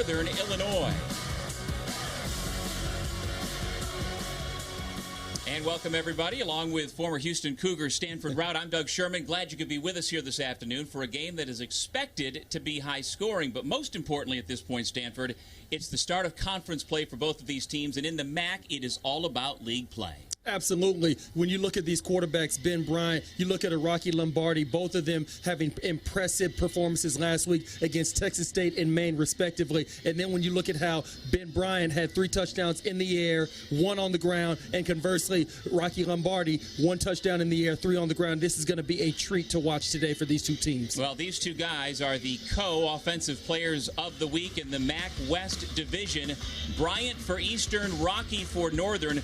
Northern Illinois. And welcome, everybody, along with former Houston Cougar Stanford Routt. I'm Doug Sherman. Glad you could be with us here this afternoon for a game that is expected to be high-scoring. But most importantly at this point, Stanford, it's the start of conference play for both of these teams. And in the MAC, it is all about league play. Absolutely. When you look at these quarterbacks, Ben Bryant, you look at a Rocky Lombardi, both of them having impressive performances last week against Texas State and Maine, respectively. And then when you look at how Ben Bryant had 3 touchdowns in the air, 1 on the ground, and conversely, Rocky Lombardi, 1 touchdown in the air, 3 on the ground. This is going to be a treat to watch today for these two teams. Well, these two guys are the co-offensive players of the week in the MAC West Division. Bryant for Eastern, Rocky for Northern.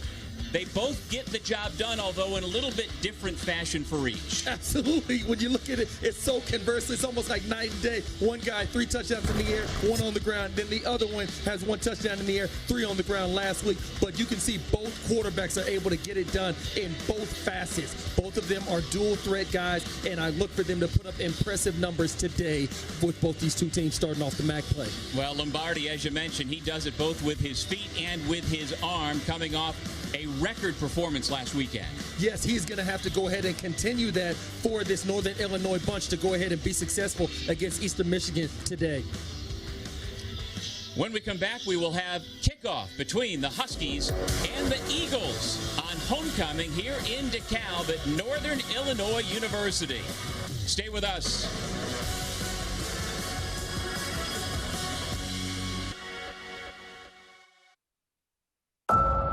They both get the job done, although in a little bit different fashion for each. Absolutely. When you look at it, it's so converse. It's almost like night and day. One guy, 3 touchdowns in the air, 1 on the ground. Then the other one has 1 touchdown in the air, 3 on the ground last week. But you can see both quarterbacks are able to get it done in both facets. Both of them are dual threat guys, and I look for them to put up impressive numbers today with both these two teams starting off the MAC play. Well, Lombardi, as you mentioned, he does it both with his feet and with his arm, coming off a record performance last weekend. Yes, he's going to have to go ahead and continue that for this Northern Illinois bunch to go ahead and be successful against Eastern Michigan today. When we come back, we will have kickoff between the Huskies and the Eagles on homecoming here in DeKalb at Northern Illinois University. Stay with us.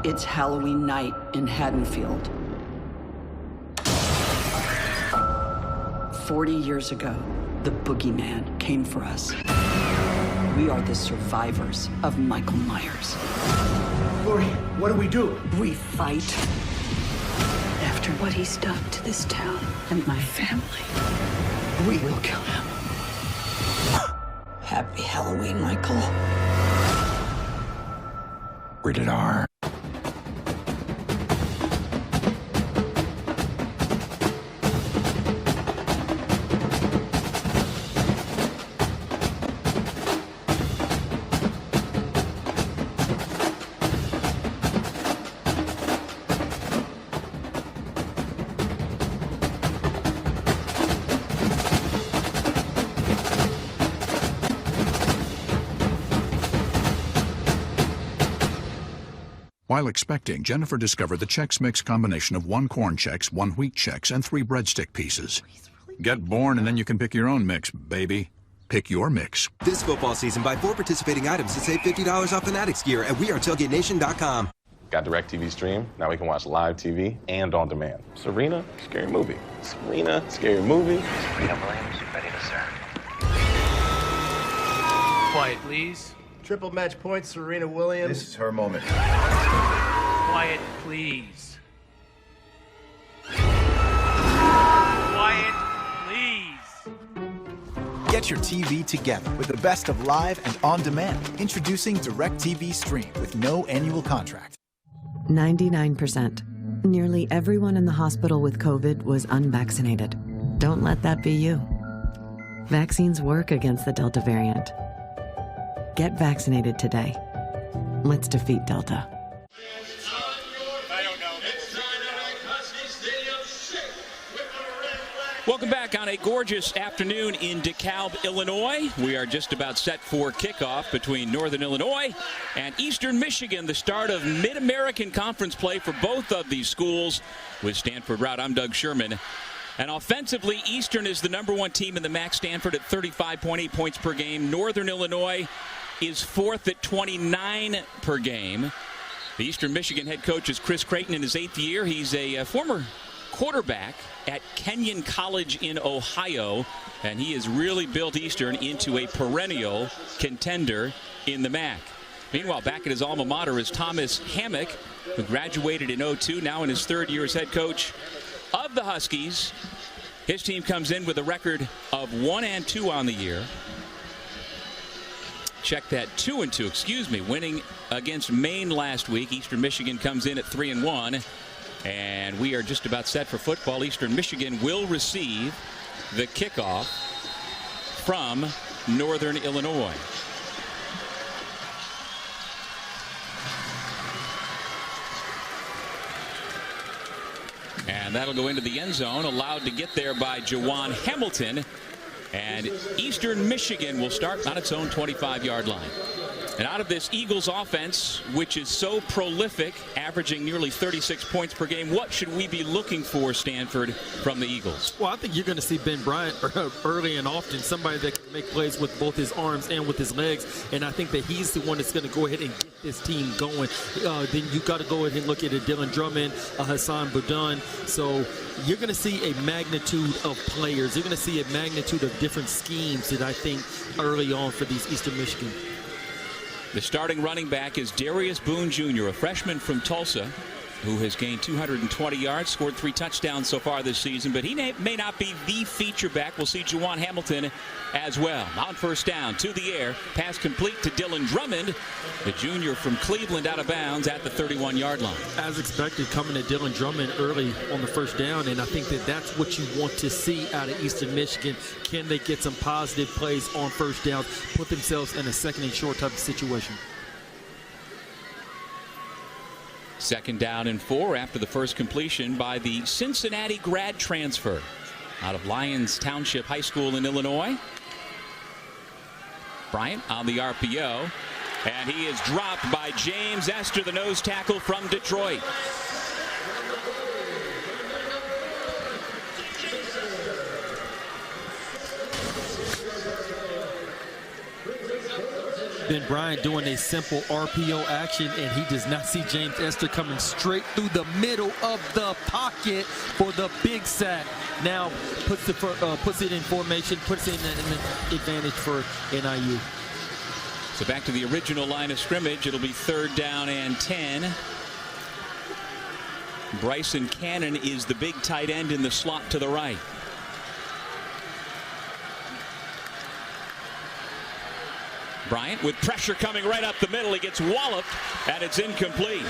It's Halloween night in Haddonfield. 40 years ago, the boogeyman came for us. We are the survivors of Michael Myers. Lori, what do? We fight. After what he's done to this town and my family, we will kill him. Happy Halloween, Michael. Rated R. While expecting, Jennifer discovered the Chex Mix combination of 1 corn Chex, 1 wheat Chex, and 3 breadstick pieces. Get born and then you can pick your own mix, baby. Pick your mix. This football season, buy 4 participating items to save $50 off Fanatics gear at WeAreTailgateNation.com. Got DirecTV Stream. Now we can watch live TV and on demand. Serena, scary movie. Serena, scary movie. Serena Williams, ready to serve. Quiet, please. Triple match point, Serena Williams. This is her moment. Quiet, please. Quiet, please. Get your TV together with the best of live and on demand. Introducing DirecTV Stream with no annual contract. 99%. Nearly everyone in the hospital with COVID was unvaccinated. Don't let that be you. Vaccines work against the Delta variant. Get vaccinated today. Let's defeat Delta. Welcome back on a gorgeous afternoon in DeKalb, Illinois. We are just about set for kickoff between Northern Illinois and Eastern Michigan, the start of Mid-American Conference play for both of these schools. With Stanford Routt, I'm Doug Sherman. And offensively, Eastern is the #1 team in the MAC, Stanford at 35.8 points per game. Northern Illinois is 4th at 29 per game. The Eastern Michigan head coach is Chris Creighton in his 8th year. He's a former quarterback at Kenyon College in Ohio, and he has really built Eastern into a perennial contender in the MAC. Meanwhile, back at his alma mater is Thomas Hammock, who graduated in 2002, now in his 3rd year as head coach of the Huskies. His team comes in with a record of 1-2 on the year. Check that, 2-2, excuse me, winning against Maine last week. Eastern Michigan comes in at 3-1. And we are just about set for football. Eastern Michigan will receive the kickoff from Northern Illinois. And that'll go into the end zone, allowed to get there by Jawan Hamilton. And Eastern Michigan will start on its own 25-yard line. And out of this Eagles offense, which is so prolific, averaging nearly 36 points per game, what should we be looking for, Stanford, from the Eagles? Well, I think you're going to see Ben Bryant early and often, somebody that can make plays with both his arms and with his legs. And I think that he's the one that's going to go ahead and get this team going. Then you got to go ahead and look at Dylan Drummond, Hassan Boudin. So you're going to see a magnitude of players. You're going to see a magnitude of different schemes that I think early on for these Eastern Michigan. The starting running back is Darius Boone Jr., a freshman from Tulsa, who has gained 220 yards, scored 3 touchdowns so far this season, but he may not be the feature back. We'll see Jawan Hamilton as well. On first down, to the air, pass complete to Dylan Drummond, the junior from Cleveland, out of bounds at the 31-yard line. As expected, coming to Dylan Drummond early on the first down, and I think that that's what you want to see out of Eastern Michigan. Can they get some positive plays on first downs, put themselves in a second and short type of situation? 2nd down and 4 after the first completion by the Cincinnati grad transfer out of Lyons Township High School in Illinois. Bryant on the RPO, and he is dropped by James Esther, the nose tackle from Detroit. Ben Bryant doing a simple RPO action, and he does not see James Esther coming straight through the middle of the pocket for the big sack. Now puts it in formation, puts it in an advantage for NIU. So back to the original line of scrimmage. It'll be 3rd down and 10. Bryson Cannon is the big tight end in the slot to the right. Bryant with pressure coming right up the middle. He gets walloped, and it's incomplete.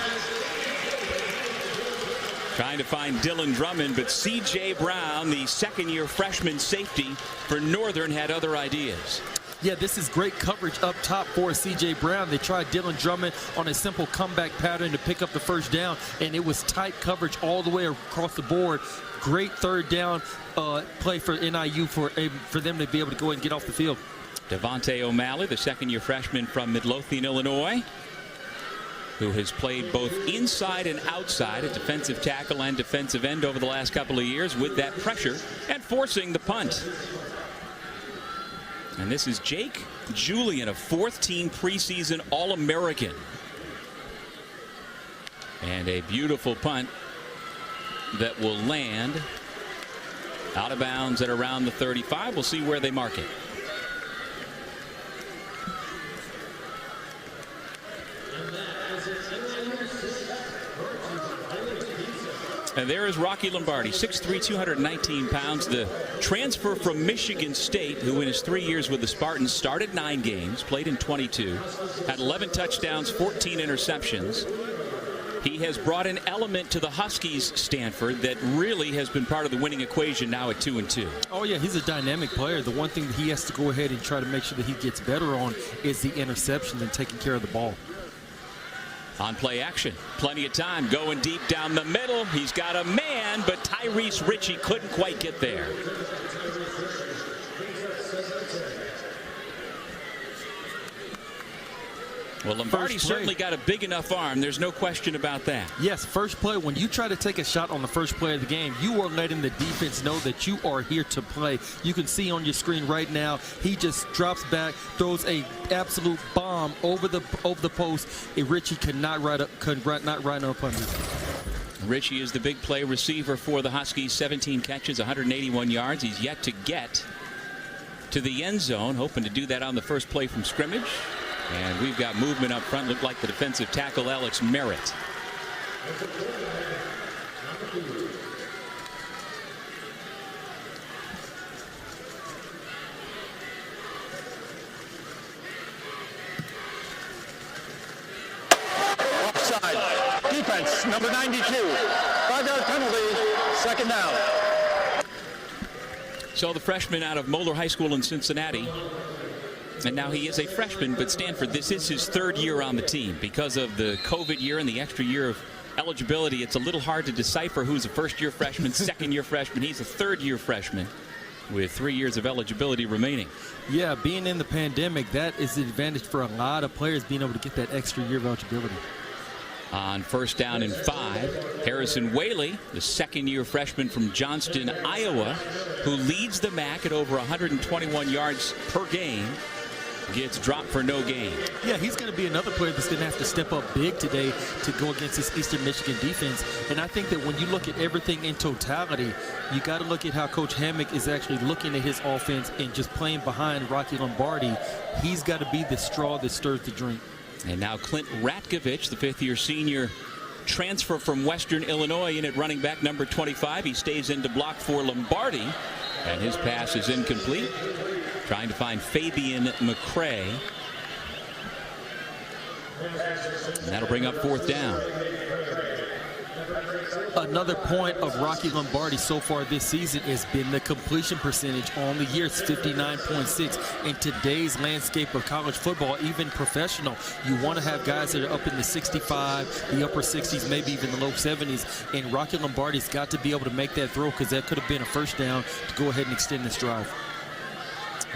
Trying to find Dylan Drummond, but C.J. Brown, the second-year freshman safety for Northern, had other ideas. Yeah, this is great coverage up top for C.J. Brown. They tried Dylan Drummond on a simple comeback pattern to pick up the first down, and it was tight coverage all the way across the board. Great 3rd down play for NIU for them to be able to go ahead and get off the field. Devontae O'Malley, the second-year freshman from Midlothian, Illinois, who has played both inside and outside at defensive tackle and defensive end over the last couple of years with that pressure and forcing the punt. And this is Jake Julian, a 4th-team preseason All-American. And a beautiful punt that will land out of bounds at around the 35. We'll see where they mark it. And there is Rocky Lombardi, 6'3", 219 pounds, the transfer from Michigan State, who in his 3 years with the Spartans started 9 games, played in 22, had 11 touchdowns, 14 interceptions. He has brought an element to the Huskies, Stanford, that really has been part of the winning equation now at 2-2. Oh, yeah, he's a dynamic player. The one thing that he has to go ahead and try to make sure that he gets better on is the interceptions and taking care of the ball. On play action, plenty of time, going deep down the middle. He's got a man, but Tyrese Ritchie couldn't quite get there. Well, Lombardi certainly got a big enough arm. There's no question about that. Yes, first play, when you try to take a shot on the first play of the game, you are letting the defense know that you are here to play. You can see on your screen right now, he just drops back, throws a absolute bomb over the post. Ritchie could not ride up under. Ritchie is the big play receiver for the Huskies. 17 catches, 181 yards. He's yet to get to the end zone, hoping to do that on the first play from scrimmage. And we've got movement up front. Looked like the defensive tackle, Alex Merritt. Offside. Defense, number 92. 5-yard penalty, 2nd down. So the freshman out of Moeller High School in Cincinnati. And now he is a freshman, but Stanford, this is his 3rd year on the team because of the COVID year and the extra year of eligibility, it's a little hard to decipher who's a first-year freshman, second-year freshman. He's a third-year freshman with 3 years of eligibility remaining. Yeah, being in the pandemic, that is the advantage for a lot of players, being able to get that extra year of eligibility. On first down and 5, Harrison Whaley, the second-year freshman from Johnston, Iowa, who leads the MAC at over 121 yards per game, gets dropped for no gain. Yeah, he's going to be another player that's going to have to step up big today to go against this Eastern Michigan defense. And I think that when you look at everything in totality, you got to look at how Coach Hammock is actually looking at his offense and just playing behind Rocky Lombardi. He's got to be the straw that stirs the drink. And now Clint Ratkovich, the fifth-year senior transfer from Western Illinois, in at running back number 25. He stays in to block for Lombardi, and his pass is incomplete. Trying to find Fabian McCray. And that'll bring up fourth down. Another point of Rocky Lombardi so far this season has been the completion percentage on the year. It's 59.6. In today's landscape of college football, even professional, you want to have guys that are up in the 65, the upper 60s, maybe even the low 70s. And Rocky Lombardi's got to be able to make that throw, because that could have been a first down to go ahead and extend this drive.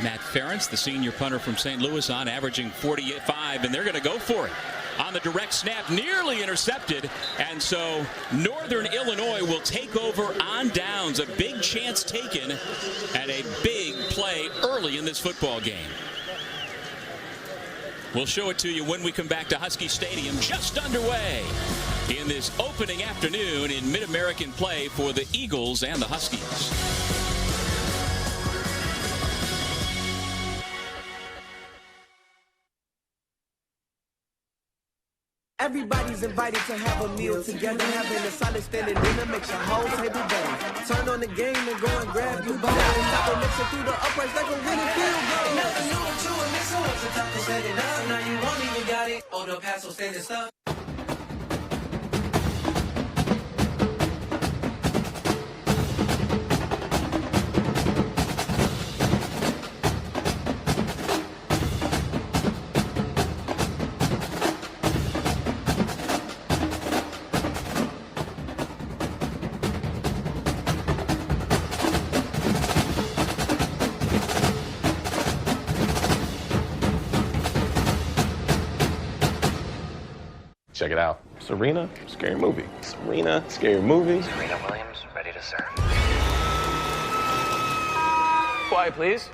Matt Ferentz, the senior punter from St. Louis, on averaging 45, and they're going to go for it. On the direct snap, nearly intercepted, and so Northern Illinois will take over on downs. A big chance taken and a big play early in this football game. We'll show it to you when we come back to Husky Stadium, just underway in this opening afternoon in Mid-American play for the Eagles and the Huskies. Everybody's invited to have a meal together. Having a solid standing dinner makes your whole table better. Turn on the game and go and grab your bowl. Stop and mix it through the uprights like a winning field goal. Nothing new to it, mix it once the top to set it up. Now you won't even got it. On the pass, so standing stuff. Check it out. Serena, scary movie. Serena, scary movie. Serena Williams, ready to serve. Quiet, please.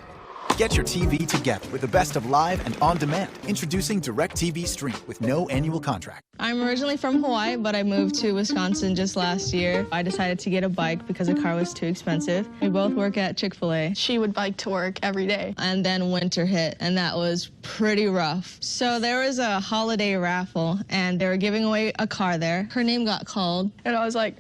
Get your TV together with the best of live and on-demand. Introducing DirecTV Stream with no annual contract. I'm originally from Hawaii, but I moved to Wisconsin just last year. I decided to get a bike because a car was too expensive. We both work at Chick-fil-A. She would bike to work every day. And then winter hit, and that was pretty rough. So there was a holiday raffle, and they were giving away a car there. Her name got called, and I was like,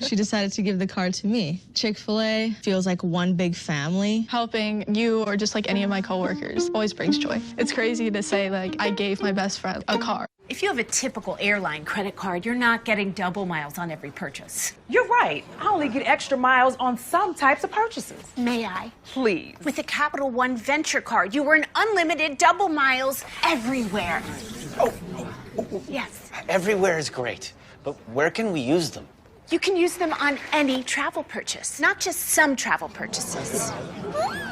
she decided to give the car to me. Chick-fil-A feels like one big family. Helping you or just like any of my coworkers always brings joy. It's crazy to say like I gave my best friend a car. If you have a typical airline credit card, you're not getting double miles on every purchase. You're right. I only get extra miles on some types of purchases. May I? Please. With a Capital One Venture card, you earn unlimited double miles everywhere. Oh. Yes. Everywhere is great, but where can we use them? You can use them on any travel purchase, not just some travel purchases.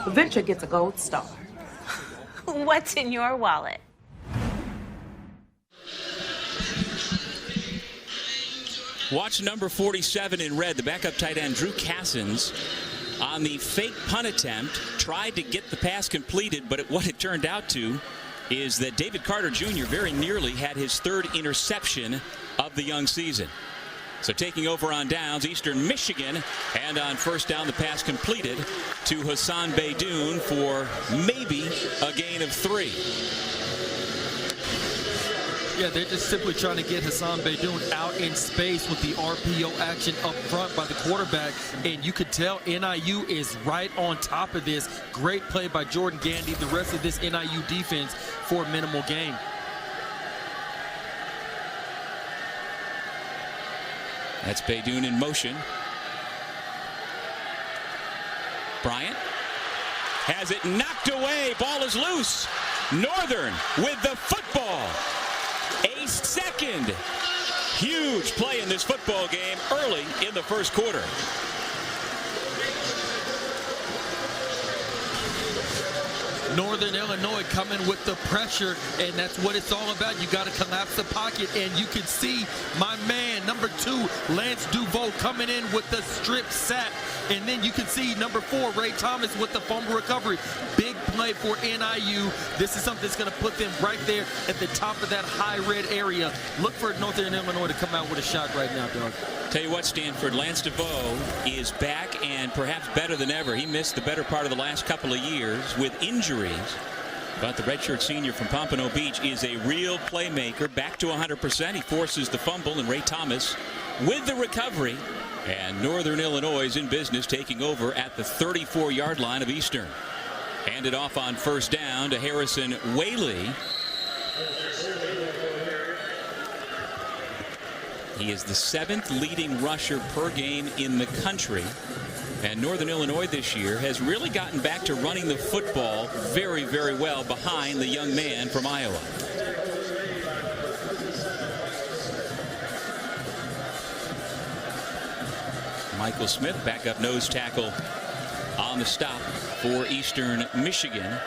Venture gets a gold star. What's in your wallet? Watch number 47 in red, the backup tight end Drew Cassins, on the fake punt attempt, tried to get the pass completed, but what it turned out to is that David Carter Jr. very nearly had his third interception of the young season. So taking over on downs, Eastern Michigan, and on first down, the pass completed to Hassan Beydoun for maybe a gain of 3. Yeah, they're just simply trying to get Hassan Beydoun out in space with the RPO action up front by the quarterback. And you could tell NIU is right on top of this. Great play by Jordan Gandy, the rest of this NIU defense for a minimal gain. That's Beydoun in motion. Bryant has it knocked away. Ball is loose. Northern with the football. A second this football game early in the first quarter. Northern Illinois coming with the pressure, and that's what it's all about. You got to collapse the pocket, and you can see my man, number 2, Lance Duveau, coming in with the strip sack. And then you can see number 4, Ray Thomas, with the fumble recovery. Big play for NIU. This is something that's going to put them right there at the top of that high red area. Look for Northern Illinois to come out with a shot right now, Doug. Tell you what, Stanford, Lance Duveau is back and perhaps better than ever. He missed the better part of the last couple of years with injuries. But the redshirt senior from Pompano Beach is a real playmaker. Back to 100%. He forces the fumble, and Ray Thomas with the recovery. And Northern Illinois is in business, taking over at the 34-yard line of Eastern. Handed off on first down to Harrison Whaley. He is the 7th leading rusher per game in the country. And Northern Illinois this year has really gotten back to running the football very, very well behind the young man from Iowa. Michael Smith, backup nose tackle on the stop for Eastern Michigan.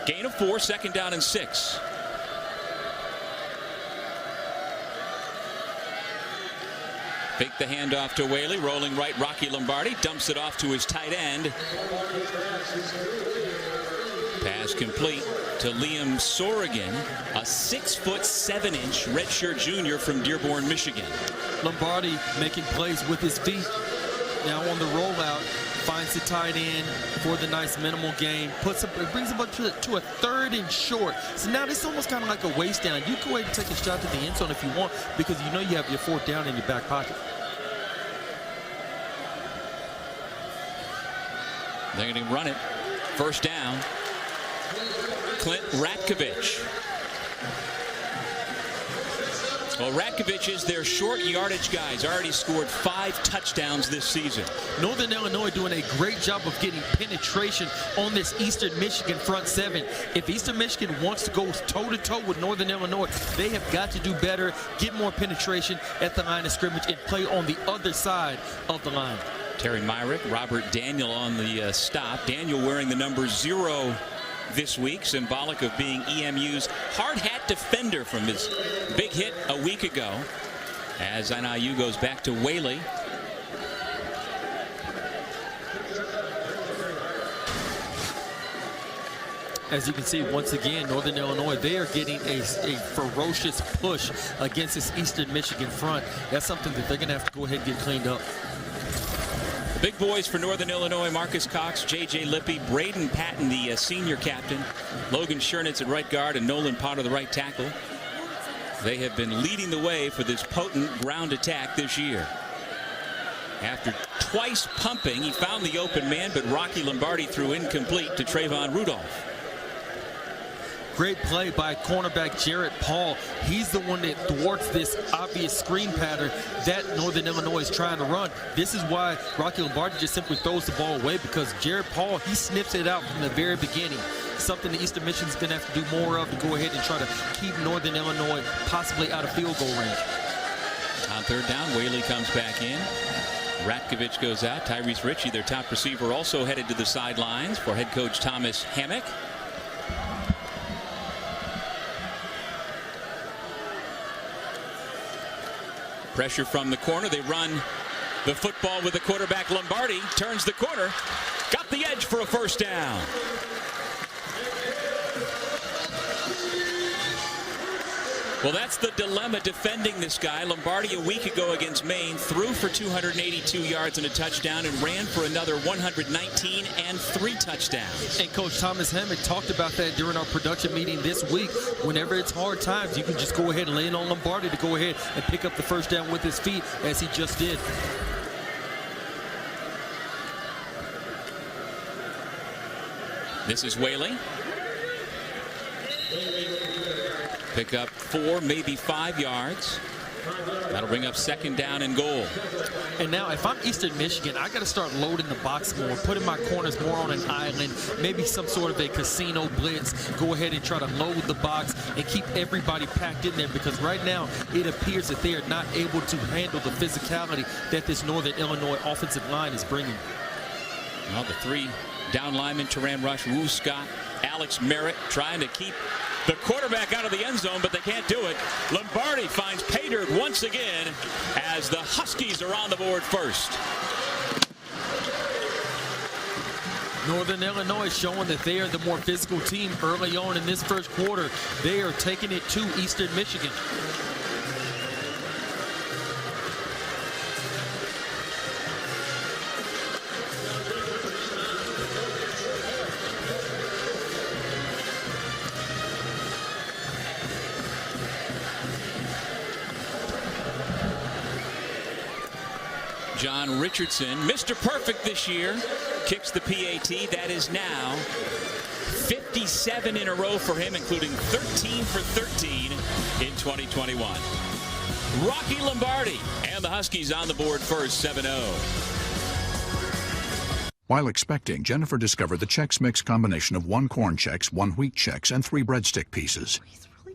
Gain of 4, 2nd down and 6. Fake the handoff to Whaley, rolling right, Rocky Lombardi dumps it off to his tight end. Pass complete to Liam Sorrigan, a 6'7" redshirt junior from Dearborn, Michigan. Lombardi making plays with his feet. Now on the rollout, finds the tight end for the nice minimal gain. Brings him up to a 3rd and short. So now this is almost kind of like a waste down. You can go ahead and take a shot to the end zone if you want, because you know you have your 4th down in your back pocket. They're going to run it. First down. Clint Ratkovich. Well, Ratkovich is their short yardage guy. He's already scored 5 touchdowns this season. Northern Illinois doing a great job of getting penetration on this Eastern Michigan front 7. If Eastern Michigan wants to go toe-to-toe with Northern Illinois, they have got to do better, get more penetration at the line of scrimmage, and play on the other side of the line. Terry Myrick, Robert Daniel on the stop. Daniel wearing the number 0 this week, symbolic of being EMU's hard hat defender from his big hit a week ago. As NIU goes back to Whaley. As you can see, once again, Northern Illinois, they are getting a ferocious push against this Eastern Michigan front. That's something that they're going to have to go ahead and get cleaned up. The big boys for Northern Illinois, Marcus Cox, J.J. Lippy, Braden Patton, the senior captain, Logan Schernitz at right guard, and Nolan Potter, the right tackle. They have been leading the way for this potent ground attack this year. After twice pumping, he found the open man, but Rocky Lombardi threw incomplete to Trayvon Rudolph. Great play by cornerback Jarrett Paul. He's the one that thwarts this obvious screen pattern that Northern Illinois is trying to run. This is why Rocky Lombardi just simply throws the ball away, because Jarrett Paul, he snips it out from the very beginning. Something the Eastern Michigan's going to have to do more of to go ahead and try to keep Northern Illinois possibly out of field goal range. On 3rd down, Whaley comes back in. Ratkovich goes out. Tyrese Ritchie, their top receiver, also headed to the sidelines for head coach Thomas Hammock. Pressure from the corner. They run the football with the quarterback. Lombardi turns the corner. Got the edge for a first down. Well, that's the dilemma defending this guy. Lombardi a week ago against Maine threw for 282 yards and a touchdown and ran for another 119 and 3 touchdowns. And Coach Thomas Hammock talked about that during our production meeting this week. Whenever it's hard times, you can just go ahead and lay it on Lombardi to go ahead and pick up the first down with his feet, as he just did. This is Whaley. Pick up 4, maybe 5 yards. That'll bring up 2nd down and goal. And now if I'm Eastern Michigan, I got to start loading the box more, putting my corners more on an island, maybe some sort of a casino blitz, go ahead and try to load the box and keep everybody packed in there, because right now it appears that they are not able to handle the physicality that this Northern Illinois offensive line is bringing. Well, the 3 down linemen, Teran Rush, Wu Scott, Alex Merritt, trying to keep the quarterback out of the end zone, but they can't do it. Lombardi finds Paydirt once again as the Huskies are on the board first. Northern Illinois showing that they are the more physical team early on in this first quarter. They are taking it to Eastern Michigan. John Richardson, Mr. Perfect this year, kicks the PAT. That is now 57 in a row for him, including 13 for 13 in 2021. Rocky Lombardi and the Huskies on the board first, 7-0. While expecting, Jennifer discovered the Chex Mix combination of 1 corn Chex, 1 wheat Chex, and 3 breadstick pieces.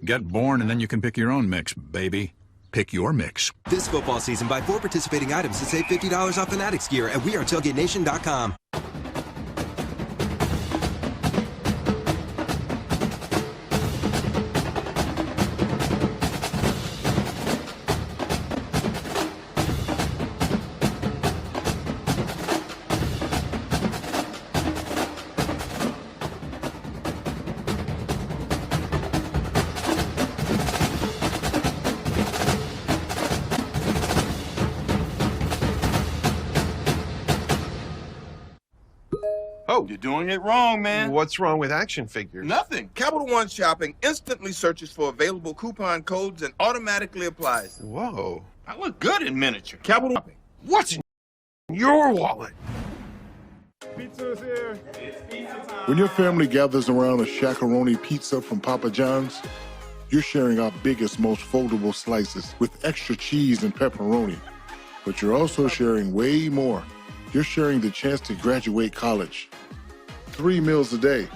Get born and then you can pick your own mix, baby. Pick your mix. This football season, buy 4 participating items to save $50 off Fanatics gear at wearetailgatenation.com. Oh, you're doing it wrong, man. What's wrong with action figures? Nothing. Capital One Shopping instantly searches for available coupon codes and automatically applies them. Whoa. I look good in miniature. Capital Shopping. What's in your wallet? Pizza's here. It's pizza time. When your family gathers around a shakaroni pizza from Papa John's, you're sharing our biggest, most foldable slices with extra cheese and pepperoni. But you're also sharing way more. You're sharing the chance to graduate college, 3 meals a day,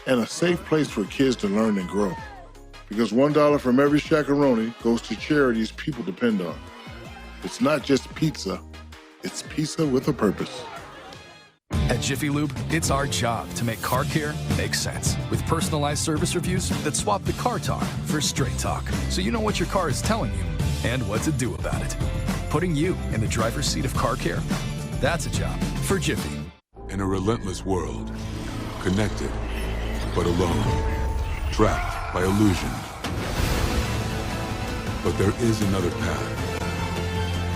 and a safe place for kids to learn and grow. Because $1 from every shakaroni goes to charities people depend on. It's not just pizza, it's pizza with a purpose. At Jiffy Lube, it's our job to make car care make sense. With personalized service reviews that swap the car talk for straight talk, so you know what your car is telling you and what to do about it. Putting you in the driver's seat of car care, that's a job for Jiffy. In a relentless world, connected but alone, trapped by illusion. But there is another path,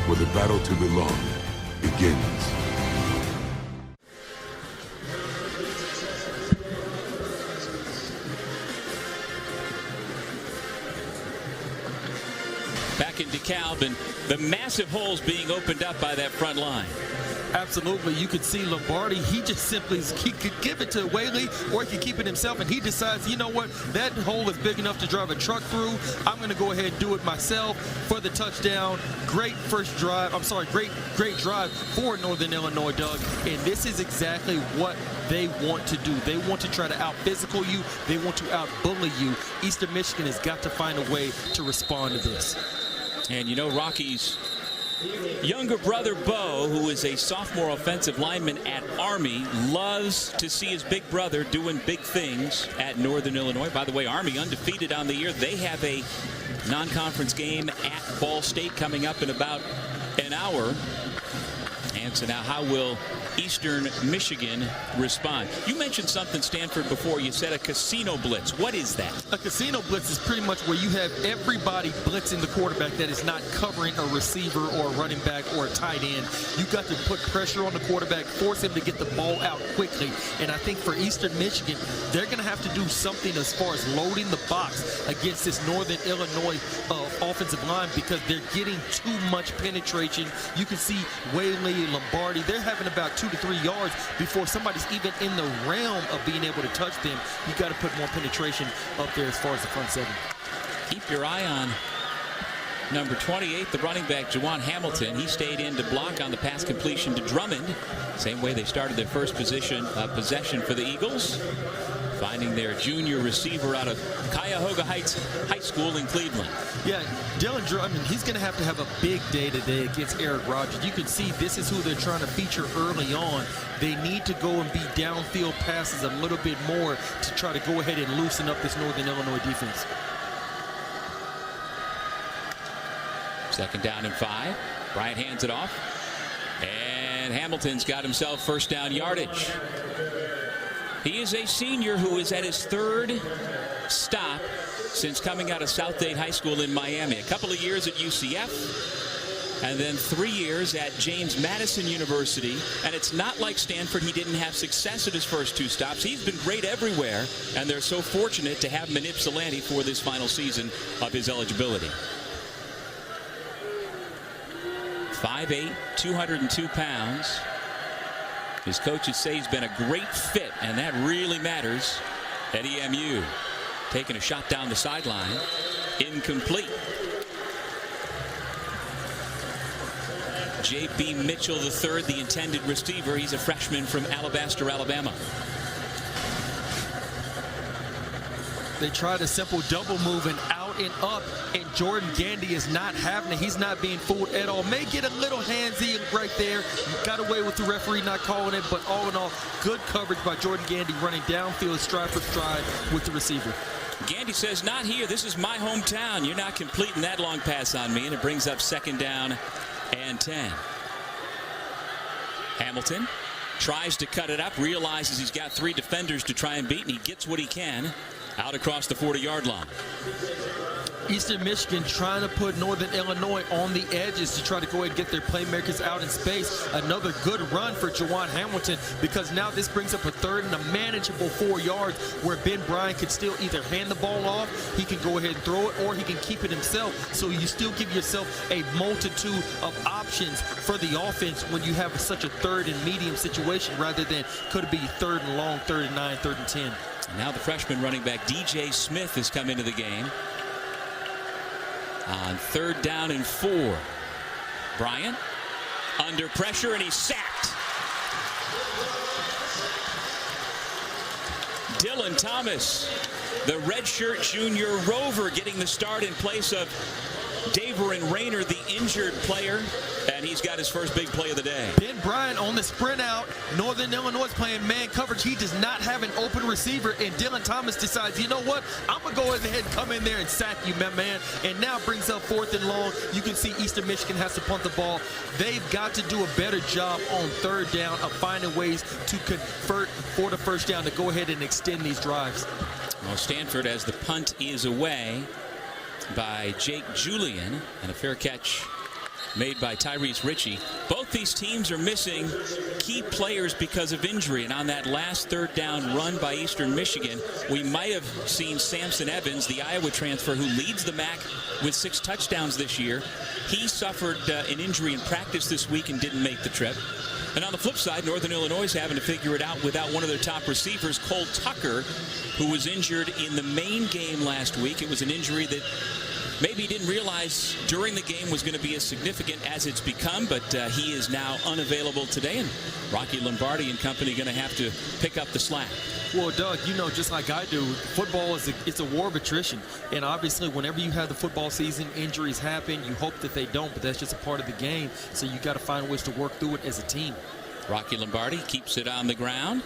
where the battle to belong begins. Back in DeKalb, and the massive holes being opened up by that front line. Absolutely. You could see Lombardi. He just simply he could give it to Whaley, or he could keep it himself, and he decides, you know what, that hole is big enough to drive a truck through. I'm going to go ahead and do it myself for the touchdown. Great first drive. I'm sorry, great drive for Northern Illinois, Doug. And this is exactly what they want to do. They want to try to out-physical you. They want to out-bully you. Eastern Michigan has got to find a way to respond to this. And you know, Rocky's younger brother, Bo, who is a sophomore offensive lineman at Army, loves to see his big brother doing big things at Northern Illinois. By the way, Army undefeated on the year. They have a non-conference game at Ball State coming up in about an hour. And so now how will Eastern Michigan respond? You mentioned something, Stanford, before. You said a casino blitz. What is that? A casino blitz is pretty much where you have everybody blitzing the quarterback that is not covering a receiver or a running back or a tight end. You got to put pressure on the quarterback, force him to get the ball out quickly. And I think for Eastern Michigan, they're going to have to do something as far as loading the box against this Northern Illinois offensive line, because they're getting too much penetration. You can see Whaley, Lombardi, they're having about 2 to 3 yards before somebody's even in the realm of being able to touch them. You got to put more penetration up there as far as the front seven. Keep your eye on Number 28, the running back, Juwan Hamilton. He stayed in to block on the pass completion to Drummond. Same way they started their first possession for the Eagles. Finding their junior receiver out of Cuyahoga Heights High School in Cleveland. Yeah, Dylan Drummond, he's going to have a big day today against Eric Rogers. You can see this is who they're trying to feature early on. They need to go and be downfield passes a little bit more to try to go ahead and loosen up this Northern Illinois defense. 2nd down and 5. Bryant hands it off. And Hamilton's got himself first down yardage. He is a senior who is at his 3rd stop since coming out of South Dade High School in Miami. A couple of years at UCF, and then 3 years at James Madison University. And it's not like Stanford. He didn't have success at his first 2 stops. He's been great everywhere, and they're so fortunate to have him in Ypsilanti for this final season of his eligibility. 5'8", 202 pounds. His coaches say he's been a great fit, and that really matters at EMU. Taking a shot down the sideline. Incomplete. J.B. Mitchell III, the intended receiver. He's a freshman from Alabaster, Alabama. They tried a simple double move and out and up, and Jordan Gandy is not having it. He's not being fooled at all. May get a little handsy right there. Got away with the referee not calling it, but all in all, good coverage by Jordan Gandy running downfield stride for stride with the receiver. Gandy says, not here. This is my hometown. You're not completing that long pass on me, and it brings up 2nd down and 10. Hamilton tries to cut it up, realizes he's got 3 defenders to try and beat, and he gets what he can out across the 40-yard line. Eastern Michigan trying to put Northern Illinois on the edges to try to go ahead and get their playmakers out in space. Another good run for Juwan Hamilton, because now this brings up a 3rd and a manageable 4 yards where Ben Bryant could still either hand the ball off, he can go ahead and throw it, or he can keep it himself. So you still give yourself a multitude of options for the offense when you have such a 3rd and medium situation, rather than could it be 3rd and long, 3rd and 9, 3rd and 10. Now the freshman running back DJ Smith has come into the game. On 3rd down and 4. Bryant under pressure, and he's sacked. Dylan Thomas, the redshirt junior Rover, getting the start in place of Daverin Rayner, the injured player, and he's got his first big play of the day. Ben Bryant on the sprint out. Northern Illinois is playing man coverage. He does not have an open receiver, and Dylan Thomas decides, you know what, I'm going to go ahead and come in there and sack you, my man, and now brings up 4th and long. You can see Eastern Michigan has to punt the ball. They've got to do a better job on 3rd down of finding ways to convert for the first down to go ahead and extend these drives. Well, Stanford, as the punt is away by Jake Julian, and a fair catch made by Tyrese Ritchie. Both these teams are missing key players because of injury, and on that last 3rd down run by Eastern Michigan, we might have seen Samson Evans, the Iowa transfer who leads the MAC with 6 touchdowns this year. He suffered an injury in practice this week and didn't make the trip. And on the flip side, Northern Illinois is having to figure it out without one of their top receivers, Cole Tucker, who was injured in the main game last week. It was an injury that maybe he didn't realize during the game was going to be as significant as it's become, but he is now unavailable today, and Rocky Lombardi and company going to have to pick up the slack. Well, Doug, you know, just like I do, football it's a war of attrition. And obviously, whenever you have the football season, injuries happen. You hope that they don't, but that's just a part of the game. So you got to find ways to work through it as a team. Rocky Lombardi keeps it on the ground.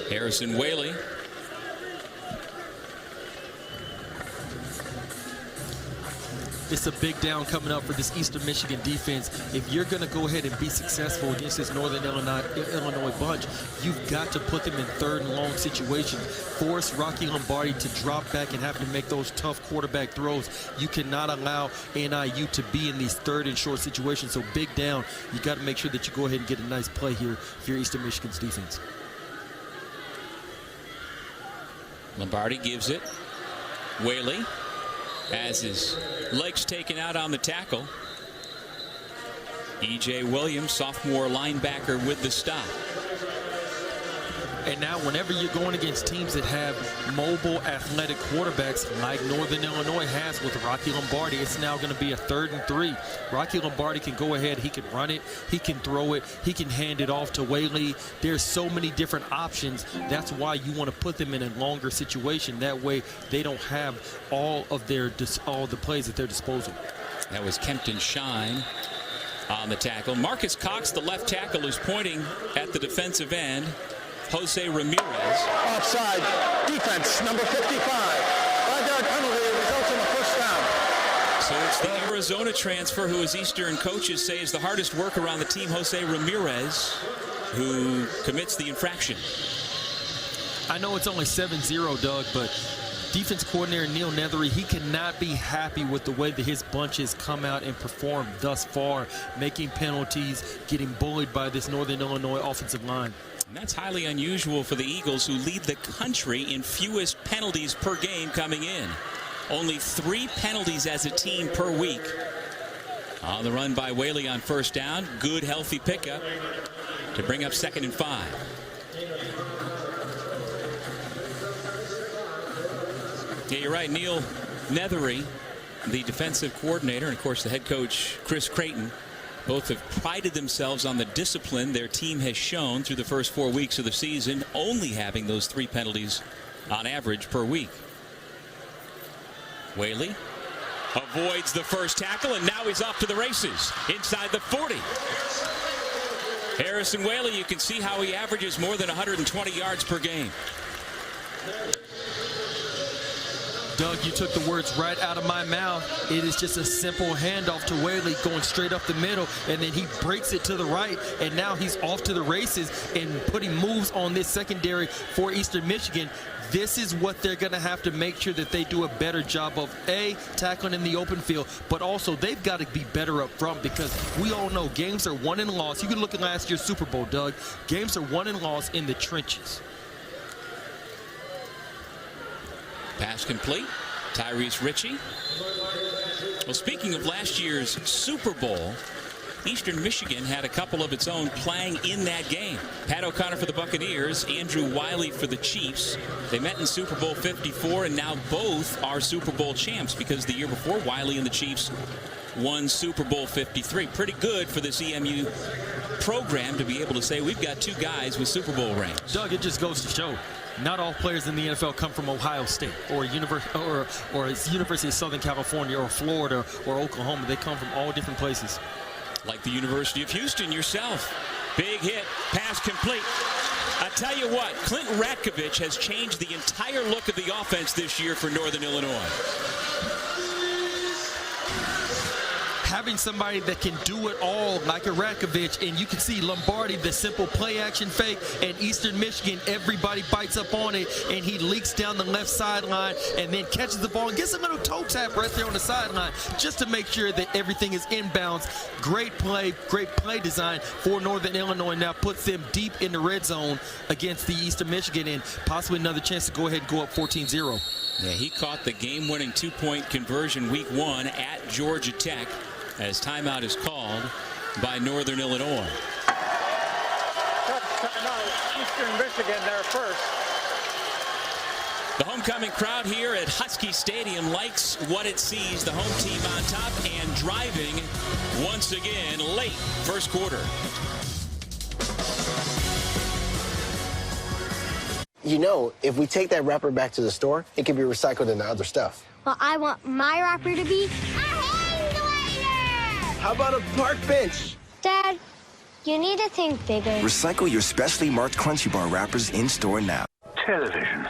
Harrison Whaley. It's a big down coming up for this Eastern Michigan defense. If you're going to go ahead and be successful against this Northern Illinois bunch, you've got to put them in 3rd and long situations. Force Rocky Lombardi to drop back and have to make those tough quarterback throws. You cannot allow NIU to be in these 3rd and short situations. So big down, you got to make sure that you go ahead and get a nice play here for your Eastern Michigan's defense. Lombardi gives it. Whaley has his legs taken out on the tackle. E.J. Williams, sophomore linebacker, with the stop. And now whenever you're going against teams that have mobile, athletic quarterbacks like Northern Illinois has with Rocky Lombardi, it's now going to be a 3rd and 3. Rocky Lombardi can go ahead. He can run it. He can throw it. He can hand it off to Whaley. There's so many different options. That's why you want to put them in a longer situation. That way they don't have all the plays at their disposal. That was Kempton Shine on the tackle. Marcus Cox, the left tackle, is pointing at the defensive end. Jose Ramirez. Offside. Defense, number 55. 5-yard penalty results in a first down. So it's the Arizona transfer who, as Eastern coaches say, is the hardest worker on the team, Jose Ramirez, who commits the infraction. I know it's only 7-0, Doug, but defense coordinator Neil Nethery, he cannot be happy with the way that his bunch has come out and performed thus far, making penalties, getting bullied by this Northern Illinois offensive line. And that's highly unusual for the Eagles, who lead the country in fewest penalties per game coming in. Only 3 penalties as a team per week. On the run by Whaley on first down. Good, healthy pickup to bring up 2nd and 5. Yeah, you're right. Neil Nethery, the defensive coordinator, and of course the head coach Chris Creighton, both have prided themselves on the discipline their team has shown through the first 4 weeks of the season, only having those 3 penalties on average per week. Whaley avoids the first tackle, and now he's off to the races inside the 40. Harrison Whaley, you can see how he averages more than 120 yards per game. Doug, you took the words right out of my mouth. It is just a simple handoff to Whaley going straight up the middle, and then he breaks it to the right, and now he's off to the races and putting moves on this secondary for Eastern Michigan. This is what they're going to have to make sure that they do a better job of, A, tackling in the open field, but also they've got to be better up front, because we all know games are won and lost. You can look at last year's Super Bowl, Doug. Games are won and lost in the trenches. Pass complete. Tyrese Ritchie. Well, speaking of last year's Super Bowl, Eastern Michigan had a couple of its own playing in that game. Pat O'Connor for the Buccaneers, Andrew Wiley for the Chiefs. They met in Super Bowl 54, and now both are Super Bowl champs, because the year before, Wiley and the Chiefs won Super Bowl 53. Pretty good for this EMU program to be able to say we've got 2 guys with Super Bowl rings. Doug, it just goes to show, not all players in the NFL come from Ohio State or University of Southern California or Florida or Oklahoma. They come from all different places. Like the University of Houston yourself. Big hit, pass complete. I tell you what, Clinton Ratkovich has changed the entire look of the offense this year for Northern Illinois. Having somebody that can do it all like a Ratkovich, and you can see Lombardi, the simple play action fake, and Eastern Michigan, everybody bites up on it, and he leaks down the left sideline and then catches the ball and gets a little toe tap right there on the sideline just to make sure that everything is inbounds. Great play design for Northern Illinois. Now puts them deep in the red zone against the Eastern Michigan, and possibly another chance to go ahead and go up 14-0. Yeah, he caught the game-winning 2-point conversion week 1 at Georgia Tech, as timeout is called by Northern Illinois. Timeout, Eastern Michigan there first. The homecoming crowd here at Husky Stadium likes what it sees. The home team on top and driving once again late first quarter. You know, if we take that wrapper back to the store, it can be recycled into other stuff. Well, I want my wrapper to be a hang glider! How about a park bench? Dad, you need to think bigger. Recycle your specially marked Crunchy Bar wrappers in-store now. Television.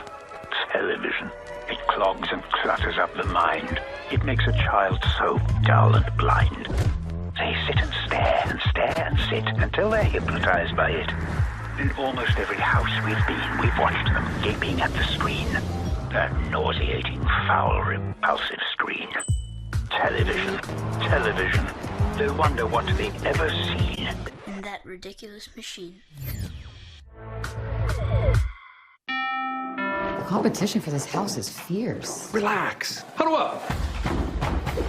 It clogs and clutters up the mind. It makes a child so dull and blind. They sit and stare and stare and sit until they're hypnotized by it. In almost every house we've been, we've watched them gaping at the screen. That nauseating, foul, repulsive screen. Television. No wonder what they've ever seen. In that ridiculous machine. The competition for this house is fierce. Relax. Huddle up.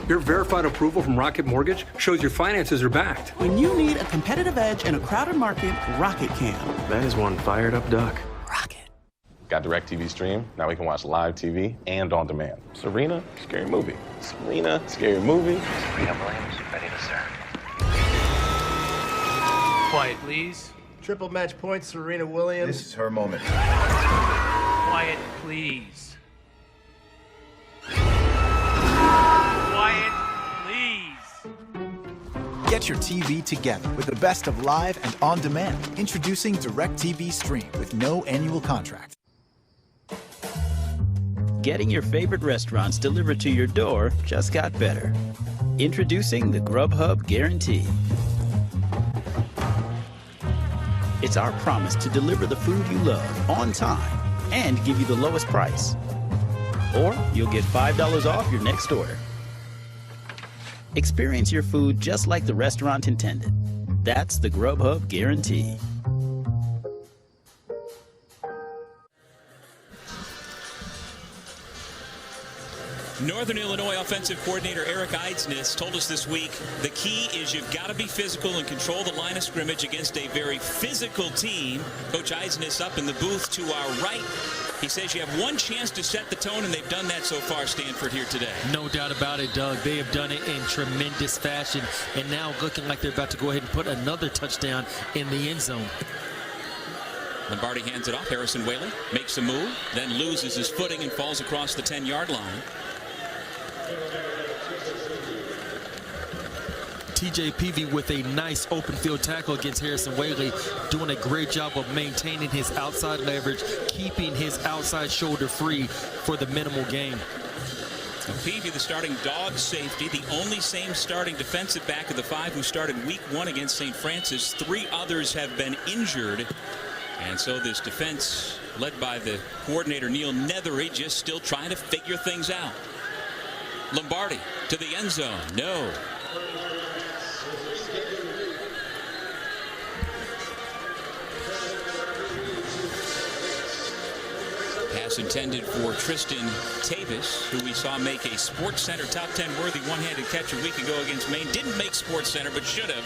Your verified approval from Rocket Mortgage shows your finances are backed. When you need a competitive edge in a crowded market, Rocket can. That is one fired up duck. Rocket. Got DirecTV Stream. Now we can watch live TV and on demand. Serena, scary movie. Serena, scary movie. Serena Williams, ready to serve. Quiet, please. Triple match point, Serena Williams. This is her moment. Quiet, please. Quiet, please. Get your TV together with the best of live and on demand. Introducing DirecTV Stream with no annual contract. Getting your favorite restaurants delivered to your door just got better. Introducing the Grubhub Guarantee. It's our promise to deliver the food you love on time and give you the lowest price. Or you'll get $5 off your next order. Experience your food just like the restaurant intended. That's the Grubhub Guarantee. Northern Illinois offensive coordinator Eric Eidsness told us this week the key is you've got to be physical and control the line of scrimmage against a very physical team. Coach Eidsness up in the booth to our right. He says you have one chance to set the tone, and they've done that so far, Stanford, here today. No doubt about it, Doug. They have done it in tremendous fashion, and now looking like they're about to go ahead and put another touchdown in the end zone. Lombardi hands it off. Harrison Whaley makes a move, then loses his footing and falls across the 10-yard line. TJ Peavy with a nice open field tackle against Harrison Whaley, doing a great job of maintaining his outside leverage, keeping his outside shoulder free for the minimal gain. Peavy, the starting dog safety, the only same starting defensive back of the 5 who started week 1 against St. Francis. 3 others have been injured. And so this defense, led by the coordinator Neil Nethery, just still trying to figure things out. Lombardi to the end zone. No. Pass intended for Tristan Tavis, who we saw make a Sports Center top 10 worthy one-handed catch a week ago against Maine. Didn't make Sports Center, but should have.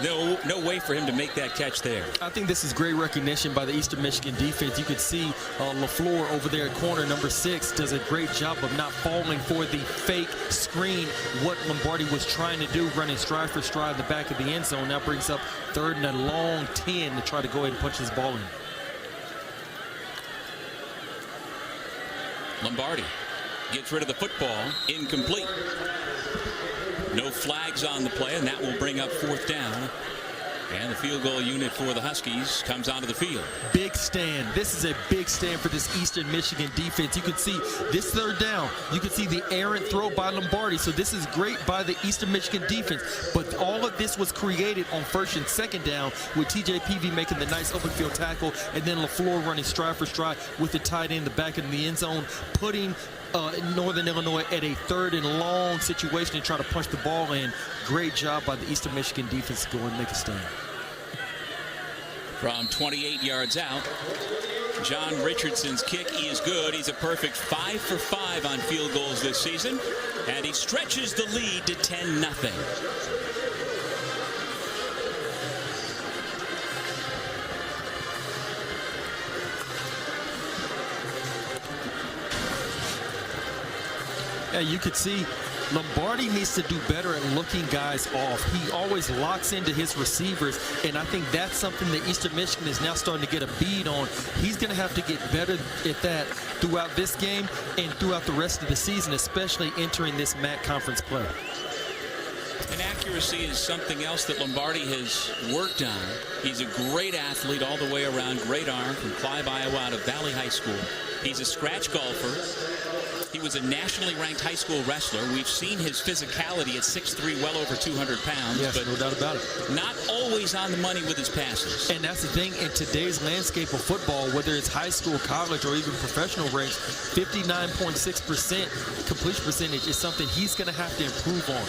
No way for him to make that catch there. I think this is great recognition by the Eastern Michigan defense. You could see LaFleur over there at corner number 6 does a great job of not falling for the fake screen. What Lombardi was trying to do, running stride for stride in the back of the end zone. Now brings up 3rd and a long 10 to try to go ahead and punch his ball in. Lombardi gets rid of the football. Incomplete. No flags on the play, and that will bring up 4th down. And the field goal unit for the Huskies comes onto the field. Big stand. This is a big stand for this Eastern Michigan defense. You can see this 3rd down. You can see the errant throw by Lombardi. So this is great by the Eastern Michigan defense. But all of this was created on 1st and 2nd down with TJ Peavy making the nice open field tackle, and then LaFleur running stride for stride with the tight end in the back of the end zone, putting Northern Illinois at a 3rd and long situation to try to punch the ball in. Great job by the Eastern Michigan defense to go and make a stand. From 28 yards out, John Richardson's kick is good. He's a perfect 5 for 5 on field goals this season, and he stretches the lead to 10-0. Yeah, you could see Lombardi needs to do better at looking guys off. He always locks into his receivers, and I think that's something that Eastern Michigan is now starting to get a bead on. He's going to have to get better at that throughout this game and throughout the rest of the season, especially entering this MAC conference play. And accuracy is something else that Lombardi has worked on. He's a great athlete all the way around, great arm from Clive, Iowa, out of Valley High School. He's a scratch golfer. He was a nationally ranked high school wrestler. We've seen his physicality at 6'3", well over 200 pounds. Yes, but no doubt about it. Not always on the money with his passes. And that's the thing in today's landscape of football, whether it's high school, college, or even professional ranks, 59.6% completion percentage is something he's going to have to improve on.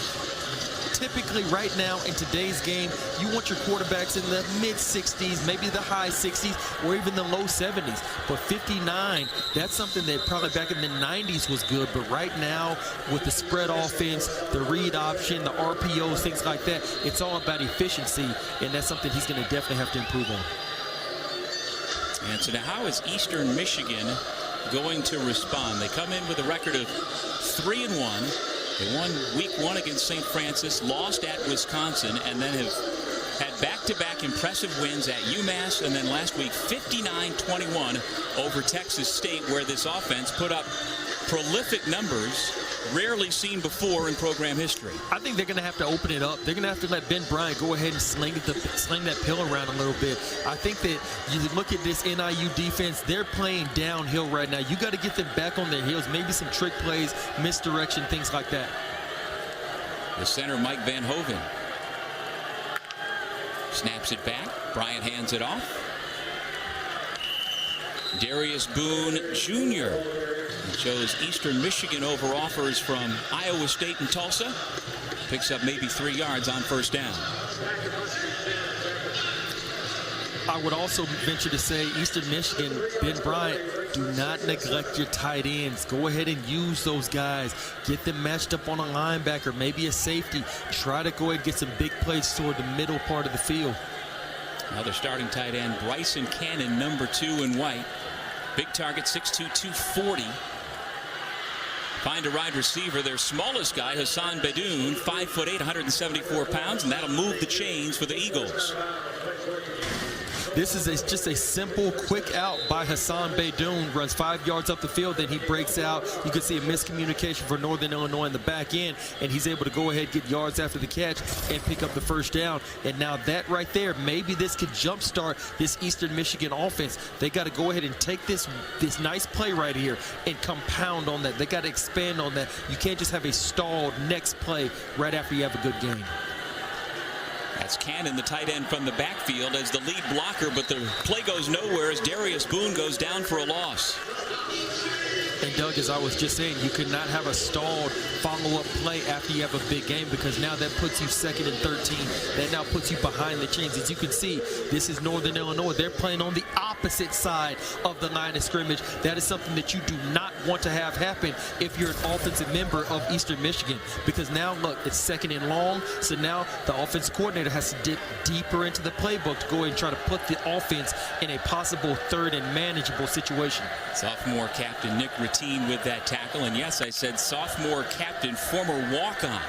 Typically right now in today's game, you want your quarterbacks in the mid-60s, maybe the high 60s, or even the low 70s. But 59, that's something that probably back in the 90s was good. But right now, with the spread offense, the read option, the RPOs, things like that, it's all about efficiency, and that's something he's going to definitely have to improve on. And so now how is Eastern Michigan going to respond? They come in with a record of 3-1. They won week 1 against St. Francis, lost at Wisconsin, and then have had back-to-back impressive wins at UMass, and then last week 59-21 over Texas State, where this offense put up prolific numbers rarely seen before in program history. I think they're going to have to open it up. They're going to have to let Ben Bryant go ahead and sling that pill around a little bit. I think that you look at this NIU defense, they're playing downhill right now. You got to get them back on their heels, maybe some trick plays, misdirection, things like that. The center, Mike Van Hoven, snaps it back. Bryant hands it off. Darius Boone Jr. shows Eastern Michigan over offers from Iowa State and Tulsa. Picks up maybe 3 yards on first down. I would also venture to say Eastern Michigan, Ben Bryant, do not neglect your tight ends. Go ahead and use those guys. Get them matched up on a linebacker, maybe a safety. Try to go ahead and get some big plays toward the middle part of the field. Another starting tight end, Bryson Cannon, number 2 in white. Big target, 6'2", 240. Find a wide receiver, their smallest guy, Hassan Beydoun, 5'8", 174 pounds, and that'll move the chains for the Eagles. This is just a simple, quick out by Hassan Beydoun. Runs 5 yards up the field, then he breaks out. You can see a miscommunication for Northern Illinois in the back end, and he's able to go ahead, get yards after the catch, and pick up the first down. And now that right there, maybe this could jumpstart this Eastern Michigan offense. They got to go ahead and take this nice play right here and compound on that. They got to expand on that. You can't just have a stalled next play right after you have a good game. That's Cannon, the tight end from the backfield, as the lead blocker, but the play goes nowhere as Darius Boone goes down for a loss. And Doug, as I was just saying, you could not have a stalled follow-up play after you have a big game, because now that puts you 2nd and 13. That now puts you behind the chains. As you can see, this is Northern Illinois. They're playing on the opposite side of the line of scrimmage. That is something that you do not want to have happen if you're an offensive member of Eastern Michigan, because now, look, it's 2nd and long, so now the offensive coordinator has to dip deeper into the playbook to go ahead and try to put the offense in a possible 3rd and manageable situation. Sophomore captain Nick Ratine with that tackle, and yes, I said sophomore captain, former walk-on.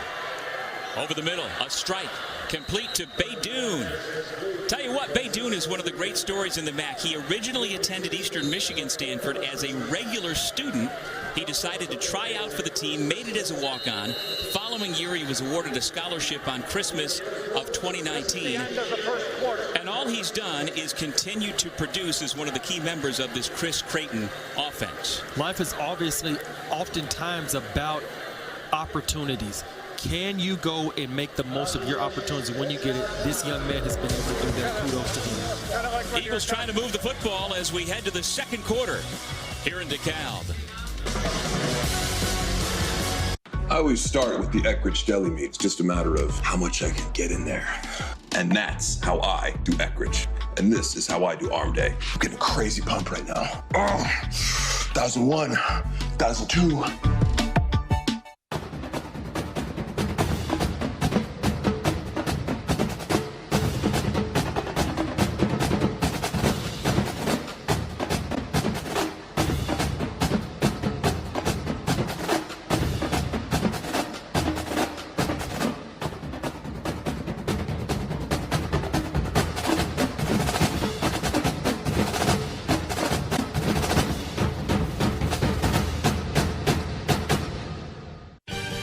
Over the middle, a strike, complete to Beydoun. Tell you what, Beydoun is one of the great stories in the MAC. He originally attended Eastern Michigan Stanford as a regular student. He decided to try out for the team, made it as a walk-on. Following year, he was awarded a scholarship on Christmas of 2019. And all he's done is continue to produce as one of the key members of this Chris Creighton offense. Life is obviously oftentimes about opportunities. Can you go and make the most of your opportunities when you get it? This young man has been able to do that. Kudos to him. Eagles trying to move the football as we head to the 2nd quarter here in DeKalb. I always start with the Eckridge Deli meat. It's just a matter of how much I can get in there. And that's how I do Eckridge. And this is how I do Arm Day. I'm getting a crazy pump right now. 1,001, 1,002.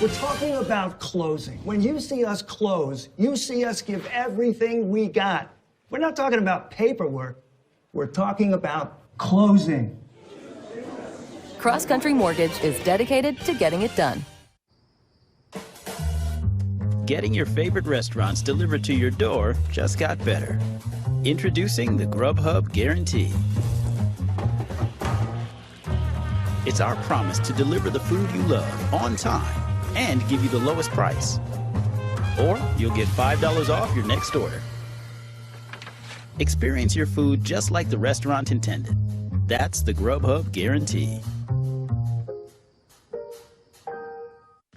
We're talking about closing. When you see us close, you see us give everything we got. We're not talking about paperwork. We're talking about closing. Cross Country Mortgage is dedicated to getting it done. Getting your favorite restaurants delivered to your door just got better. Introducing the Grubhub Guarantee. It's our promise to deliver the food you love on time and give you the lowest price. Or you'll get $5 off your next order. Experience your food just like the restaurant intended. That's the Grubhub Guarantee.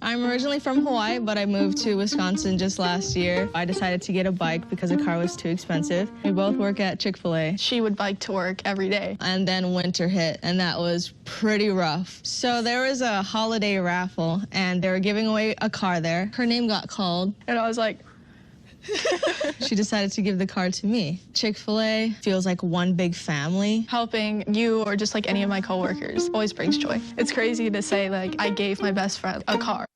I'm I'm originally from Hawaii, but I moved to Wisconsin just last year. I decided to get a bike because a car was too expensive. We both work at Chick-fil-A. She would bike to work every day. And then winter hit, and that was pretty rough. So there was a holiday raffle, and they were giving away a car there. Her name got called, and I was like, she decided to give the car to me. Chick-fil-A feels like one big family. Helping you or just like any of my coworkers always brings joy. It's crazy to say like I gave my best friend a car.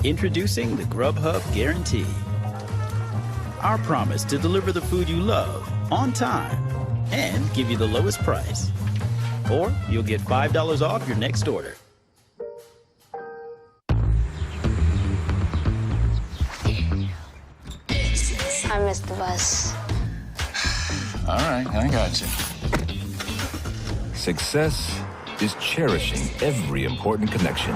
Introducing the Grubhub Guarantee. Our promise to deliver the food you love on time and give you the lowest price. Or you'll get $5 off your next order. I missed the bus. All right, I got you. Success is cherishing every important connection.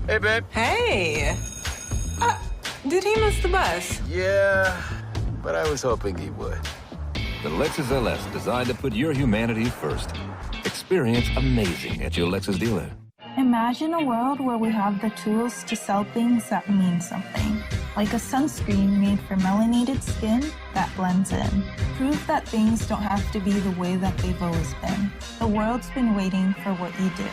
Hey, babe. Hey. Did he miss the bus? Yeah, but I was hoping he would. The Lexus LS, designed to put your humanity first. Experience amazing at your Lexus dealer. Imagine a world where we have the tools to sell things that mean something. Like a sunscreen made for melanated skin that blends in. Prove that things don't have to be the way that they've always been. The world's been waiting for what you do.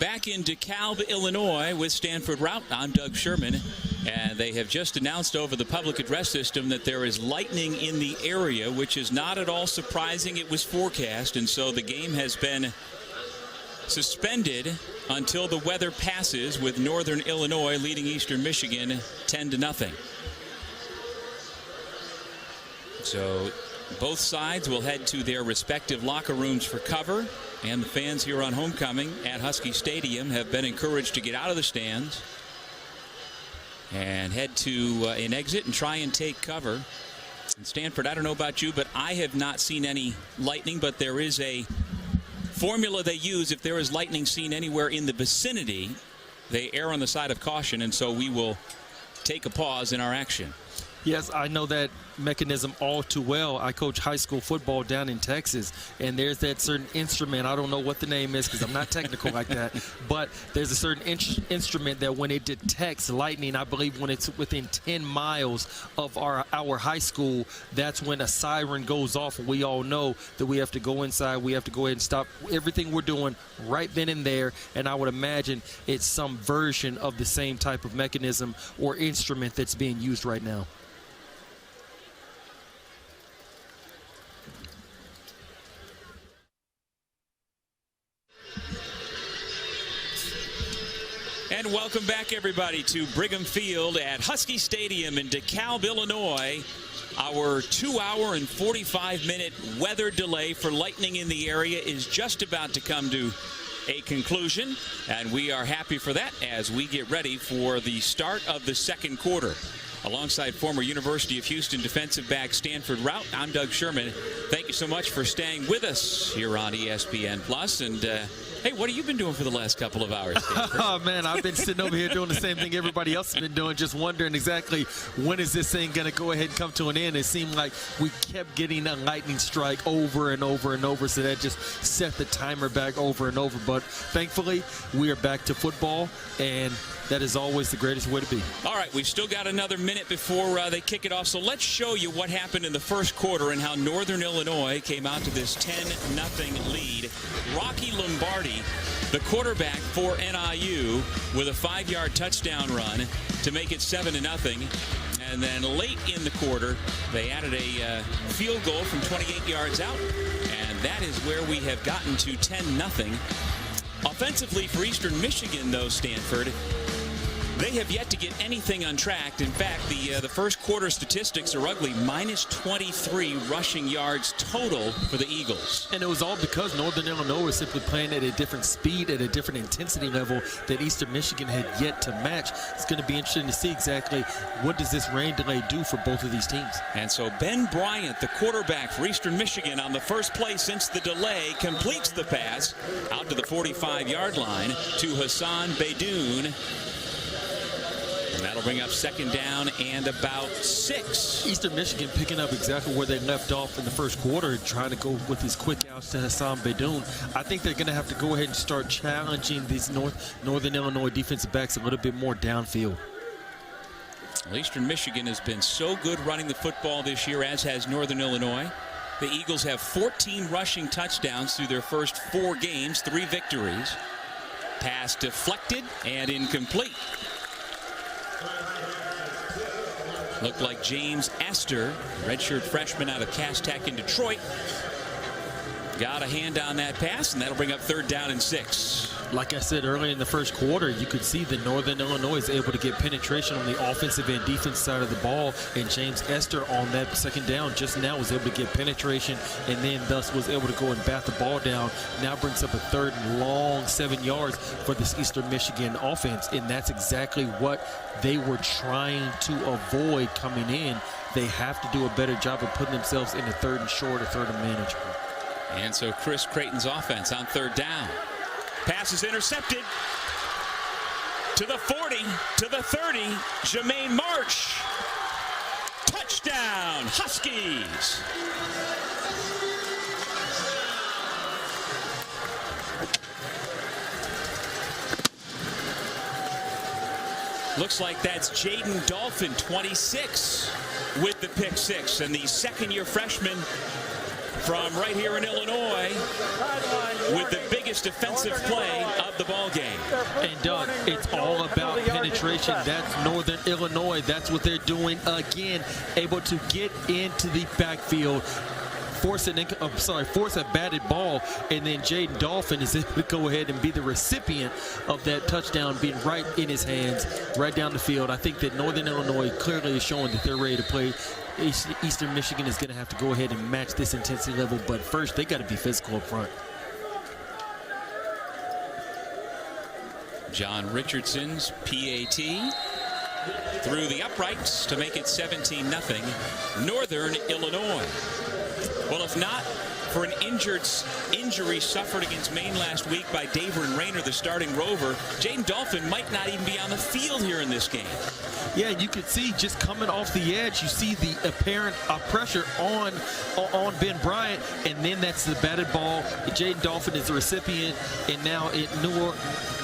Back in DeKalb, Illinois with Stanford Route, I'm Doug Sherman. And they have just announced over the public address system that there is lightning in the area, which is not at all surprising. It was forecast, and so the game has been suspended until the weather passes, with Northern Illinois leading Eastern Michigan 10-0. So both sides will head to their respective locker rooms for cover, and the fans here on homecoming at Husky Stadium have been encouraged to get out of the stands and head to an exit and try and take cover. And Stanford, I don't know about you, but I have not seen any lightning, but there is a formula they use. If there is lightning seen anywhere in the vicinity, they err on the side of caution, and so we will take a pause in our action. Yes, I know that mechanism all too well. I coach high school football down in Texas, and there's that certain instrument. I don't know what the name is because I'm not technical like that, but there's a certain instrument that when it detects lightning, I believe when it's within 10 miles of our high school, that's when a siren goes off, and we all know that we have to go inside. We have to go ahead and stop everything we're doing right then and there, and I would imagine it's some version of the same type of mechanism or instrument that's being used right now. And welcome back, everybody, to Brigham Field at Husky Stadium in DeKalb, Illinois. Our 2-hour and 45-minute weather delay for lightning in the area is just about to come to a conclusion, and we are happy for that as we get ready for the start of the second quarter. Alongside former University of Houston defensive back Stanford Route, I'm Doug Sherman. Thank you so much for staying with us here on ESPN+. And, hey, what have you been doing for the last couple of hours, Stanford? Oh, man, I've been sitting over here doing the same thing everybody else has been doing, just wondering exactly when is this thing going to go ahead and come to an end. It seemed like we kept getting a lightning strike over and over and over, so that just set the timer back over and over. But thankfully, we are back to football, and that is always the greatest way to be. All right, we've still got another minute before they kick it off, so let's show you what happened in the first quarter and how Northern Illinois came out to this 10-0 lead. Rocky Lombardi, the quarterback for NIU, with a 5-yard touchdown run to make it 7-0. And then late in the quarter, they added a field goal from 28 yards out, and that is where we have gotten to 10-0. Offensively for Eastern Michigan, though, Stanford, they have yet to get anything untracked. In fact, the first quarter statistics are ugly. Minus 23 rushing yards total for the Eagles. And it was all because Northern Illinois was simply playing at a different speed, at a different intensity level that Eastern Michigan had yet to match. It's going to be interesting to see exactly what does this rain delay do for both of these teams. And so Ben Bryant, the quarterback for Eastern Michigan, on the first play since the delay, completes the pass out to the 45-yard line to Hassan Beydoun. That'll bring up second down and about 6. Eastern Michigan picking up exactly where they left off in the first quarter, trying to go with these quick outs to Hassan Beydoun. I think they're going to have to go ahead and start challenging these Northern Illinois defensive backs a little bit more downfield. Well, Eastern Michigan has been so good running the football this year, as has Northern Illinois. The Eagles have 14 rushing touchdowns through their first 4 games, 3 victories. Pass deflected and incomplete. Looked like James Esther, redshirt freshman out of Cass Tech in Detroit, got a hand on that pass, and that'll bring up third down and 6. Like I said earlier in the first quarter, you could see that Northern Illinois is able to get penetration on the offensive and defense side of the ball, and James Esther on that second down just now was able to get penetration and then thus was able to go and bat the ball down. Now brings up a third and long 7 yards for this Eastern Michigan offense, and that's exactly what they were trying to avoid coming in. They have to do a better job of putting themselves in a third and short or third and manageable. And so Chris Creighton's offense on third down. Pass is intercepted to the 40, to the 30. Jermaine March. Touchdown, Huskies. Looks like that's Jaden Dolphin, 26, with the pick 6. And the second-year freshman from right here in Illinois with the biggest defensive play of the ball game. And Doug, it's all about penetration. That's Northern Illinois. That's what they're doing again, able to get into the backfield, force a batted ball, and then Jaden Dolphin is able to go ahead and be the recipient of that touchdown being right in his hands, right down the field. I think that Northern Illinois clearly is showing that they're ready to play. Eastern Michigan is going to have to go ahead and match this intensity level, but first they got to be physical up front. John Richardson's PAT through the uprights to make it 17-0 Northern Illinois. Well, if not for an injury suffered against Maine last week by Davern Rayner, the starting rover, Jaden Dolphin might not even be on the field here in this game. Yeah, you could see just coming off the edge, you see the apparent pressure on Ben Bryant, and then that's the batted ball. Jaden Dolphin is the recipient, and now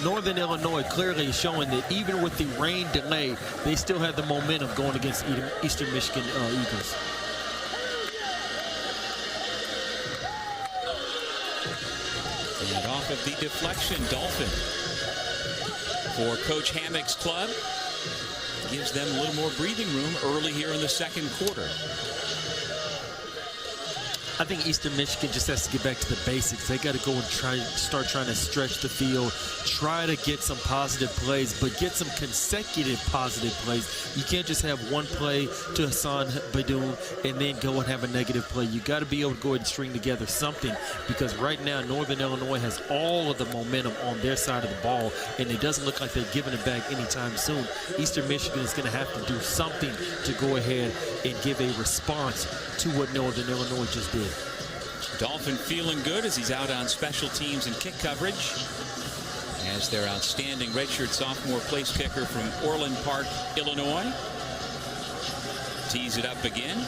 Northern Illinois clearly is showing that even with the rain delay, they still have the momentum going against Eastern Michigan Eagles. And off of the deflection, Dolphin for Coach Hammock's club. Gives them a little more breathing room early here in the second quarter. I think Eastern Michigan just has to get back to the basics. They got to go and start trying to stretch the field, try to get some positive plays, but get some consecutive positive plays. You can't just have one play to Hassan Beydoun and then go and have a negative play. You got to be able to go ahead and string together something, because right now Northern Illinois has all of the momentum on their side of the ball, and it doesn't look like they're giving it back anytime soon. Eastern Michigan is going to have to do something to go ahead and give a response to what Northern Illinois just did. Dolphin feeling good as he's out on special teams and kick coverage, as their outstanding redshirt sophomore place kicker from Orland Park, Illinois. Tees it up again.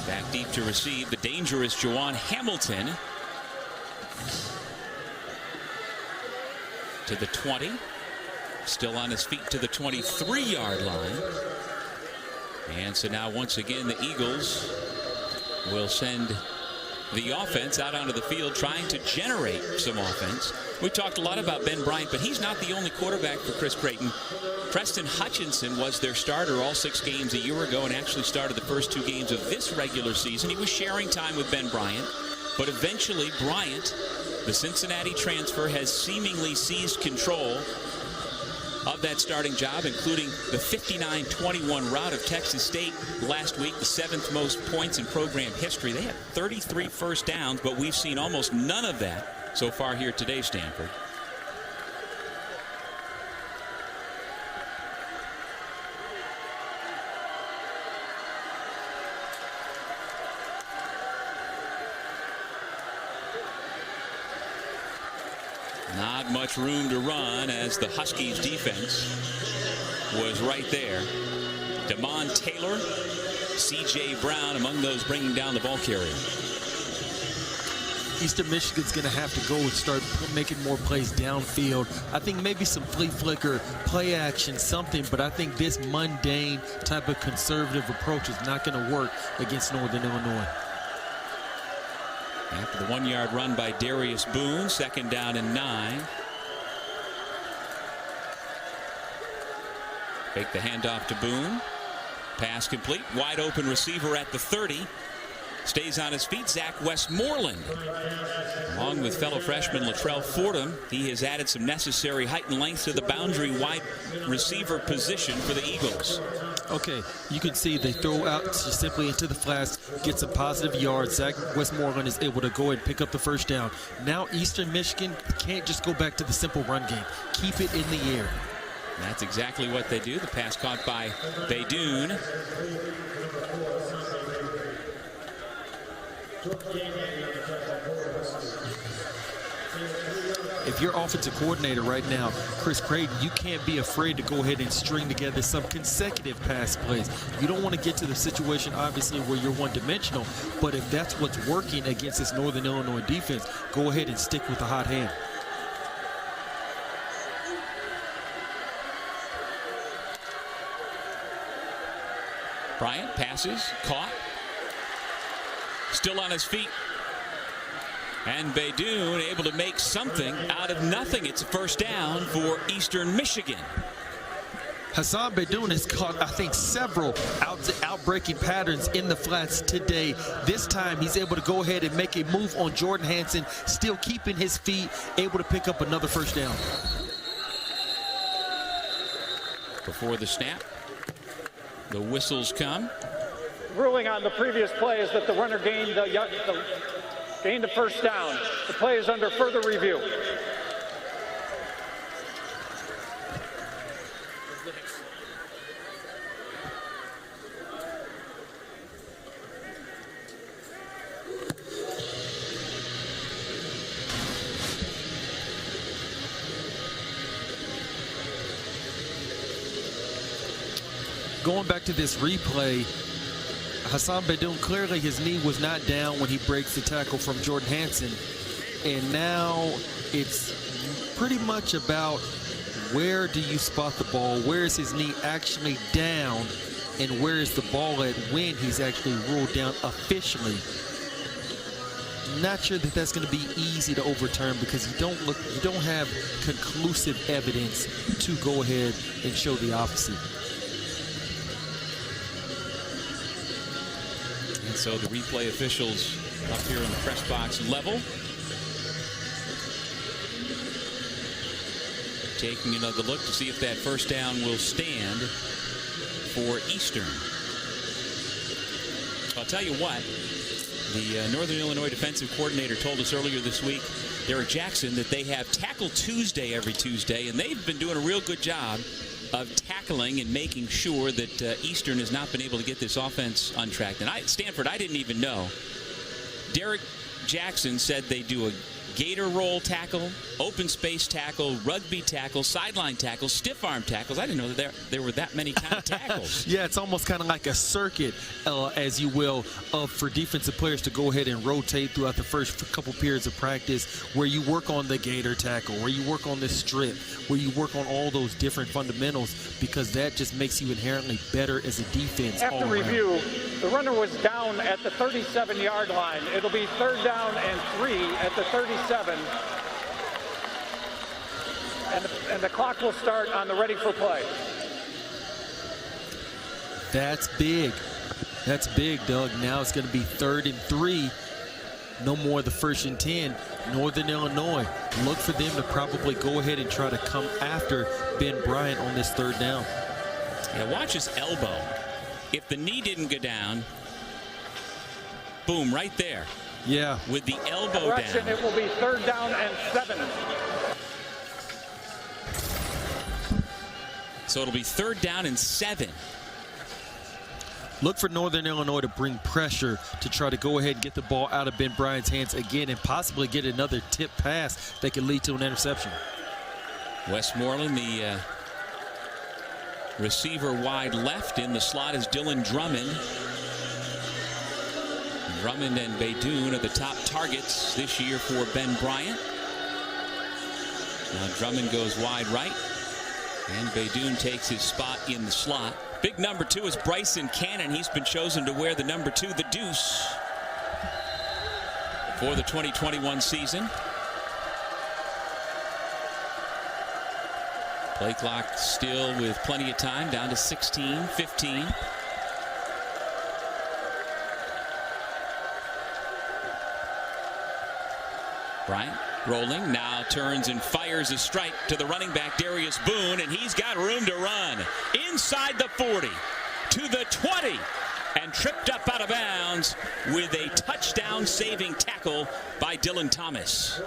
Back deep to receive the dangerous Juwan Hamilton. To the 20. Still on his feet to the 23-yard line. And so now once again the Eagles will send the offense out onto the field, trying to generate some offense. We talked a lot about Ben Bryant, but he's not the only quarterback for Chris Creighton. Preston Hutchinson was their starter all 6 games a year ago and actually started the first 2 games of this regular season. He was sharing time with Ben Bryant, but eventually Bryant, the Cincinnati transfer, has seemingly seized control of that starting job, including the 59-21 rout of Texas State last week, the 7th most points in program history. They had 33 first downs, but we've seen almost none of that so far here today, Stanford. Not much room to run as the Huskies defense was right there. Damon Taylor, C.J. Brown among those bringing down the ball carrier. Eastern Michigan's going to have to go and start making more plays downfield. I think maybe some flea flicker, play action, something, but I think this mundane type of conservative approach is not going to work against Northern Illinois. After the 1-yard run by Darius Boone, 2nd down and 9. Fake the handoff to Boone. Pass complete. Wide open receiver at the 30. Stays on his feet, Zach Westmoreland. Along with fellow freshman Latrell Fordham, he has added some necessary height and length to the boundary wide receiver position for the Eagles. Okay, you can see they throw out just simply into the flats, get some positive yards. Zach Westmoreland is able to go and pick up the first down. Now Eastern Michigan can't just go back to the simple run game. Keep it in the air. That's exactly what they do. The pass caught by Baydoun. If you're offensive coordinator right now, Chris Creighton, you can't be afraid to go ahead and string together some consecutive pass plays. You don't want to get to the situation, obviously, where you're one-dimensional, but if that's what's working against this Northern Illinois defense, go ahead and stick with the hot hand. Bryant passes, caught. Still on his feet. And Baydoun able to make something out of nothing. It's a first down for Eastern Michigan. Hassan Baydoun has caught, I think, several outbreaking patterns in the flats today. This time, he's able to go ahead and make a move on Jordan Hanson, still keeping his feet, able to pick up another first down. Before the snap, the whistles come. Ruling on the previous play is that the runner gained the first down. The play is under further review. Going back to this replay, Hassan Baydoun, clearly his knee was not down when he breaks the tackle from Jordan Hanson. And now it's pretty much about where do you spot the ball, where is his knee actually down, and where is the ball at when he's actually ruled down officially. Not sure that that's going to be easy to overturn because you don't have conclusive evidence to go ahead and show the opposite. And so the replay officials up here in the press box level. Taking another look to see if that first down will stand for Eastern. I'll tell you what, the Northern Illinois defensive coordinator told us earlier this week, Derek Jackson, that they have Tackle Tuesday every Tuesday, and they've been doing a real good job of tackling and making sure that Eastern has not been able to get this offense on track. And Stanford, I didn't even know. Derek Jackson said they do a gator roll tackle, open space tackle, rugby tackle, sideline tackle, stiff arm tackles. I didn't know that there were that many kind of tackles. Yeah, it's almost kind of like a circuit, as you will, for defensive players to go ahead and rotate throughout the first couple periods of practice, where you work on the gator tackle, where you work on the strip, where you work on all those different fundamentals, because that just makes you inherently better as a defense. After review, the runner was down at the 37-yard line. It'll be 3rd down and 3 at the 37. And the clock will start on the ready for play. That's big. That's big, Doug. Now it's going to be 3rd and 3. No more the 1st and 10. Northern Illinois, look for them to probably go ahead and try to come after Ben Bryant on this 3rd down. Yeah, watch his elbow. If the knee didn't go down, boom, right there. Yeah. With the elbow Correction, down. it will be 3rd down and 7. So it'll be 3rd down and 7. Look for Northern Illinois to bring pressure to try to go ahead and get the ball out of Ben Bryant's hands again and possibly get another tip pass that could lead to an interception. Westmoreland, the Receiver wide left. In the slot is Dylan Drummond. Drummond and Beydoun are the top targets this year for Ben Bryant. Now Drummond goes wide right, and Beydoun takes his spot in the slot. Big number 2 is Bryson Cannon. He's been chosen to wear the number 2, the deuce, for the 2021 season. Play clock still with plenty of time, down to 16-15. Bryant rolling, now turns and fires a strike to the running back Darius Boone, and he's got room to run inside the 40 to the 20, and tripped up out of bounds with a touchdown saving tackle by Dylan Thomas.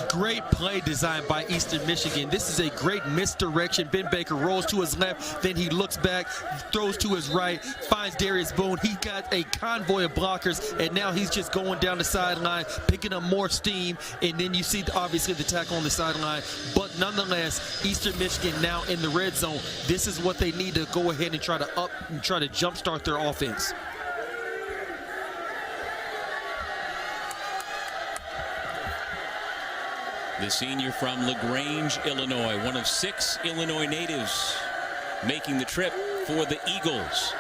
Great play design by Eastern Michigan. This is a great misdirection. Ben Baker rolls to his left, then he looks back, throws to his right, finds Darius Boone. He got a convoy of blockers, and now he's just going down the sideline, picking up more steam, and then you see obviously the tackle on the sideline. But nonetheless, Eastern Michigan now in the red zone. This is what they need to go ahead and try to jumpstart their offense. The senior from LaGrange, Illinois, one of 6 Illinois natives making the trip for the Eagles.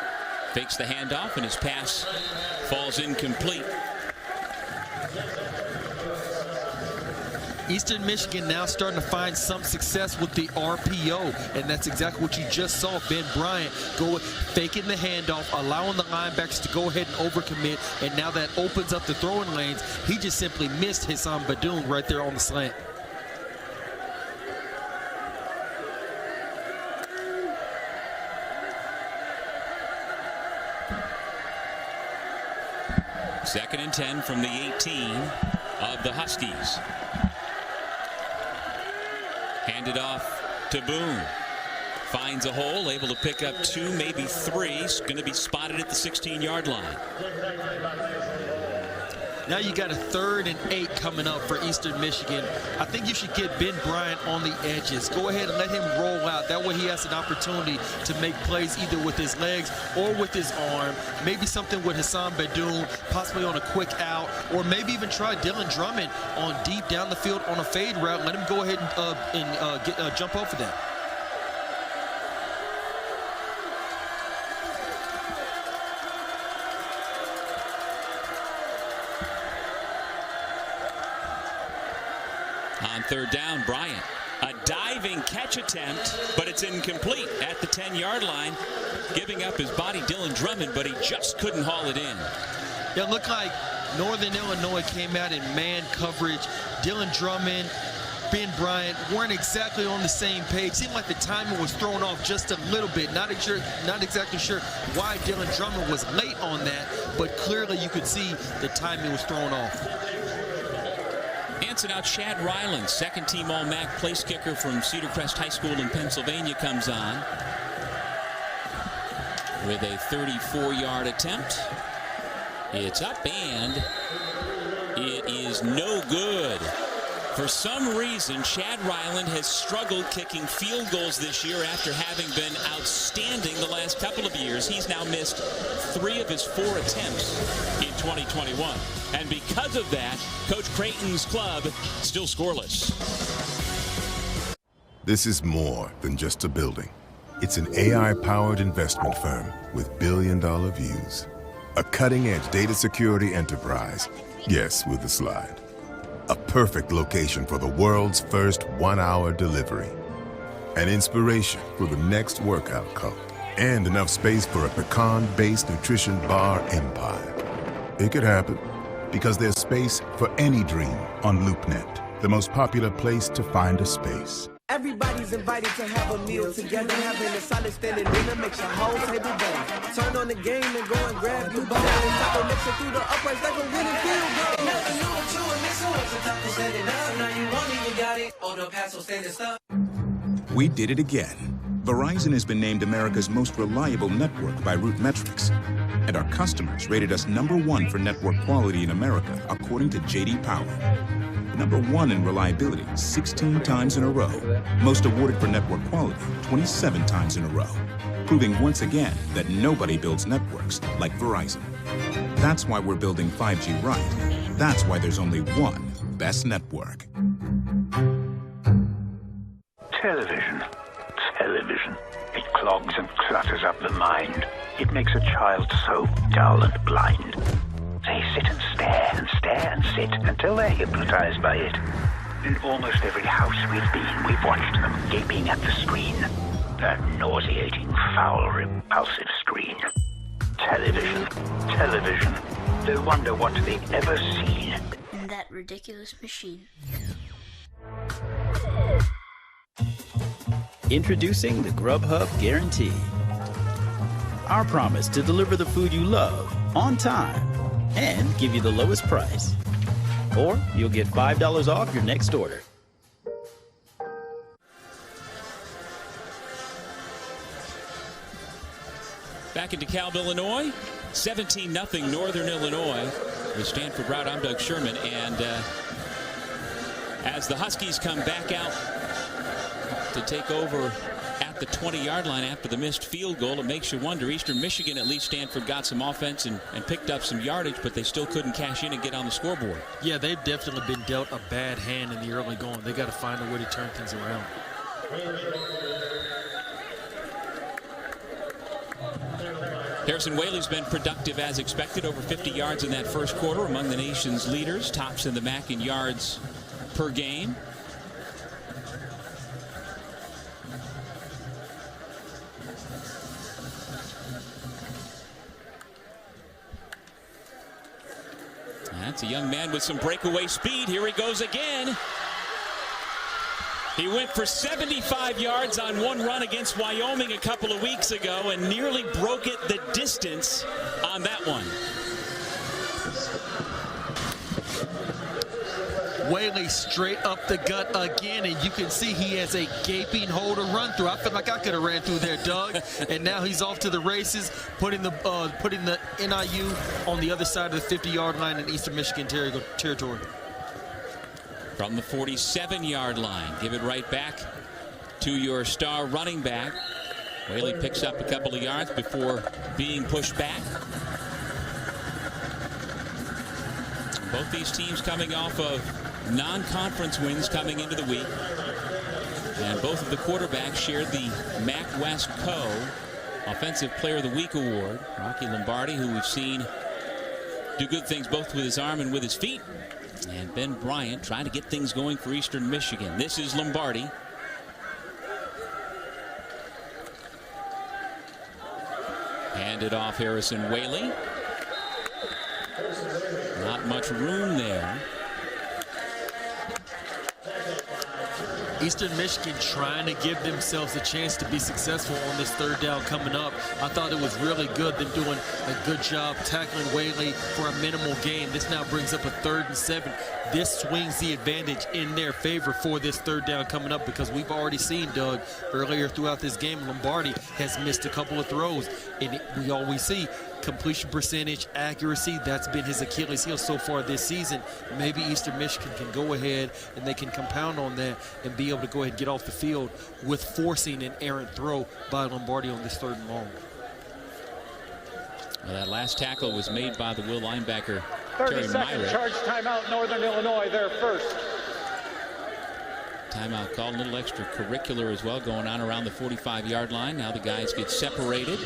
Fakes the handoff, and his pass falls incomplete. Eastern Michigan now starting to find some success with the RPO, and that's exactly what you just saw. Ben Bryant go faking the handoff, allowing the linebackers to go ahead and overcommit, and now that opens up the throwing lanes. He just simply missed Hassan Beydoun right there on the slant. Second and 10 from the 18 of the Huskies. Handed off to Boone. Finds a hole, able to pick up 2, maybe 3. He's going to be spotted at the 16-yard line. Now you got a 3rd and 8 coming up for Eastern Michigan. I think you should get Ben Bryant on the edges. Go ahead and let him roll out. That way he has an opportunity to make plays either with his legs or with his arm. Maybe something with Hassan Beydoun, possibly on a quick out, or maybe even try Dylan Drummond on deep down the field on a fade route. Let him go ahead and jump over that. On 3rd down, Bryant. A diving catch attempt, but it's incomplete at the 10-yard line. Giving up his body, Dylan Drummond, but he just couldn't haul it in. Yeah, it looked like Northern Illinois came out in man coverage. Dylan Drummond, Ben Bryant weren't exactly on the same page. Seemed like the timing was thrown off just a little bit. Not exactly sure why Dylan Drummond was late on that, but clearly you could see the timing was thrown off. And now Chad Ryland, second-team All-MAC place kicker from Cedar Crest High School in Pennsylvania, comes on with a 34-yard attempt. It's up, and it is no good. For some reason, Chad Ryland has struggled kicking field goals this year after having been outstanding the last couple of years. He's now missed 3 of his 4 attempts in 2021. And because of that, Coach Creighton's club still scoreless. This is more than just a building. It's an AI-powered investment firm with billion-dollar views. A cutting-edge data security enterprise. Yes, with the slide. A perfect location for the world's first 1-hour delivery. An inspiration for the next workout cult. And enough space for a pecan-based nutrition bar empire. It could happen because there's space for any dream on LoopNet, the most popular place to find a space. Everybody's invited to have a meal together, having a solid standing dinner makes your whole table better. Turn on the game and go and grab your ball. Taco mix it through the uprights like a winning field goal. Never knew what you were missing once the taco standing up. Now you won't even got it. Oh, the pass will stand and stuff. We did it again. Verizon has been named America's most reliable network by RootMetrics. And our customers rated us #1 for network quality in America, according to J.D. Power. #1 in reliability 16 times in a row. Most awarded for network quality 27 times in a row. Proving once again that nobody builds networks like Verizon. That's why we're building 5G right. That's why there's only one best network. Television. Television. It clogs and clutters up the mind. It makes a child so dull and blind. They sit and stare and stare and sit until they're hypnotized by it. In almost every house we've been, we've watched them gaping at the screen. That nauseating, foul, repulsive screen. Television. Television. They wonder what they've ever seen. In that ridiculous machine. Introducing the Grubhub Guarantee. Our promise to deliver the food you love on time and give you the lowest price. Or you'll get $5 off your next order. Back in DeKalb, Illinois, 17-0 Northern Illinois with Stanford route. I'm Doug Sherman, and as the Huskies come back out to take over at the 20-yard line after the missed field goal, it makes you wonder. Eastern Michigan, at least Stanford got some offense and picked up some yardage, but they still couldn't cash in and get on the scoreboard. Yeah, they've definitely been dealt a bad hand in the early going. They got to find a way to turn things around. Harrison Whaley's been productive as expected, over 50 yards in that first quarter, among the nation's leaders, tops in the MAC in yards per game. That's a young man with some breakaway speed. Here he goes again. He went for 75 yards on one run against Wyoming a couple of weeks ago and nearly broke it the distance on that one. Whaley straight up the gut again, and you can see he has a gaping hole to run through. I feel like I could have ran through there, Doug. And now he's off to the races, putting the NIU on the other side of the 50-yard line in Eastern Michigan territory. From the 47-yard line, give it right back to your star running back. Whaley picks up a couple of yards before being pushed back. Both these teams coming off of non-conference wins coming into the week. And both of the quarterbacks shared the MAC West Offensive Player of the Week award. Rocky Lombardi, who we've seen do good things both with his arm and with his feet. And Ben Bryant trying to get things going for Eastern Michigan. This is Lombardi. Handed off Harrison Whaley. Not much room there. Eastern Michigan trying to give themselves a chance to be successful on this third down coming up. I thought it was really good, them doing a good job tackling Whaley for a minimal gain. This now brings up a 3rd and 7. This swings the advantage in their favor for this third down coming up, because we've already seen, Doug, earlier throughout this game, Lombardi has missed a couple of throws, and we always see completion percentage, accuracy. That's been his Achilles heel so far this season. Maybe Eastern Michigan can go ahead and they can compound on that and be able to go ahead and get off the field with forcing an errant throw by Lombardi on this 3rd and long. Well, that last tackle was made by the Will linebacker, 30-second charge timeout, Northern Illinois, their first. Timeout called, a little extracurricular as well going on around the 45-yard line. Now the guys get separated.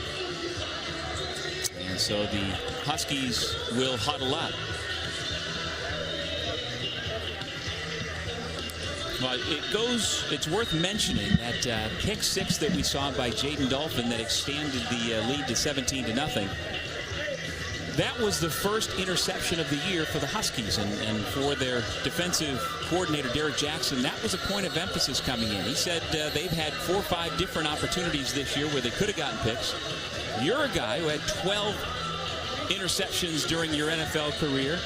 And so the Huskies will huddle up. Well, it's worth mentioning that pick 6 that we saw by Jaden Dolphin that extended the lead to 17-0. That was the first interception of the year for the Huskies, and for their defensive coordinator, Derek Jackson, that was a point of emphasis coming in. He said they've had 4 or 5 different opportunities this year where they could have gotten picks. You're a guy who had 12 interceptions during your NFL career.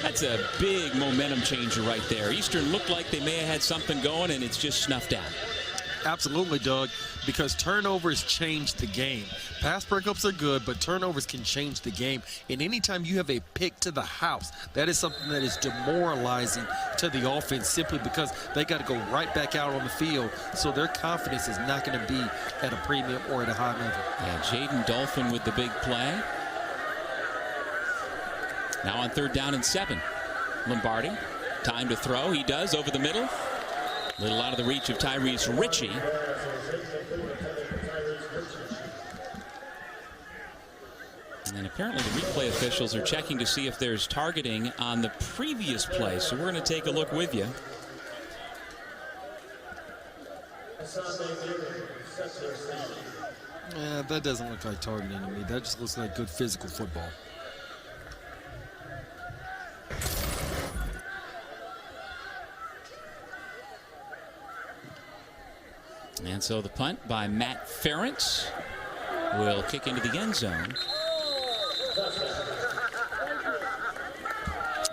That's a big momentum changer right there. Eastern looked like they may have had something going, and it's just snuffed out. Absolutely, Doug, because turnovers change the game. Pass breakups are good, but turnovers can change the game. And anytime you have a pick to the house, that is something that is demoralizing to the offense simply because they got to go right back out on the field, so their confidence is not going to be at a premium or at a high level. Yeah, Jaden Dolphin with the big play. Now on 3rd down and 7. Lombardi, time to throw. He does over the middle. Little out of the reach of Tyrese Ritchie. And apparently the replay officials are checking to see if there's targeting on the previous play. So we're going to take a look with you. Yeah, that doesn't look like targeting to me. That just looks like good physical football. And so the punt by Matt Ferentz will kick into the end zone.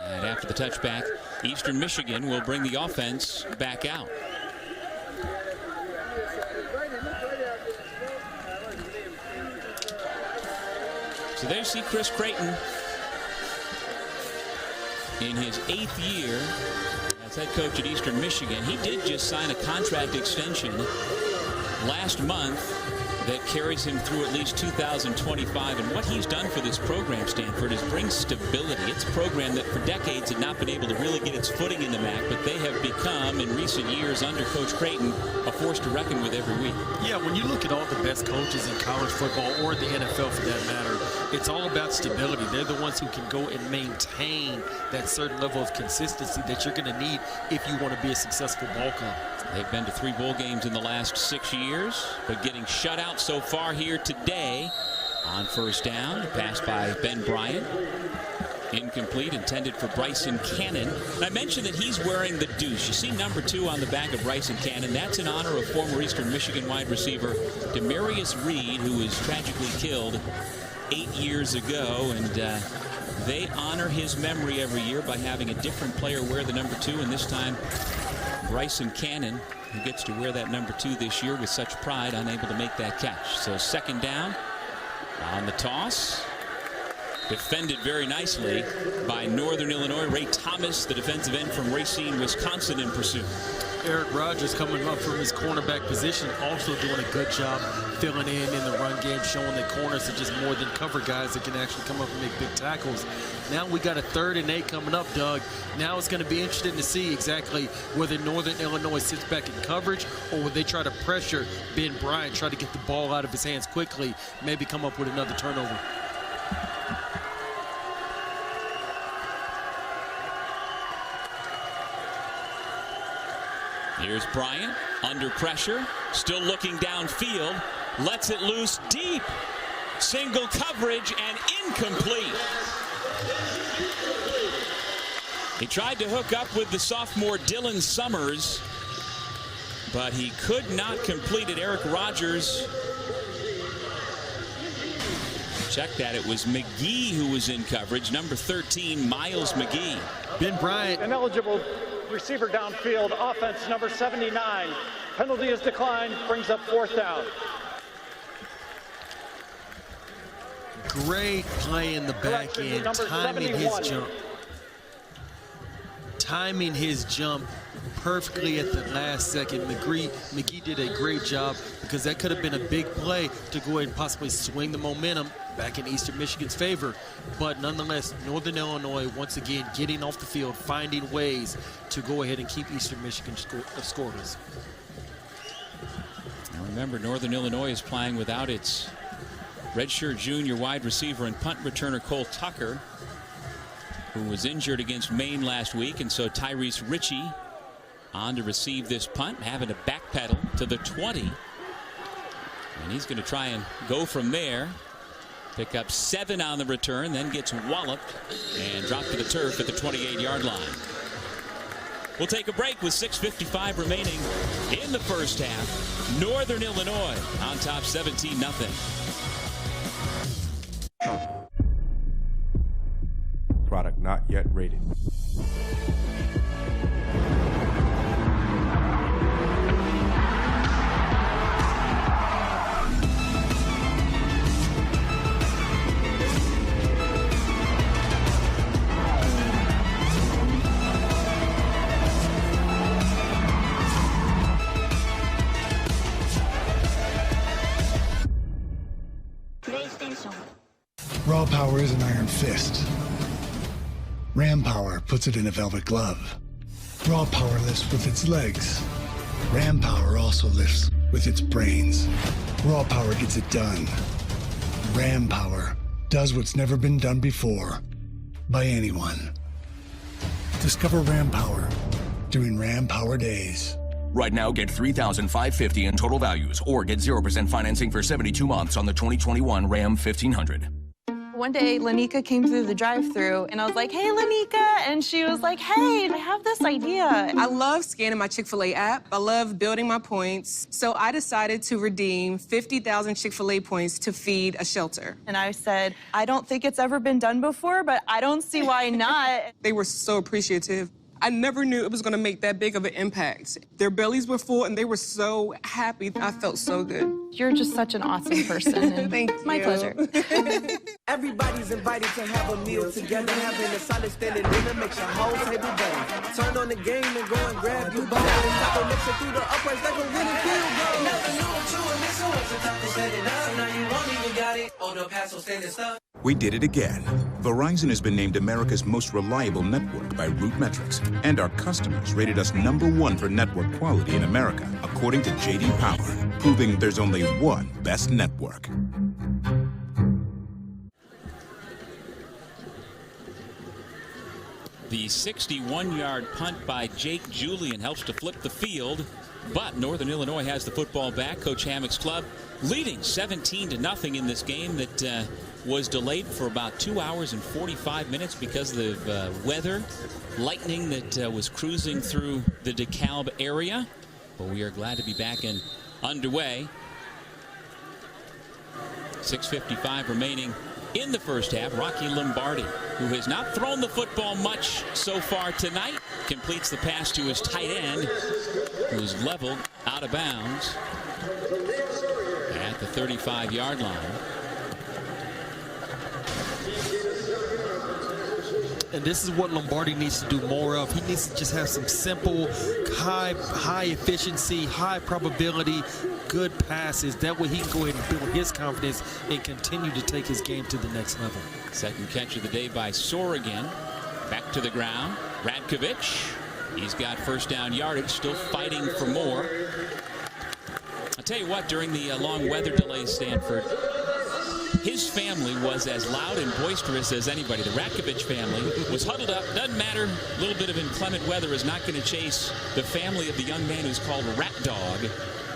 And after the touchback, Eastern Michigan will bring the offense back out. So there you see Chris Creighton in his 8th year as head coach at Eastern Michigan. He did just sign a contract extension last month that carries him through at least 2025. And what he's done for this program, Stanford, is bring stability. It's a program that for decades had not been able to really get its footing in the MAC, but they have become, in recent years under Coach Creighton, a force to reckon with every week. Yeah, when you look at all the best coaches in college football or the NFL for that matter, it's all about stability. They're the ones who can go and maintain that certain level of consistency that you're going to need if you want to be a successful ball club. They've been to 3 bowl games in the last 6 years, but getting shut out so far here today. On 1st down, pass by Ben Bryant. Incomplete, intended for Bryson Cannon. And I mentioned that he's wearing the deuce. You see number 2 on the back of Bryson Cannon. That's in honor of former Eastern Michigan wide receiver Demarius Reed, who was tragically killed 8 years ago. And they honor his memory every year by having a different player wear the number 2, and this time Bryson Cannon, who gets to wear that number 2 this year with such pride, unable to make that catch. So 2nd down on the toss. Defended very nicely by Northern Illinois. Ray Thomas, the defensive end from Racine, Wisconsin, in pursuit. Eric Rogers coming up from his cornerback position, also doing a good job filling in the run game, showing that corners are just more than cover guys that can actually come up and make big tackles. Now we got a 3rd and 8 coming up, Doug. Now it's going to be interesting to see exactly whether Northern Illinois sits back in coverage or would they try to pressure Ben Bryant, try to get the ball out of his hands quickly, maybe come up with another turnover. Here's Bryant under pressure, still looking downfield, lets it loose deep. Single coverage and incomplete. He tried to hook up with the sophomore Dylan Summers, but he could not complete it. Eric Rogers, check that. It was McGee who was in coverage, number 13, Miles McGee. Ben Bryant. Ineligible receiver downfield, offense number 79. Penalty is declined, brings up 4th down. Great play in the back end, timing his jump. Timing his jump perfectly at the last second. McGee did a great job because that could have been a big play to go ahead and possibly swing the momentum back in Eastern Michigan's favor. But nonetheless, Northern Illinois once again getting off the field, finding ways to go ahead and keep Eastern Michigan scoreless. Now remember, Northern Illinois is playing without its redshirt junior wide receiver and punt returner Cole Tucker, who was injured against Maine last week, and so Tyrese Ritchie on to receive this punt, having to backpedal to the 20. And he's going to try and go from there. Pick up 7 on the return, then gets walloped and dropped to the turf at the 28-yard line. We'll take a break with 6:55 remaining in the first half. Northern Illinois on top 17-0. Product not yet rated. power is an iron fist. Ram power puts it in a velvet glove. Raw power lifts with its legs. Ram power also lifts with its brains. Raw power gets it done. Ram power does what's never been done before by anyone. Discover Ram power during Ram Power Days. Right now, get $3,550 in total values or get 0% financing for 72 months on the 2021 Ram 1500. One day, Lanika came through the drive-thru, and I was like, hey, Lanika, and she was like, hey, I have this idea. I love scanning my Chick-fil-A app. I love building my points. So I decided to redeem 50,000 Chick-fil-A points to feed a shelter. And I said, I don't think it's ever been done before, but I don't see why not. They were so appreciative. I never knew it was going to make that big of an impact. Their bellies were full, and they were so happy. I felt so good. You're just such an awesome person. And Thank you. My pleasure. Everybody's invited to have a meal together. Having a solid standing dinner makes your whole table better. Turn on the game and go and grab your bowl. Taco mixing through the uprights like a winning field goal. Never knew what you were missing once the taco set it up. Now you won't even got it on the Paso standing stuff. We did it again. Verizon has been named America's most reliable network by Root Metrics, and our customers rated us #1 for network quality in America, according to J.D. Power, proving there's only one best network. The 61-yard punt by Jake Julian helps to flip the field, but Northern Illinois has the football back. Coach Hammock's club leading 17-0 in this game that was delayed for about 2 hours and 45 minutes because of weather, lightning that was cruising through the DeKalb area. But we are glad to be back and underway. 6:55 remaining in the first half. Rocky Lombardi, who has not thrown the football much so far tonight, completes the pass to his tight end, who is leveled out of bounds at the 35-yard line. And this is what Lombardi needs to do more of. He needs to just have some simple, high efficiency, high probability, good passes. That way he can go ahead and build his confidence and continue to take his game to the next level. Second catch of the day by Sorrigan. Back to the ground. Radkovich. He's got first down yardage, still fighting for more. I'll tell you what, during the long weather delay, Stanford, his family was as loud and boisterous as anybody. The Ratkovich family was huddled up. Doesn't matter. A little bit of inclement weather is not going to chase the family of the young man who's called Rat Dog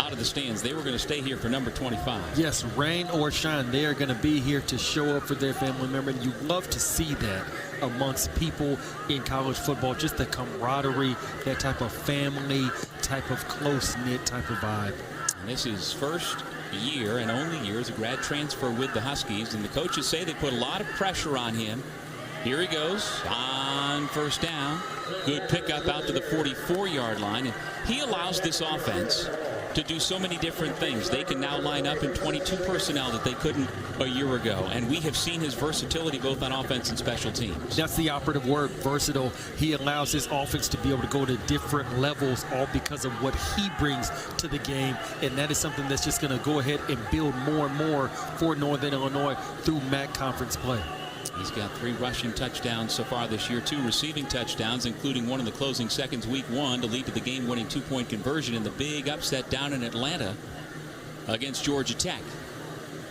out of the stands. They were going to stay here for number 25. Yes, rain or shine, they are going to be here to show up for their family member. And you love to see that amongst people in college football, just the camaraderie, that type of family, type of close-knit type of vibe. And this is first year and only year as a grad transfer with the Huskies, and the coaches say they put a lot of pressure on him. Here he goes on first down. Good pickup out to the 44-yard line, and he allows this offense to do so many different things. They can now line up in 22 personnel that they couldn't a year ago, and we have seen his versatility both on offense and special teams. That's the operative word, versatile. He allows his offense to be able to go to different levels, all because of what he brings to the game, and that is something that's just going to go ahead and build more and more for Northern Illinois through MAC conference play. He's got 3 rushing touchdowns so far this year, 2 receiving touchdowns, including one in the closing seconds week 1 to lead to the game-winning 2-point conversion in the big upset down in Atlanta against Georgia Tech.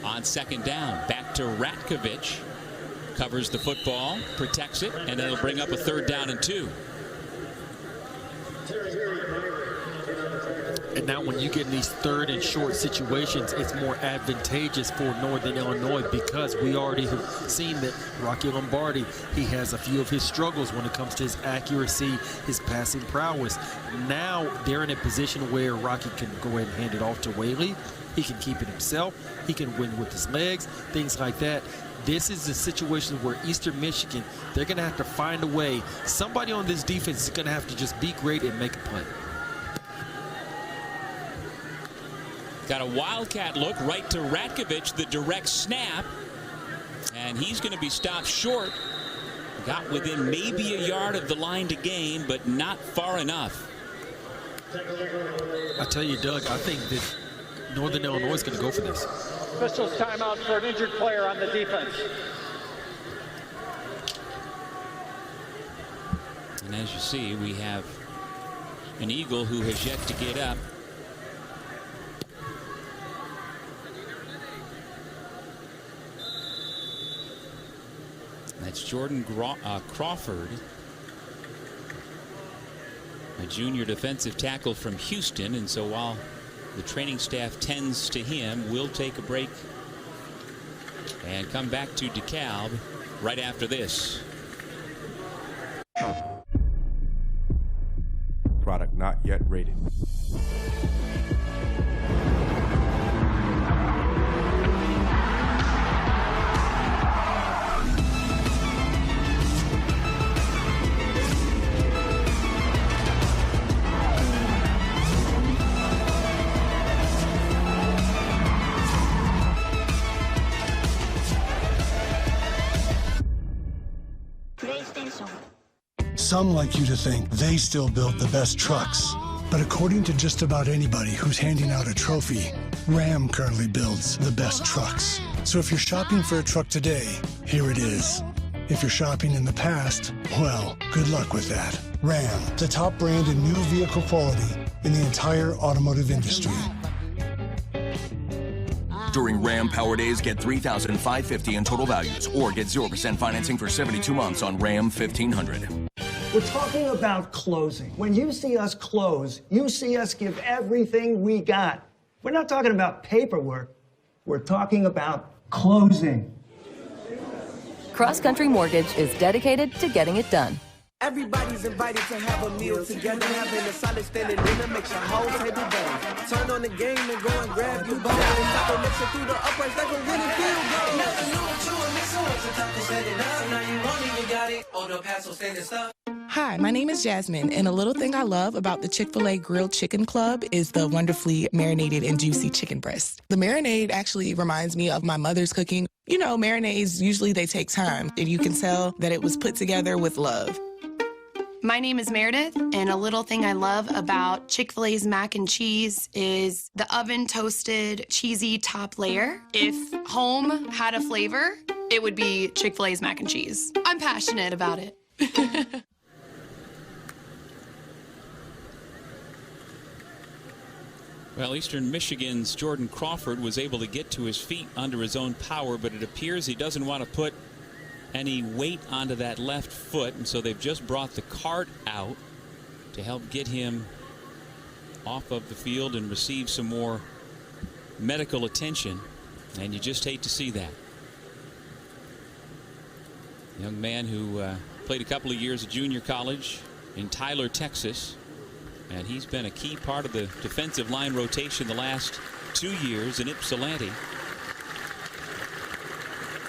On second down, back to Ratkovich. Covers the football, protects it, and it'll bring up a 3rd down and 2. And now when you get in these 3rd and short situations, it's more advantageous for Northern Illinois because we already have seen that Rocky Lombardi, he has a few of his struggles when it comes to his accuracy, his passing prowess. Now they're in a position where Rocky can go ahead and hand it off to Whaley. He can keep it himself. He can win with his legs, things like that. This is a situation where Eastern Michigan, they're going to have to find a way. Somebody on this defense is going to have to just be great and make a play. Got a wildcat look right to Ratkovich, the direct snap, and he's going to be stopped short. Got within maybe a yard of the line to gain, but not far enough. I tell you, Doug, I think that Northern Illinois is going to go for this. Officials timeout for an injured player on the defense. And as you see, we have an Eagle who has yet to get up. That's Jordan Crawford, a junior defensive tackle from Houston. And so while the training staff tends to him, we'll take a break and come back to DeKalb right after this. Product not yet rated. Some like you to think they still build the best trucks. But according to just about anybody who's handing out a trophy, Ram currently builds the best trucks. So if you're shopping for a truck today, here it is. If you're shopping in the past, well, good luck with that. Ram, the top brand in new vehicle quality in the entire automotive industry. During Ram Power Days, get $3,550 in total values or get 0% financing for 72 months on Ram 1500. We're talking about closing. When you see us close, you see us give everything we got. We're not talking about paperwork. We're talking about closing. Cross Country Mortgage is dedicated to getting it done. Everybody's invited to have a meal together. Having a solid standing dinner makes your whole table better. Turn on the game and go and grab your bowl. Taco mix it through the uprights like a winning field goal. Nothing new to it, mix it with taco standing up. Now you want it, you got it. On the Paso standing stuff. Hi, my name is Jasmine, and a little thing I love about the Chick-fil-A Grilled Chicken Club is the wonderfully marinated and juicy chicken breast. The marinade actually reminds me of my mother's cooking. You know, marinades, usually they take time, and you can tell that it was put together with love. My name is Meredith, and a little thing I love about Chick-fil-A's mac and cheese is the oven-toasted, cheesy top layer. If home had a flavor, it would be Chick-fil-A's mac and cheese. I'm passionate about it. Well, Eastern Michigan's Jordan Crawford was able to get to his feet under his own power, but it appears he doesn't want to put any weight onto that left foot, and so they've just brought the cart out to help get him off of the field and receive some more medical attention, and you just hate to see that. Young man who played a couple of years at junior college in Tyler, Texas, and he's been a key part of the defensive line rotation the last 2 years in Ypsilanti.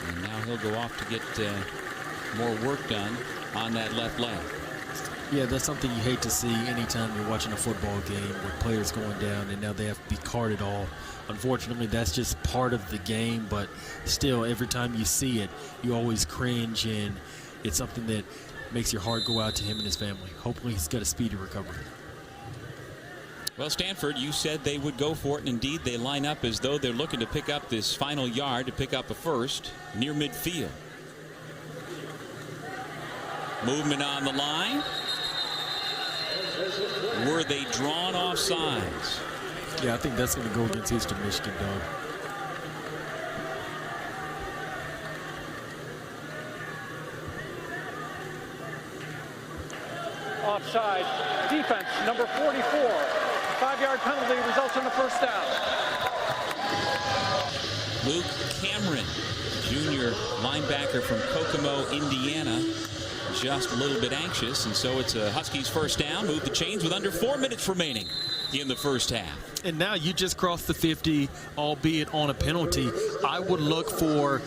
And now he'll go off to get more work done on that left leg. Yeah, that's something you hate to see anytime you're watching a football game with players going down and now they have to be carted off. Unfortunately, that's just part of the game, but still, every time you see it, you always cringe, and it's something that makes your heart go out to him and his family. Hopefully he's got a speedy recovery. Well, Stanford, you said they would go for it, and indeed they line up as though they're looking to pick up this final yard to pick up a first near midfield. Movement on the line. Were they drawn off sides? Yeah, I think that's going to go against Eastern Michigan, Doug. Offside. Defense, number 44. 5-yard penalty results in the first down. Luke Cameron, junior linebacker from Kokomo, Indiana, just a little bit anxious, and so it's a Huskies first down. Move the chains with under 4 minutes remaining in the first half. And now you just crossed the 50, albeit on a penalty. I would look for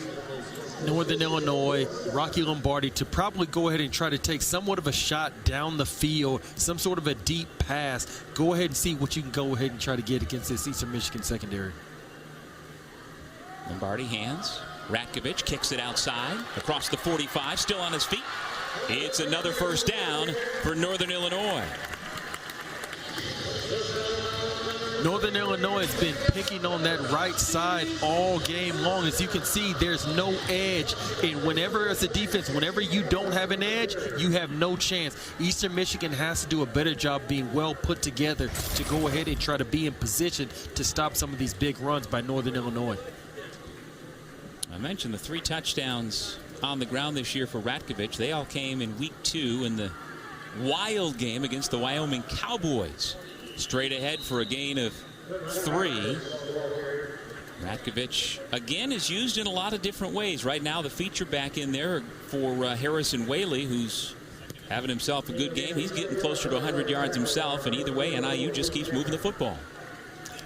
Northern Illinois, Rocky Lombardi, to probably go ahead and try to take somewhat of a shot down the field, some sort of a deep pass. Go ahead and see what you can go ahead and try to get against this Eastern Michigan secondary. Lombardi hands. Ratkovich kicks it outside across the 45, still on his feet. It's another first down for Northern Illinois. Northern Illinois has been picking on that right side all game long. As you can see, there's no edge. And whenever it's a defense, whenever you don't have an edge, you have no chance. Eastern Michigan has to do a better job being well put together to go ahead and try to be in position to stop some of these big runs by Northern Illinois. I mentioned the 3 touchdowns on the ground this year for Ratkovich. They all came in week 2 in the wild game against the Wyoming Cowboys. Straight ahead for a gain of 3. Ratkovich, again, is used in a lot of different ways. Right now, the feature back in there for Harrison Whaley, who's having himself a good game. He's getting closer to 100 yards himself, and either way, NIU just keeps moving the football.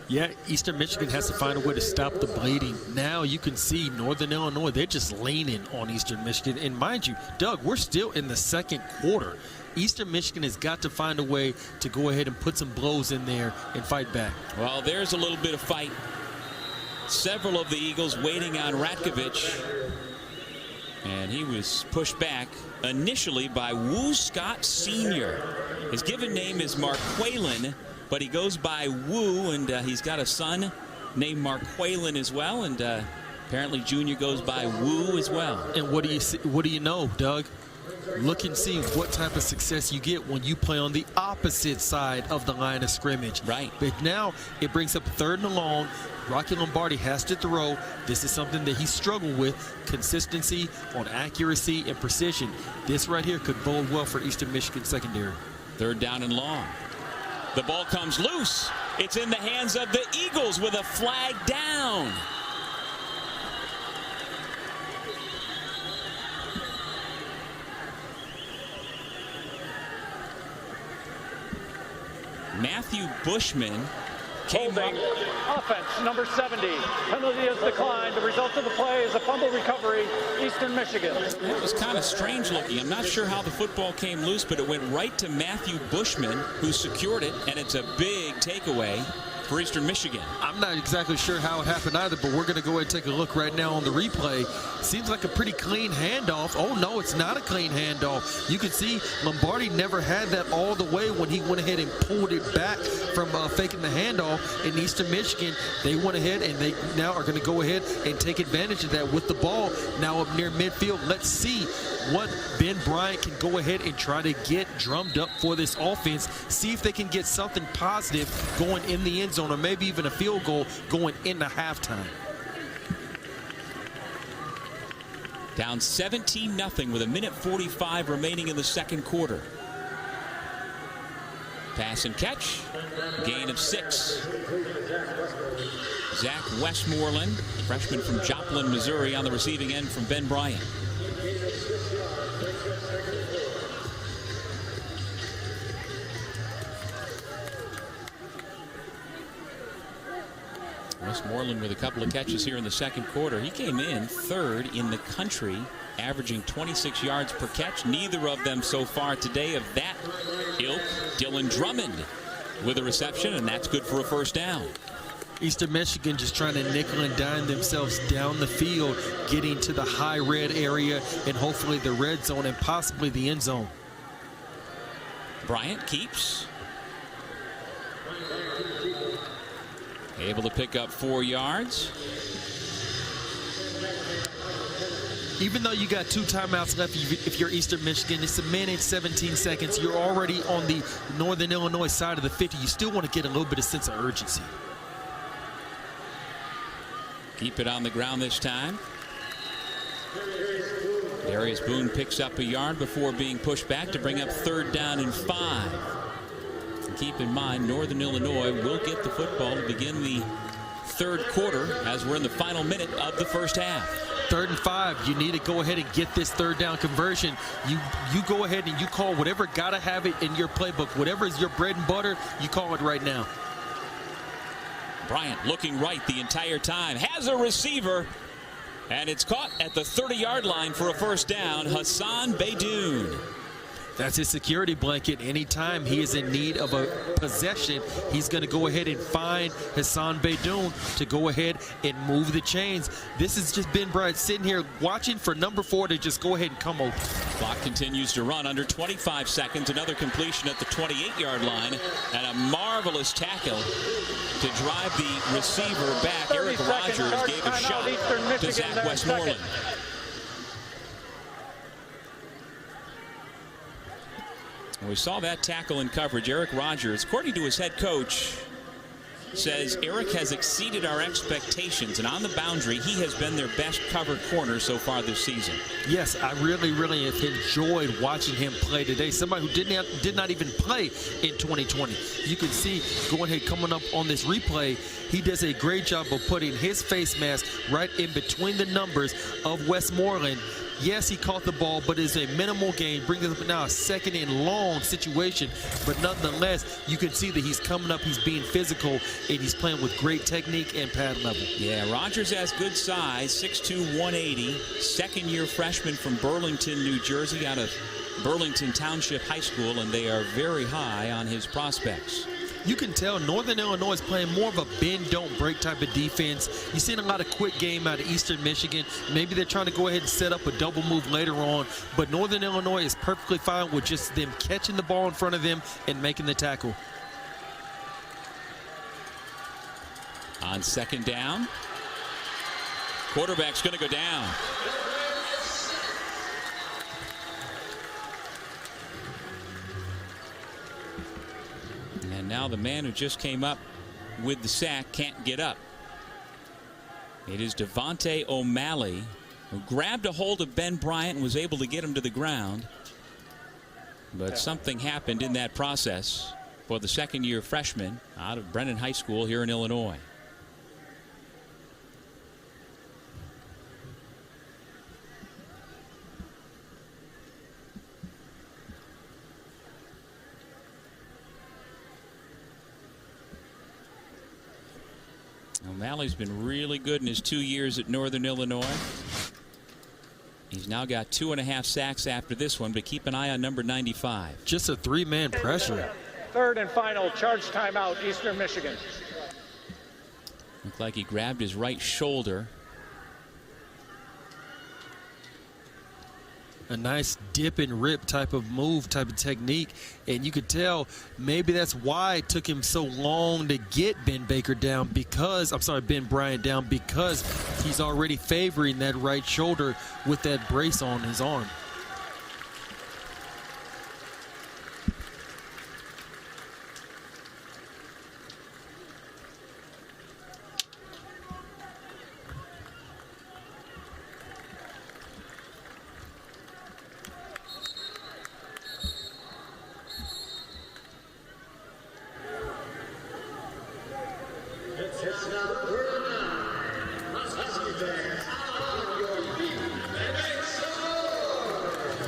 Yeah, Eastern Michigan has to find a way to stop the bleeding. Now you can see Northern Illinois, they're just leaning on Eastern Michigan. And mind you, Doug, we're still in the second quarter. Eastern Michigan has got to find a way to go ahead and put some blows in there and fight back. Well, there's a little bit of fight. Several of the Eagles waiting on Ratkovich. And he was pushed back initially by Wu Scott Sr. His given name is Marqualin, but he goes by Wu, and he's got a son named Marqualin as well, and apparently Junior goes by Wu as well. And what do you know, Doug? Look and see what type of success you get when you play on the opposite side of the line of scrimmage. Right. But now it brings up 3rd and long. Rocky Lombardi has to throw. This is something that he struggled with, consistency on accuracy and precision. This right here could bode well for Eastern Michigan secondary. 3rd down and long. The ball comes loose. It's in the hands of the Eagles with a flag down. Matthew Bushman came holding offense number 70. Penalty is declined. The result of the play is a fumble recovery, Eastern Michigan. It was kind of strange looking. I'm not sure how the football came loose, but it went right to Matthew Bushman, who secured it, and it's a big takeaway for Eastern Michigan. I'm not exactly sure how it happened either, but we're going to go ahead and take a look right now on the replay. Seems like a pretty clean handoff. Oh, no, it's not a clean handoff. You can see Lombardi never had that all the way when he went ahead and pulled it back from faking the handoff. In Eastern Michigan, they went ahead and they now are going to go ahead and take advantage of that with the ball now up near midfield. Let's see what Ben Bryant can go ahead and try to get drummed up for this offense. See if they can get something positive going in the end zone, or maybe even a field goal going into halftime. Down 17-0 with 1:45 remaining in the second quarter. Pass and catch, gain of 6. Zach Westmoreland, freshman from Joplin, Missouri, on the receiving end from Ben Bryant. Westmoreland with a couple of catches here in the second quarter. He came in 3rd in the country, averaging 26 yards per catch. Neither of them so far today of that ilk. Dylan Drummond with a reception, and that's good for a 1st down. Eastern Michigan just trying to nickel and dime themselves down the field, getting to the high red area and hopefully the red zone and possibly the end zone. Bryant keeps. Able to pick up 4 yards. Even though you got 2 timeouts left, if you're Eastern Michigan, it's 1 minute, 17 seconds. You're already on the Northern Illinois side of the 50. You still want to get a little bit of sense of urgency. Keep it on the ground this time. Darius Boone picks up a yard before being pushed back to bring up 3rd down and 5. And keep in mind, Northern Illinois will get the football to begin the 3rd quarter as we're in the final minute of the 1st half. 3rd and 5. You need to go ahead and get this 3rd down conversion. You go ahead and you call whatever, gotta have it in your playbook. Whatever is your bread and butter, you call it right now. Bryant looking right the entire time. Has a receiver. And it's caught at the 30-yard line for a 1st down. Hassan Beydoun. That's his security blanket. Anytime he is in need of a possession, he's going to go ahead and find Hassan Beydoun to go ahead and move the chains. This has just been Bryant sitting here watching for number 4 to just go ahead and come over. Clock continues to run under 25 seconds. Another completion at the 28-yard line, and a marvelous tackle to drive the receiver back. Eric Rogers gave a shot to Zach Westmoreland. We saw that tackle in coverage. Eric Rogers, according to his head coach, says Eric has exceeded our expectations, and on the boundary, he has been their best covered corner so far this season. Yes, I really have enjoyed watching him play today. Somebody who did not even play in 2020. You can see going ahead coming up on this replay, he does a great job of putting his face mask right in between the numbers of Westmoreland. Yes, he caught the ball, but it's a minimal gain, bringing up now a 2nd and long situation. But nonetheless, you can see that he's coming up, he's being physical, and he's playing with great technique and pad level. Yeah, Rogers has good size, 6'2", 180, second-year freshman from Burlington, New Jersey, out of Burlington Township High School, and they are very high on his prospects. You can tell Northern Illinois is playing more of a bend, don't break type of defense. You're seeing a lot of quick game out of Eastern Michigan. Maybe they're trying to go ahead and set up a double move later on, but Northern Illinois is perfectly fine with just them catching the ball in front of them and making the tackle. On 2nd down, quarterback's going to go down. And now the man who just came up with the sack can't get up. It is Devontae O'Malley, who grabbed a hold of Ben Bryant and was able to get him to the ground. But something happened in that process for the second-year freshman out of Brennan High School here in Illinois. O'Malley's been really good in his 2 years at Northern Illinois. He's now got 2.5 sacks after this one, but keep an eye on number 95. Just a 3-man pressure. 3rd and final, charge timeout, Eastern Michigan. Looked like he grabbed his right shoulder. A nice dip and rip type of move, type of technique. And you could tell maybe that's why it took him so long to get Ben Bryant down, because he's already favoring that right shoulder with that brace on his arm.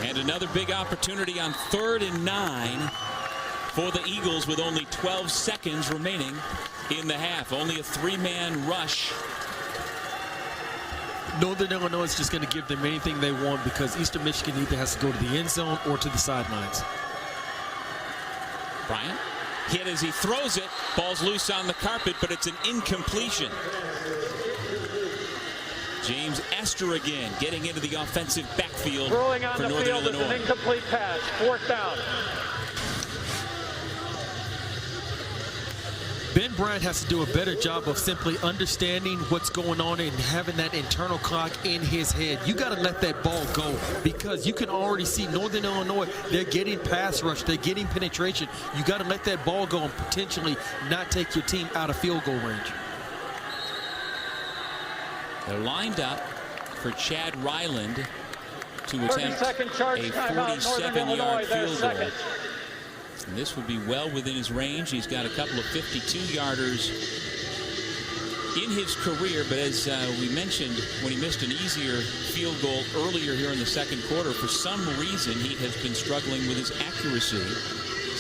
And another big opportunity on 3rd and 9 for the Eagles with only 12 seconds remaining in the half. Only a 3-man rush. Northern Illinois is just going to give them anything they want, because Eastern Michigan either has to go to the end zone or to the sidelines. Bryant hit as he throws it. Ball's loose on the carpet, but it's an incompletion. James Esther again getting into the offensive backfield Throwing on for the Northern field Illinois. is an incomplete pass. 4th down. Ben Bryant has to do a better job of simply understanding what's going on and having that internal clock in his head. You got to let that ball go, because you can already see Northern Illinois, they're getting pass rush, they're getting penetration. You got to let that ball go and potentially not take your team out of field goal range. They're lined up for Chad Ryland to attempt a 47-yard field goal. And this would be well within his range. He's got a couple of 52-yarders in his career, but as we mentioned when he missed an easier field goal earlier here in the second quarter, for some reason he has been struggling with his accuracy.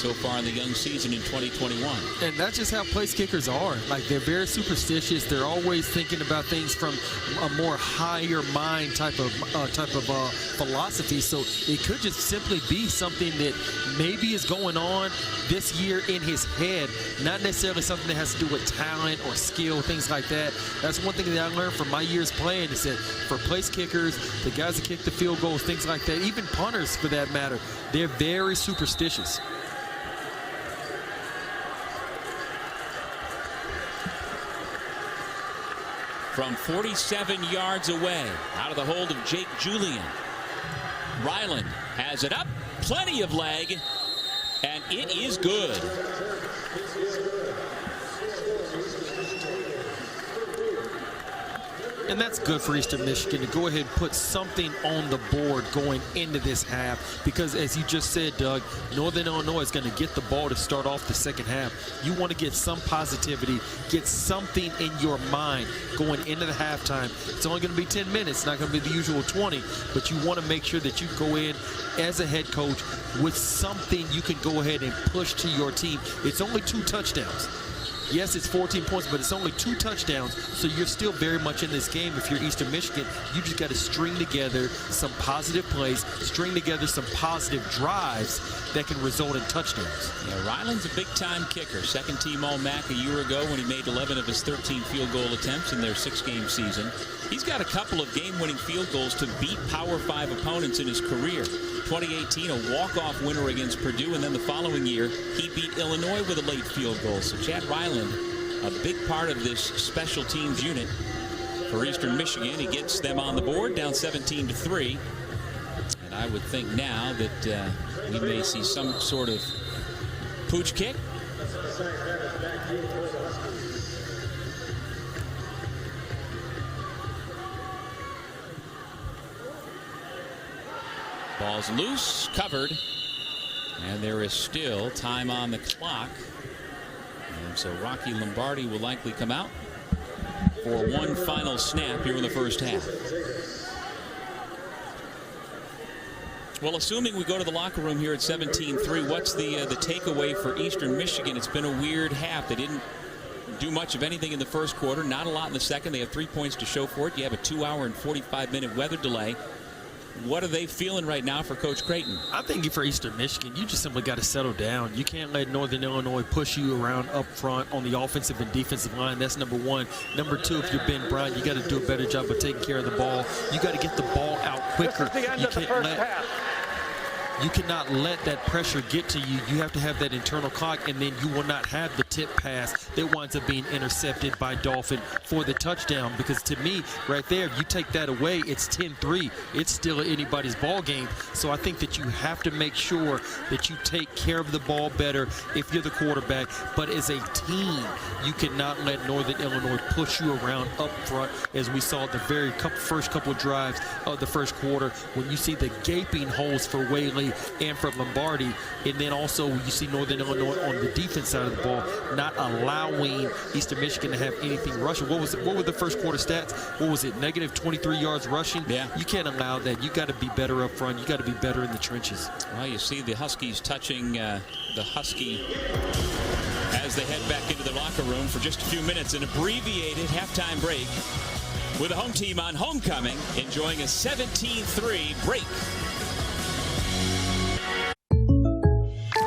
so far in the young season in 2021. And that's just how place kickers are. Like, they're very superstitious. They're always thinking about things from a more higher mind type of philosophy. So it could just simply be something that maybe is going on this year in his head, not necessarily something that has to do with talent or skill, things like that. That's one thing that I learned from my years playing, is that for place kickers, the guys that kick the field goals, things like that, even punters for that matter, they're very superstitious. From 47 yards away, out of the hold of Jake Julian. Ryland has it up, plenty of leg, and it is good. And that's good for Eastern Michigan to go ahead and put something on the board going into this half, because as you just said, Doug, Northern Illinois is going to get the ball to start off the second half. You want to get some positivity, get something in your mind going into the halftime. It's only going to be 10 minutes, not going to be the usual 20, but you want to make sure that you go in as a head coach with something you can go ahead and push to your team. It's only 2 touchdowns. Yes, it's 14 points, but it's only 2 touchdowns, so you're still very much in this game. If you're Eastern Michigan, you just got to string together some positive plays, string together some positive drives that can result in touchdowns. Yeah, Ryland's a big-time kicker. Second-team All-MAC a year ago when he made 11 of his 13 field goal attempts in their 6-game season. He's got a couple of game-winning field goals to beat Power 5 opponents in his career. 2018, a walk-off winner against Purdue, and then the following year, he beat Illinois with a late field goal. So Chad Ryland, a big part of this special teams unit for Eastern Michigan. He gets them on the board, down 17-3. And I would think now that we may see some sort of pooch kick. Ball's loose, covered, and there is still time on the clock. And so Rocky Lombardi will likely come out for one final snap here in the first half. Well, assuming we go to the locker room here at 17-3, what's the takeaway for Eastern Michigan? It's been a weird half. They didn't do much of anything in the first quarter, not a lot in the second. They have 3 points to show for it. You have a 2-hour and 45-minute weather delay. What are they feeling right now for Coach Creighton? I think for Eastern Michigan, you just simply got to settle down. You can't let Northern Illinois push you around up front on the offensive and defensive line. That's number one. Number two, if you're Ben Bryant, you got to do a better job of taking care of the ball. You got to get the ball out quicker. You cannot let that pressure get to you. You have to have that internal clock, and then you will not have the tip pass that winds up being intercepted by Dolphin for the touchdown. Because to me, right there, if you take that away, it's 10-3. It's still anybody's ball game. So I think that you have to make sure that you take care of the ball better if you're the quarterback. But as a team, you cannot let Northern Illinois push you around up front, as we saw the very first couple drives of the first quarter, when you see the gaping holes for Whaley and for Lombardi, and then also you see Northern Illinois on the defense side of the ball not allowing Eastern Michigan to have anything rushing. What were the first quarter stats? What was it? Negative 23 yards rushing? Yeah. You can't allow that. You got to be better up front. You got to be better in the trenches. Well, you see the Huskies touching the Husky as they head back into the locker room for just a few minutes. An abbreviated halftime break with the home team on homecoming, enjoying a 17-3 break.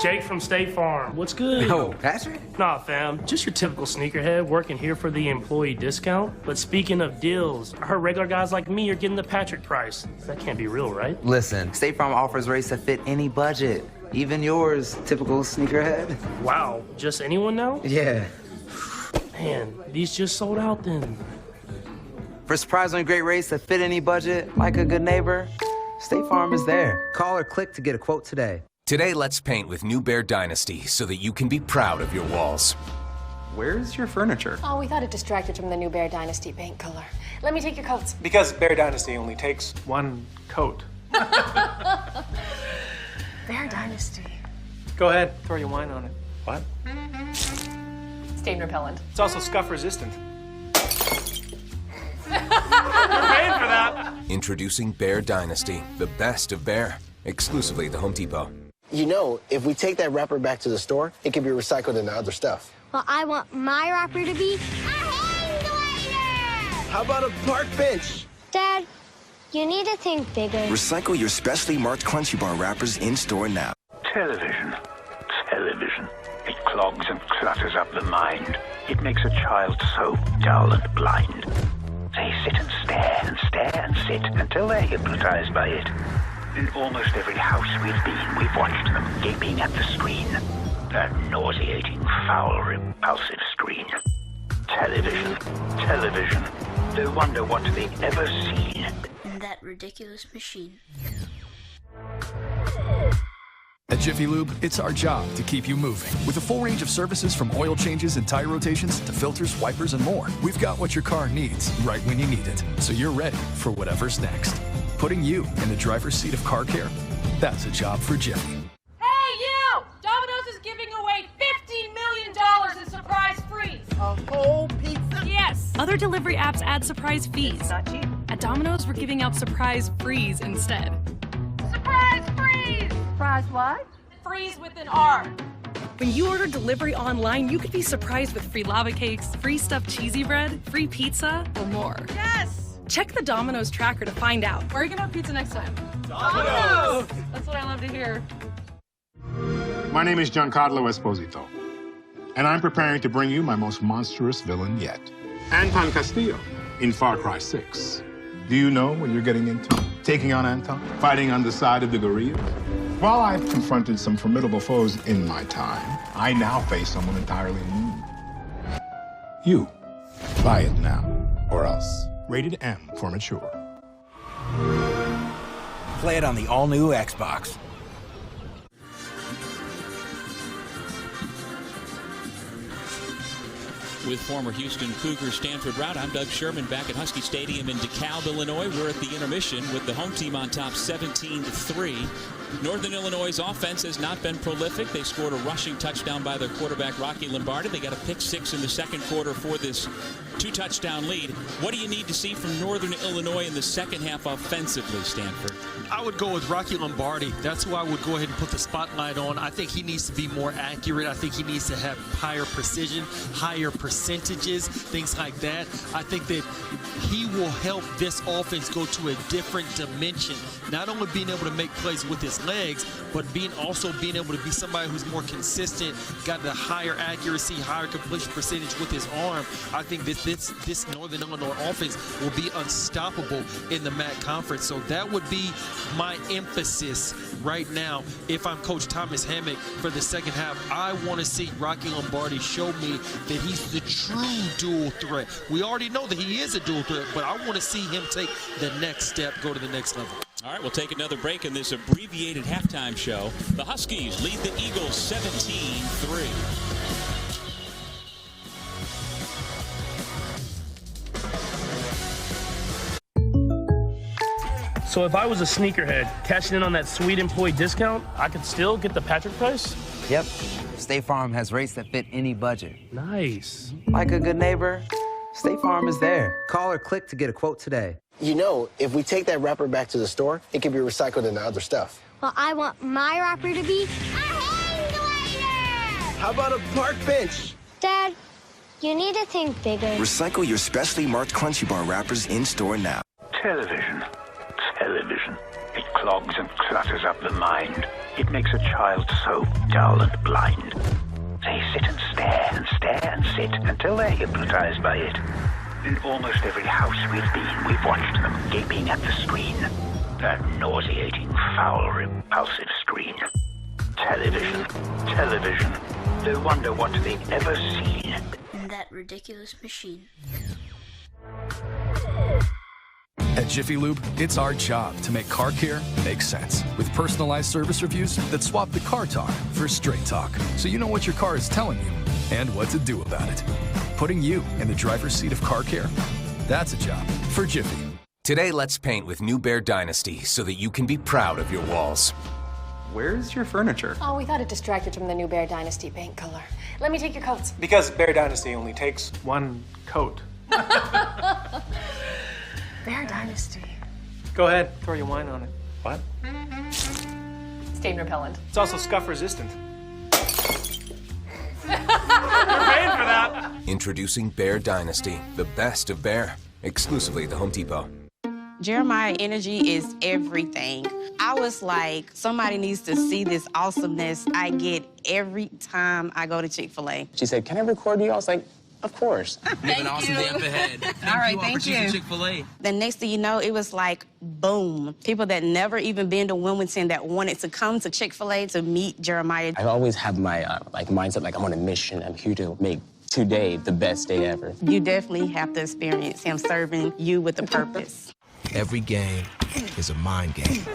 Jake from State Farm. What's good? Oh, Patrick? Nah, fam. Just your typical sneakerhead working here for the employee discount. But speaking of deals, I heard regular guys like me are getting the Patrick price. That can't be real, right? Listen, State Farm offers rates that fit any budget. Even yours, typical sneakerhead. Wow, just anyone now? Yeah. Man, these just sold out then. For surprisingly great rates that fit any budget, like a good neighbor, State Farm is there. Call or click to get a quote today. Today, let's paint with New Bear Dynasty so that you can be proud of your walls. Where's your furniture? Oh, we thought it distracted from the new Bear Dynasty paint color. Let me take your coats. Because Bear Dynasty only takes one coat. Bear Dynasty. Go ahead, throw your wine on it. What? Stain repellent. It's also scuff resistant. You're paying for that. Introducing Bear Dynasty, the best of Bear, exclusively at the Home Depot. You know, if we take that wrapper back to the store, it can be recycled into other stuff. Well, I want my wrapper to be a hang glider! How about a park bench? Dad, you need to think bigger. Recycle your specially marked Crunchy Bar wrappers in-store now. Television. Television. It clogs and clutters up the mind. It makes a child so dull and blind. They sit and stare and stare and sit until they're hypnotized by it. In almost every house we've been, we've watched them gaping at the screen. That nauseating, foul, repulsive screen. Television. Television. No wonder what they've ever seen. In that ridiculous machine. At Jiffy Lube, it's our job to keep you moving. With a full range of services from oil changes and tire rotations to filters, wipers, and more, we've got what your car needs right when you need it, so you're ready for whatever's next. Putting you in the driver's seat of car care, that's a job for Jiffy. Hey, you! Domino's is giving away $15 million in surprise frees. A whole pizza? Yes. Other delivery apps add surprise fees. It's not cheap. At Domino's, we're giving out surprise frees instead. Surprise freeze! Surprise what? Freeze with an R. When you order delivery online, you could be surprised with free lava cakes, free stuffed cheesy bread, free pizza, or more. Yes! Check the Domino's tracker to find out. Where are you gonna have pizza next time? Domino's! That's what I love to hear. My name is Giancarlo Esposito, and I'm preparing to bring you my most monstrous villain yet, Anton Castillo in Far Cry 6. Do you know what you're getting into? Taking on Anton? Fighting on the side of the guerrillas? While I've confronted some formidable foes in my time, I now face someone entirely new. You. Buy it now, or else. Rated M for mature. Play it on the all-new Xbox. With former Houston Cougars Stanford route, I'm Doug Sherman back at Husky Stadium in DeKalb, Illinois. We're at the intermission with the home team on top 17-3. Northern Illinois' offense has not been prolific. They scored a rushing touchdown by their quarterback, Rocky Lombardi. They got a pick six in the second quarter for this two-touchdown lead. What do you need to see from Northern Illinois in the second half offensively, Stanford? I would go with Rocky Lombardi. That's who I would go ahead and put the spotlight on. I think he needs to be more accurate. I think he needs to have higher precision, higher percentages, things like that. I think that he will help this offense go to a different dimension. Not only being able to make plays with his legs, but also being able to be somebody who's more consistent, got the higher accuracy, higher completion percentage with his arm. I think that this Northern Illinois offense will be unstoppable in the MAC conference. So that would be my emphasis right now if I'm Coach Thomas Hammock for the second half. I want to see Rocky Lombardi show me that he's the true dual threat. We already know that he is a dual threat, but I want to see him take the next step, go to the next level. All right, we'll take another break in this abbreviated halftime show. The Huskies lead the Eagles 17-3. So if I was a sneakerhead cashing in on that sweet employee discount, I could still get the Patrick price? Yep. State Farm has rates that fit any budget. Nice. Like a good neighbor, State Farm is there. Call or click to get a quote today. You know, if we take that wrapper back to the store, it can be recycled into other stuff. Well, I want my wrapper to be a hang glider! How about a park bench? Dad, you need to think bigger. Recycle your specially marked Crunchy Bar wrappers in-store now. Television. Television. It clogs and clutters up the mind. It makes a child so dull and blind. They sit and stare and stare and sit until they're hypnotized by it. In almost every house we've been, we've watched them gaping at the screen. That nauseating, foul, repulsive screen. Television. Television. No wonder what they've ever seen. In that ridiculous machine. At Jiffy Lube, it's our job to make car care make sense. With personalized service reviews that swap the car talk for straight talk, so you know what your car is telling you and what to do about it. Putting you in the driver's seat of car care, that's a job for Jiffy. Today, let's paint with New Bear Dynasty so that you can be proud of your walls. Where's your furniture? Oh, we thought it distracted from the new Bear Dynasty paint color. Let me take your coats. Because Bear Dynasty only takes one coat. Bear Dynasty. Go ahead, throw your wine on it. What? It's Stain repellent. It's also scuff resistant. You're paying for that. Introducing Bear Dynasty, the best of Bear, exclusively at the Home Depot. Jeremiah energy is everything. I was like, somebody needs to see this awesomeness I get every time I go to Chick-fil-A. She said, "Can I record you?" I was like, "Of course." You have an awesome day up ahead. All right, thank you. Chick-fil-A. The next thing you know, it was like, boom. People that never even been to Wilmington that wanted to come to Chick-fil-A to meet Jeremiah. I always have my mindset like I'm on a mission. I'm here to make today the best day ever. You definitely have to experience him serving you with a purpose. Every game is a mind game.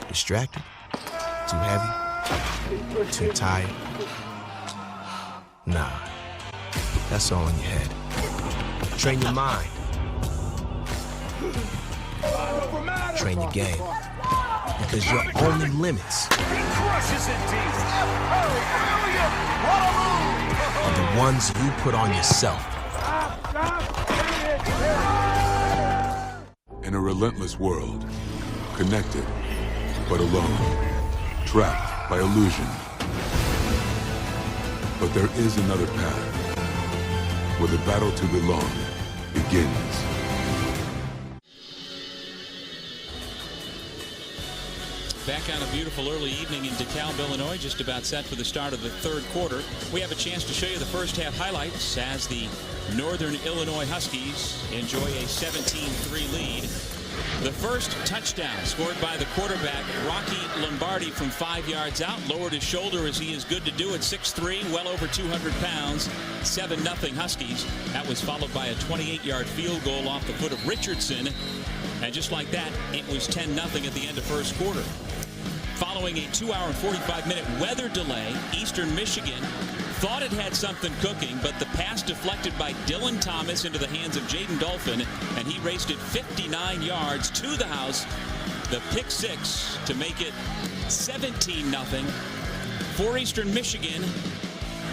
Distracted? Too heavy? Too tired? Nah, that's all in your head. Train your mind. Train your game. Because your only limits are the ones you put on yourself. In a relentless world, connected but alone, trapped by illusion. But there is another path, where the battle to belong begins. Back on a beautiful early evening in DeKalb, Illinois, just about set for the start of the third quarter. We have a chance to show you the first half highlights as the Northern Illinois Huskies enjoy a 17-3 lead. The first touchdown scored by the quarterback, Rocky Lombardi, from 5 yards out. Lowered his shoulder as he is good to do at 6'3", well over 200 pounds. 7-0 Huskies. That was followed by a 28-yard field goal off the foot of Richardson. And just like that, it was 10-0 at the end of first quarter. Following a 2-hour and 45-minute weather delay, Eastern Michigan thought it had something cooking, but the pass deflected by Dylan Thomas into the hands of Jaden Dolphin, and he raced it 59 yards to the house. The pick six to make it 17-0 for Eastern Michigan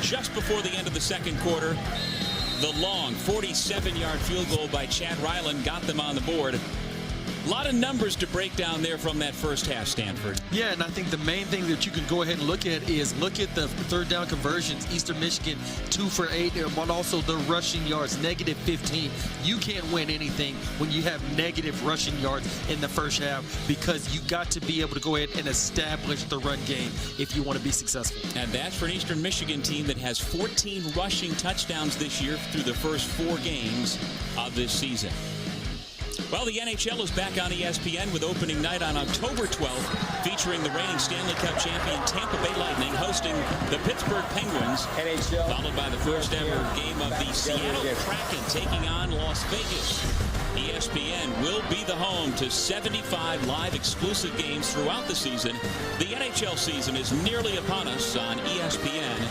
just before the end of the second quarter. The long 47-yard field goal by Chad Ryland got them on the board. A lot of numbers to break down there from that first half, Stanford. Yeah, and I think the main thing that you can go ahead and look at is look at the third down conversions. Eastern Michigan 2 for 8, but also the rushing yards, -15. You can't win anything when you have negative rushing yards in the first half, because you got to be able to go ahead and establish the run game if you want to be successful. And that's for an Eastern Michigan team that has 14 rushing touchdowns this year through the first 4 games of this season. Well, the NHL is back on ESPN with opening night on October 12th, featuring the reigning Stanley Cup champion Tampa Bay Lightning hosting the Pittsburgh Penguins, followed by the first ever game of the Seattle Kraken taking on Las Vegas. ESPN will be the home to 75 live exclusive games throughout the season. The NHL season is nearly upon us on ESPN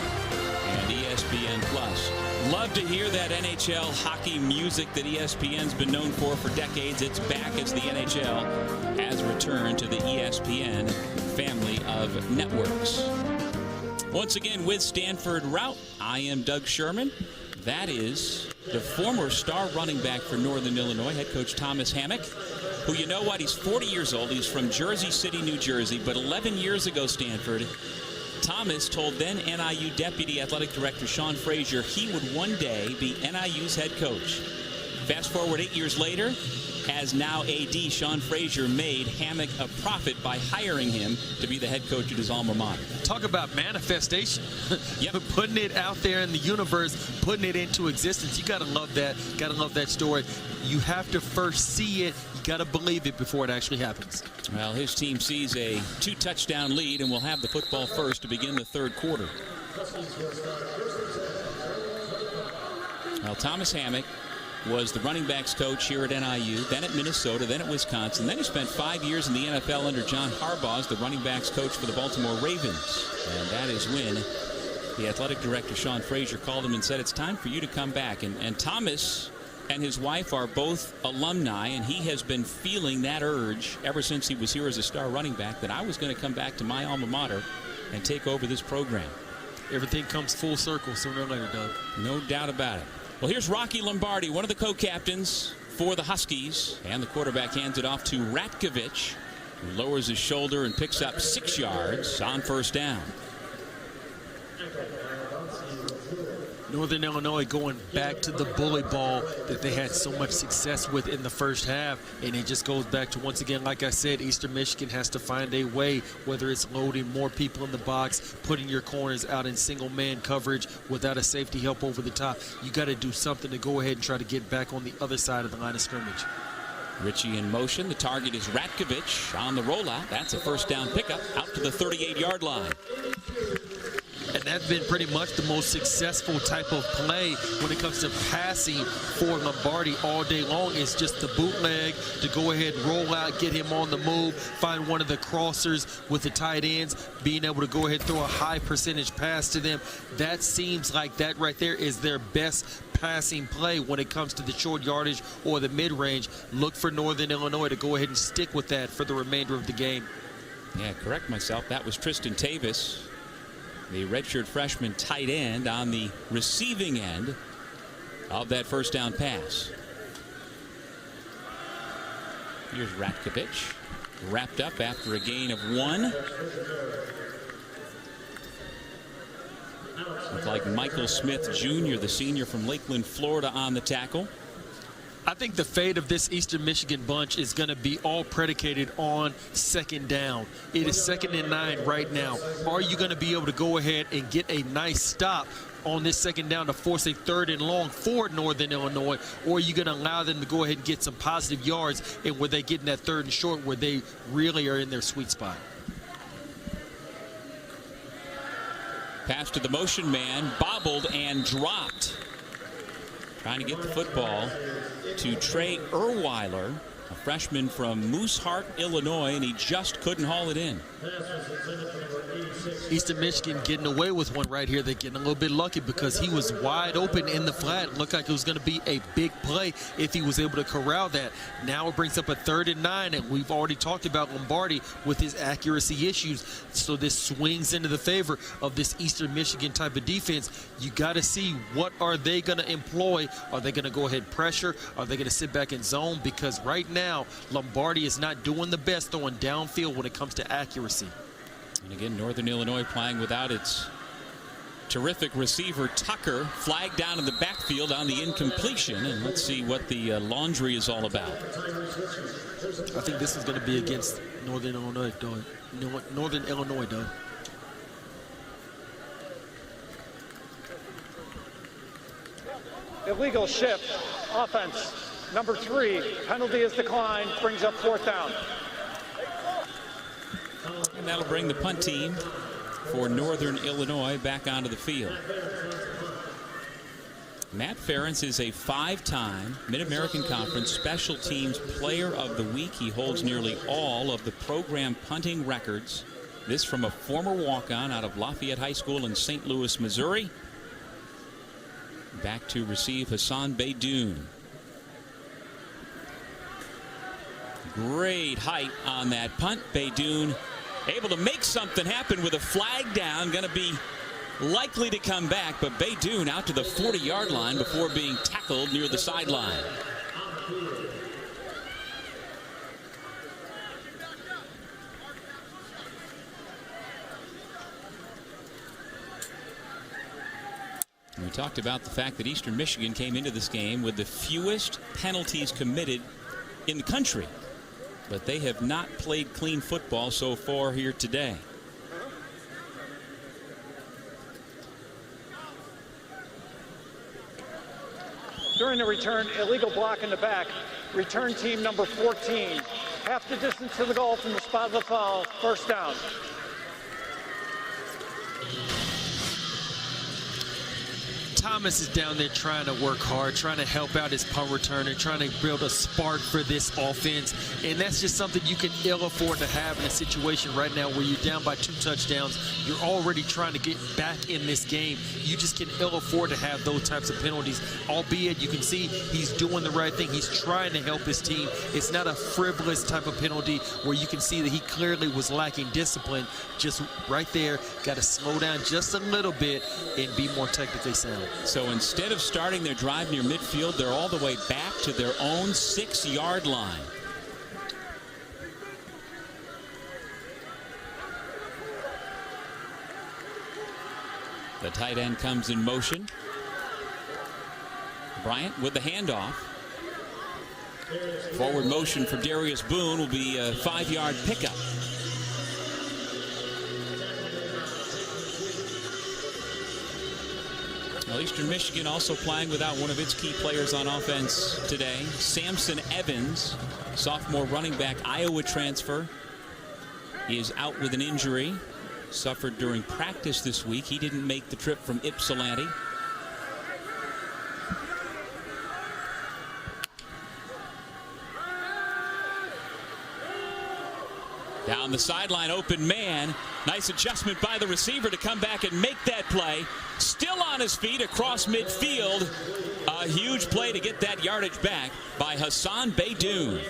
and ESPN Plus. Love to hear that NHL hockey music that ESPN's been known for decades. It's back as the NHL has returned to the ESPN family of networks. Once again with Stanford Route, I am Doug Sherman. That is the former star running back for Northern Illinois, head coach Thomas Hammock, who, you know what, he's 40 years old. He's from Jersey City, New Jersey, but 11 years ago, Stanford, Thomas told then NIU Deputy Athletic Director Sean Frazier he would one day be NIU's head coach. Fast forward 8 years later, as now AD, Sean Frazier made Hammock a profit by hiring him to be the head coach at his alma mater. Talk about manifestation. Yep. Putting it out there in the universe, putting it into existence. You got to love that. Got to love that story. You have to first see it. You got to believe it before it actually happens. Well, his team sees a 2-touchdown lead and will have the football first to begin the third quarter. Well, Thomas Hammock was the running backs coach here at NIU, then at Minnesota, then at Wisconsin. Then he spent 5 years in the NFL under John Harbaugh as the running backs coach for the Baltimore Ravens. And that is when the athletic director, Sean Frazier, called him and said, it's time for you to come back. And Thomas and his wife are both alumni, and he has been feeling that urge ever since he was here as a star running back that I was going to come back to my alma mater and take over this program. Everything comes full circle sooner or later, Doug. No doubt about it. Well, here's Rocky Lombardi, one of the co-captains for the Huskies, and the quarterback hands it off to Ratkovich. Lowers his shoulder and picks up 6 yards on first down. Northern Illinois going back to the bully ball that they had so much success with in the first half. And it just goes back to, once again, like I said, Eastern Michigan has to find a way, whether it's loading more people in the box, putting your corners out in single-man coverage without a safety help over the top. You got to do something to go ahead and try to get back on the other side of the line of scrimmage. Ritchie in motion. The target is Ratkovich on the rollout. That's a first down pickup out to the 38-yard line. And that's been pretty much the most successful type of play when it comes to passing for Lombardi all day long. It's just the bootleg to go ahead, roll out, get him on the move, find one of the crossers with the tight ends, being able to go ahead, throw a high percentage pass to them. That seems like that right there is their best passing play when it comes to the short yardage or the mid-range. Look for Northern Illinois to go ahead and stick with that for the remainder of the game. Yeah, correct myself. That was Tristan Tavis, the redshirt freshman tight end, on the receiving end of that first down pass. Here's Ratkovich, wrapped up after a gain of 1. Looks like Michael Smith Jr., the senior from Lakeland, Florida, on the tackle. I think the fate of this Eastern Michigan bunch is going to be all predicated on second down. It is 2nd and 9 right now. Are you going to be able to go ahead and get a nice stop on this second down to force a 3rd and long for Northern Illinois, or are you going to allow them to go ahead and get some positive yards, and where they get in that 3rd and short where they really are in their sweet spot? Pass to the motion man, bobbled and dropped. Trying to get the football to Trey Erweiler, a freshman from Mooseheart, Illinois, and he just couldn't haul it in. Eastern Michigan getting away with one right here. They're getting a little bit lucky because he was wide open in the flat. Looked like it was going to be a big play if he was able to corral that. Now it brings up a 3rd and 9, and we've already talked about Lombardi with his accuracy issues. So this swings into the favor of this Eastern Michigan type of defense. You got to see, what are they going to employ? Are they going to go ahead pressure? Are they going to sit back in zone? Because right now Lombardi is not doing the best throwing downfield when it comes to accuracy. And again, Northern Illinois playing without its terrific receiver Tucker, flagged down in the backfield on the incompletion. And let's see what the laundry is all about. I think this is going to be against Northern Illinois, though. Northern Illinois, though. Illegal shift, offense, number 3, penalty is declined, brings up 4th down. And that'll bring the punt team for Northern Illinois back onto the field. Matt Ferentz is a 5-time Mid-American Conference Special Teams Player of the Week. He holds nearly all of the program punting records. This from a former walk-on out of Lafayette High School in St. Louis, Missouri. Back to receive Hassan Beydoun. Great height on that punt. Beydoun able to make something happen with a flag down. Going to be likely to come back, but Beydoun out to the 40-yard line before being tackled near the sideline. We talked about the fact that Eastern Michigan came into this game with the fewest penalties committed in the country, but they have not played clean football so far here today. During the return, illegal block in the back. Return team number 14. Half the distance to the goal from the spot of the foul. First down. Thomas is down there trying to work hard, trying to help out his punt returner, trying to build a spark for this offense. And that's just something you can ill afford to have in a situation right now where you're down by 2 touchdowns. You're already trying to get back in this game. You just can ill afford to have those types of penalties, albeit you can see he's doing the right thing. He's trying to help his team. It's not a frivolous type of penalty where you can see that he clearly was lacking discipline. Just right there, got to slow down just a little bit and be more technically sound. So instead of starting their drive near midfield, they're all the way back to their own 6-yard line. The tight end comes in motion. Bryant with the handoff. Forward motion for Darius Boone will be a 5-yard pickup. Well, Eastern Michigan also playing without one of its key players on offense today. Samson Evans, sophomore running back, Iowa transfer. He is out with an injury. Suffered during practice this week. He didn't make the trip from Ypsilanti. Down the sideline, open man. Nice adjustment by the receiver to come back and make that play. Still on his feet across midfield. A huge play to get that yardage back by Hassan Beydoun.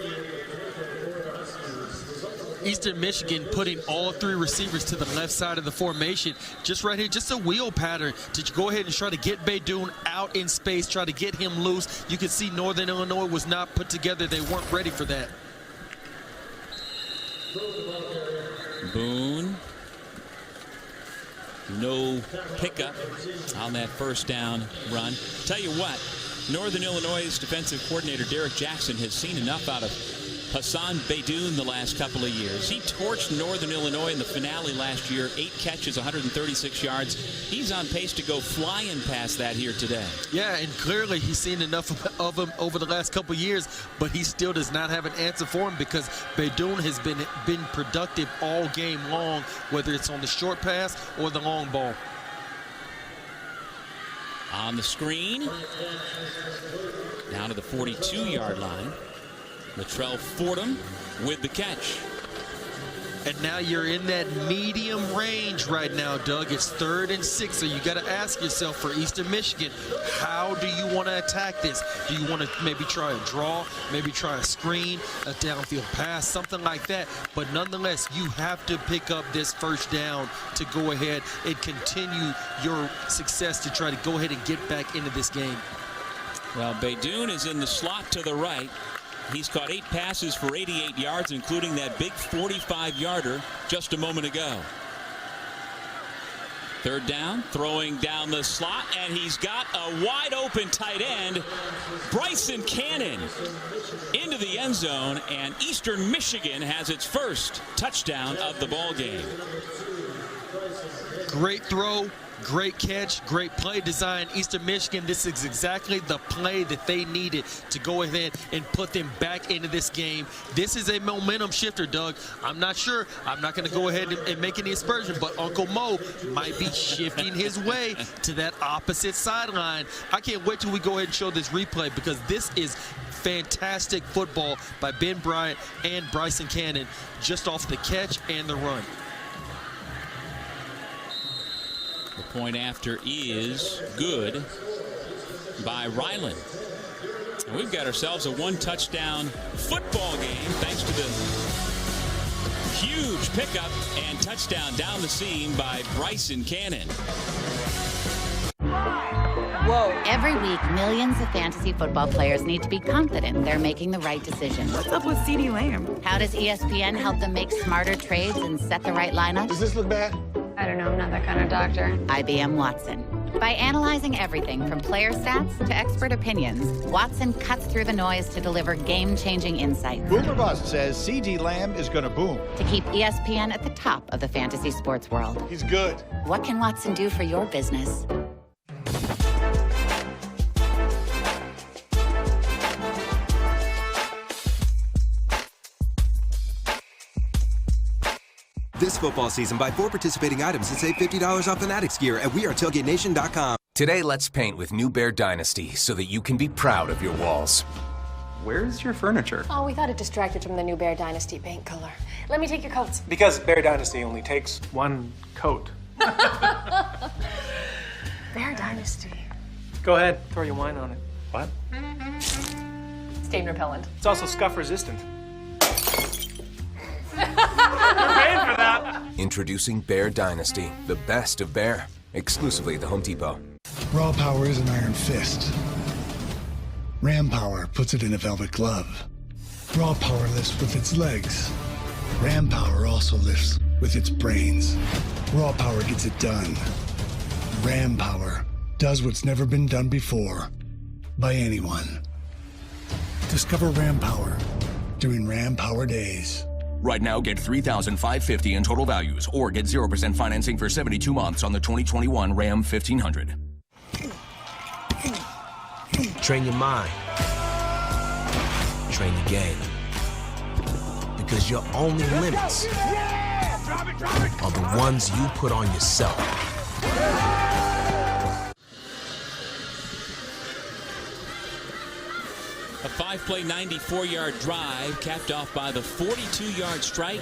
Eastern Michigan putting all 3 receivers to the left side of the formation. Just right here, just a wheel pattern to go ahead and try to get Beydoun out in space, try to get him loose. You can see Northern Illinois was not put together. They weren't ready for that. Boone. No pickup on that first down run. Tell you what, Northern Illinois' defensive coordinator Derek Jackson has seen enough out of Hassan Beydoun the last couple of years. He torched Northern Illinois in the finale last year. 8 catches, 136 yards. He's on pace to go flying past that here today. Yeah, and clearly he's seen enough of him over the last couple of years, but he still does not have an answer for him because Beydoun has been productive all game long, whether it's on the short pass or the long ball. On the screen, down to the 42-yard line. Latrell Fordham with the catch. And now you're in that medium range right now, Doug. It's 3rd and 6, so you got to ask yourself for Eastern Michigan, how do you want to attack this? Do you want to maybe try a draw, maybe try a screen, a downfield pass, something like that? But nonetheless, you have to pick up this first down to go ahead and continue your success to try to go ahead and get back into this game. Well, Beydoun is in the slot to the right. He's caught 8 passes for 88 yards, including that big 45-yarder just a moment ago. 3rd down, throwing down the slot, and he's got a wide-open tight end, Bryson Cannon, into the end zone, and Eastern Michigan has its first touchdown of the ball game. Great throw. Great catch, great play design. Eastern Michigan, this is exactly the play that they needed to go ahead and put them back into this game. This is a momentum shifter, Doug. I'm not sure. I'm not going to go ahead and make any aspersion, but Uncle Mo might be shifting his way to that opposite sideline. I can't wait till we go ahead and show this replay because this is fantastic football by Ben Bryant and Bryson Cannon just off the catch and the run. The point after is good by Ryland. And we've got ourselves a 1-touchdown football game thanks to the huge pickup and touchdown down the seam by Bryson Cannon. Whoa. Every week, millions of fantasy football players need to be confident they're making the right decision. What's up with CeeDee Lamb? How does ESPN help them make smarter trades and set the right lineup? Does this look bad? I don't know, I'm not that kind of doctor. IBM Watson. By analyzing everything from player stats to expert opinions, Watson cuts through the noise to deliver game-changing insights. Boomer Bust says CeeDee Lamb is going to boom. To keep ESPN at the top of the fantasy sports world. He's good. What can Watson do for your business? This football season, buy 4 participating items and save $50 off Fanatics gear at WeAreTailgateNation.com. Today, let's paint with New Bear Dynasty so that you can be proud of your walls. Where's your furniture? Oh, we thought it distracted from the new Bear Dynasty paint color. Let me take your coats. Because Bear Dynasty only takes 1 coat. Bear Dynasty. Go ahead, throw your wine on it. What? Stain repellent. It's also scuff resistant. You're paying for that. Introducing Bear Dynasty, the best of Bear, exclusively at the Home Depot. Raw power is an iron fist. Ram power puts it in a velvet glove. Raw power lifts with its legs. Ram power also lifts with its brains. Raw power gets it done. Ram Ram Power does what's never been done before by anyone. Discover Ram Power during Ram Power Days. Right now, get $3,550 in total values or get 0% financing for 72 months on the 2021 Ram 1500. Train your mind. Train your game. Because your only limits are the ones you put on yourself. A 5-play, 94-yard drive capped off by the 42-yard strike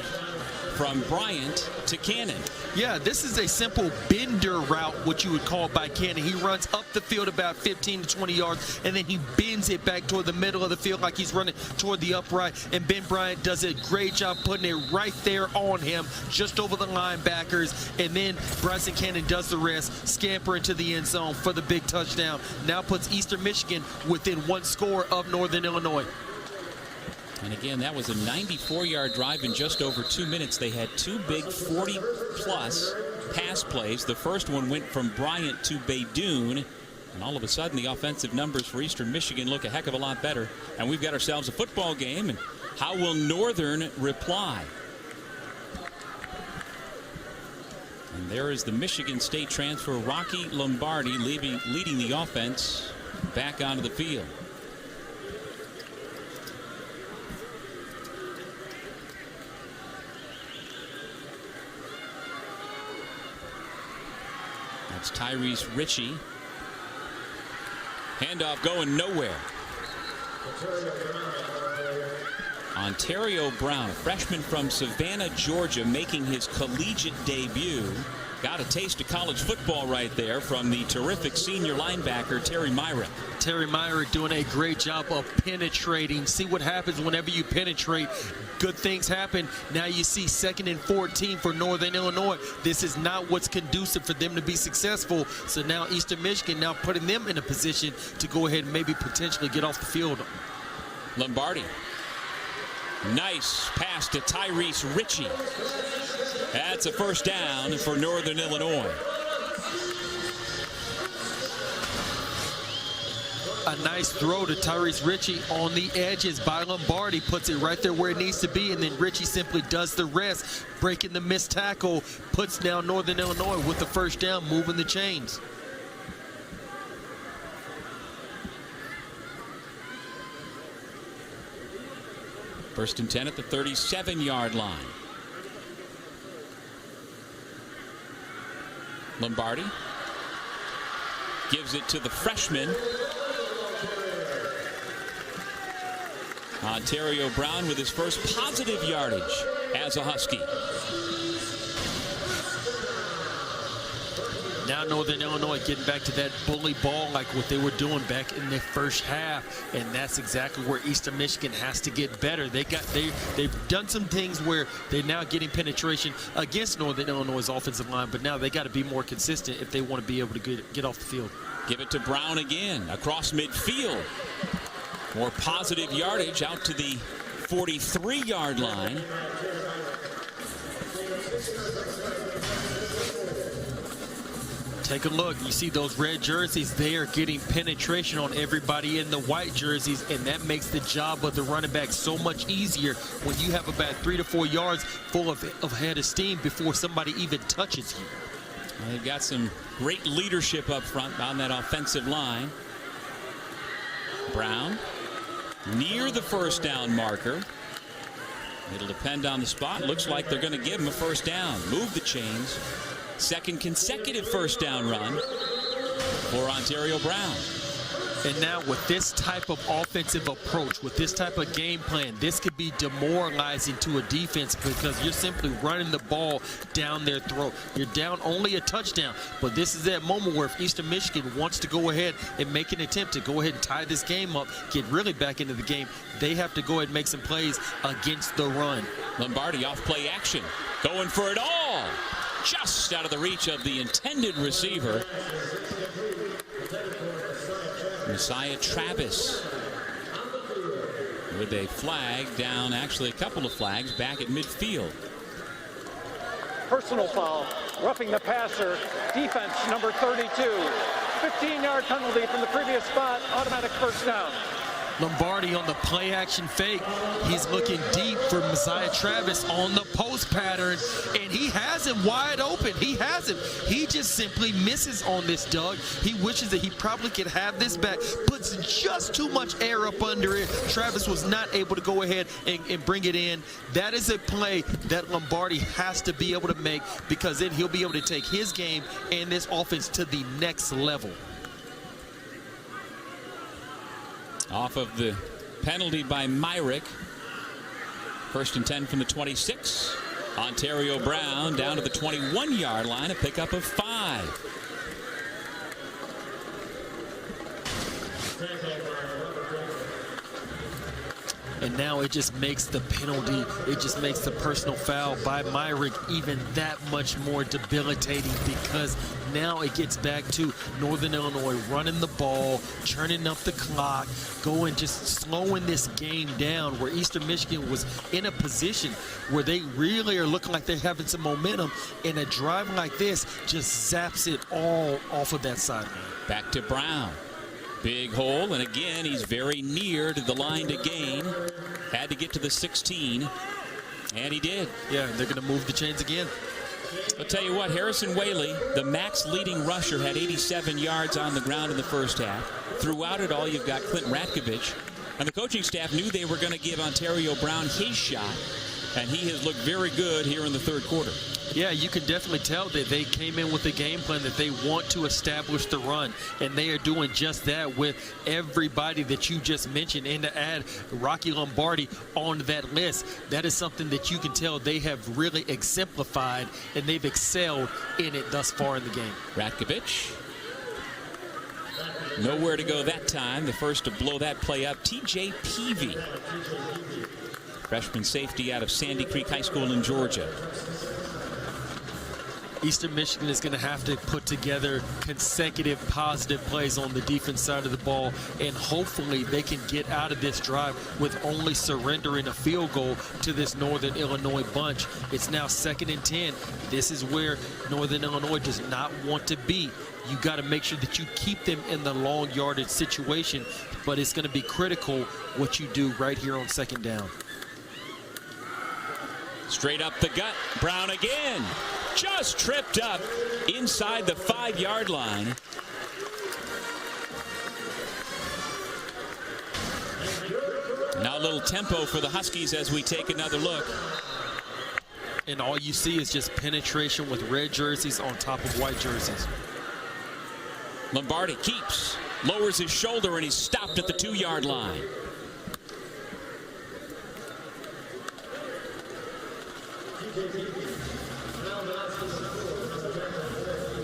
from Bryant to Cannon. Yeah, this is a simple bender route, what you would call by Cannon. He runs up the field about 15 to 20 yards, and then he bends it back toward the middle of the field like he's running toward the upright. And Ben Bryant does a great job putting it right there on him, just over the linebackers. And then Bryson Cannon does the rest, scamper into the end zone for the big touchdown. Now puts Eastern Michigan within one score of Northern Illinois. And again, that was a 94-yard drive in just over 2 minutes. They had two big 40-plus pass plays. The first one went from Bryant to Baydoun. And all of a sudden, the offensive numbers for Eastern Michigan look a heck of a lot better. And we've got ourselves a football game. And how will Northern reply? And there is the Michigan State transfer, Rocky Lombardi, leading the offense back onto the field. That's Tyrese Ritchie. Handoff going nowhere. Ontario Brown, a freshman from Savannah, Georgia, making his collegiate debut. Got a taste of college football right there from the terrific senior linebacker, Terry Myrick. Terry Myrick doing a great job of penetrating. See what happens whenever you penetrate. Good things happen. Now you see 2nd and 14 for Northern Illinois. This is not what's conducive for them to be successful. So now Eastern Michigan now putting them in a position to go ahead and maybe potentially get off the field. Lombardi. Nice pass to Tyrese Ritchie. That's a first down for Northern Illinois. A nice throw to Tyrese Ritchie on the edges by Lombardi. Puts it right there where it needs to be, and then Ritchie simply does the rest, breaking the missed tackle, puts down Northern Illinois with the first down, moving the chains. First and 10 at the 37-yard line. Lombardi gives it to the freshman. Ontario Brown with his first positive yardage as a Husky. Now Northern Illinois getting back to that bully ball like what they were doing back in the first half, and that's exactly where Eastern Michigan has to get better. They've done some things where they're now getting penetration against Northern Illinois' offensive line, but now they got to be more consistent if they want to be able to get off the field. Give it to Brown again across midfield. More positive yardage out to the 43-yard line. Take a look. You see those red jerseys. They are getting penetration on everybody in the white jerseys, and that makes the job of the running back so much easier when you have about 3 to 4 yards full of head of steam before somebody even touches you. Well, they've got some great leadership up front on that offensive line. Brown near the first down marker. It'll depend on the spot. Looks like they're going to give him a first down. Move the chains. Second consecutive first down run for Ontario Brown. And now with this type of offensive approach, with this type of game plan, this could be demoralizing to a defense because you're simply running the ball down their throat. You're down only a touchdown, but this is that moment where if Eastern Michigan wants to go ahead and make an attempt to go ahead and tie this game up, get really back into the game, they have to go ahead and make some plays against the run. Lombardi off play action, going for it all. Just out of the reach of the intended receiver. Messiah Travis with a flag down, actually a couple of flags back at midfield. personal foul, roughing the passer, defense number 32. 15-yard penalty from the previous spot, automatic first down. Lombardi on the play action fake. He's looking deep for Messiah Travis on the post pattern, and he has him wide open. He has him. He just simply misses on this, Doug. He wishes that he probably could have this back. Puts just too much air up under it. Travis was not able to go ahead and bring it in. That is a play that Lombardi has to be able to make, because then he'll be able to take his game and this offense to the next level. Off of the penalty by Myrick. 1st and 10 from the 26. Ontario Brown down to the 21-yard line, a pickup of 5. And now it just makes the penalty, it just makes the personal foul by Myrick even that much more debilitating, because now it gets back to Northern Illinois running the ball, turning up the clock, going, just slowing this game down, where Eastern Michigan was in a position where they really are looking like they're having some momentum, and a drive like this just zaps it all off of that sideline. Back to Brown. Big hole, and again, he's very near to the line to gain. Had to get to the 16, and he did. Yeah, they're going to move the chains again. I'll tell you what, Harrison Whaley, the max leading rusher, had 87 yards on the ground in the first half. Throughout it all, you've got Clint Ratkovich, and the coaching staff knew they were going to give Ontario Brown his shot, and he has looked very good here in the third quarter. Yeah, you can definitely tell that they came in with a game plan that they want to establish the run, and they are doing just that with everybody that you just mentioned. And to add Rocky Lombardi on that list, that is something that you can tell they have really exemplified, and they've excelled in it thus far in the game. Ratkovich, nowhere to go that time. The first to blow that play up, TJ Peavy, freshman safety out of Sandy Creek High School in Georgia. Eastern Michigan is going to have to put together consecutive positive plays on the defense side of the ball, and hopefully they can get out of this drive with only surrendering a field goal to this Northern Illinois bunch. It's now 2nd and 10. This is where Northern Illinois does not want to be. You got to make sure that you keep them in the long yardage situation, but it's going to be critical what you do right here on 2nd down. Straight up the gut, Brown again. Just tripped up inside the 5-yard line. Now a little tempo for the Huskies as we take another look. And all you see is just penetration with red jerseys on top of white jerseys. Lombardi keeps, lowers his shoulder, and he's stopped at the 2-yard line.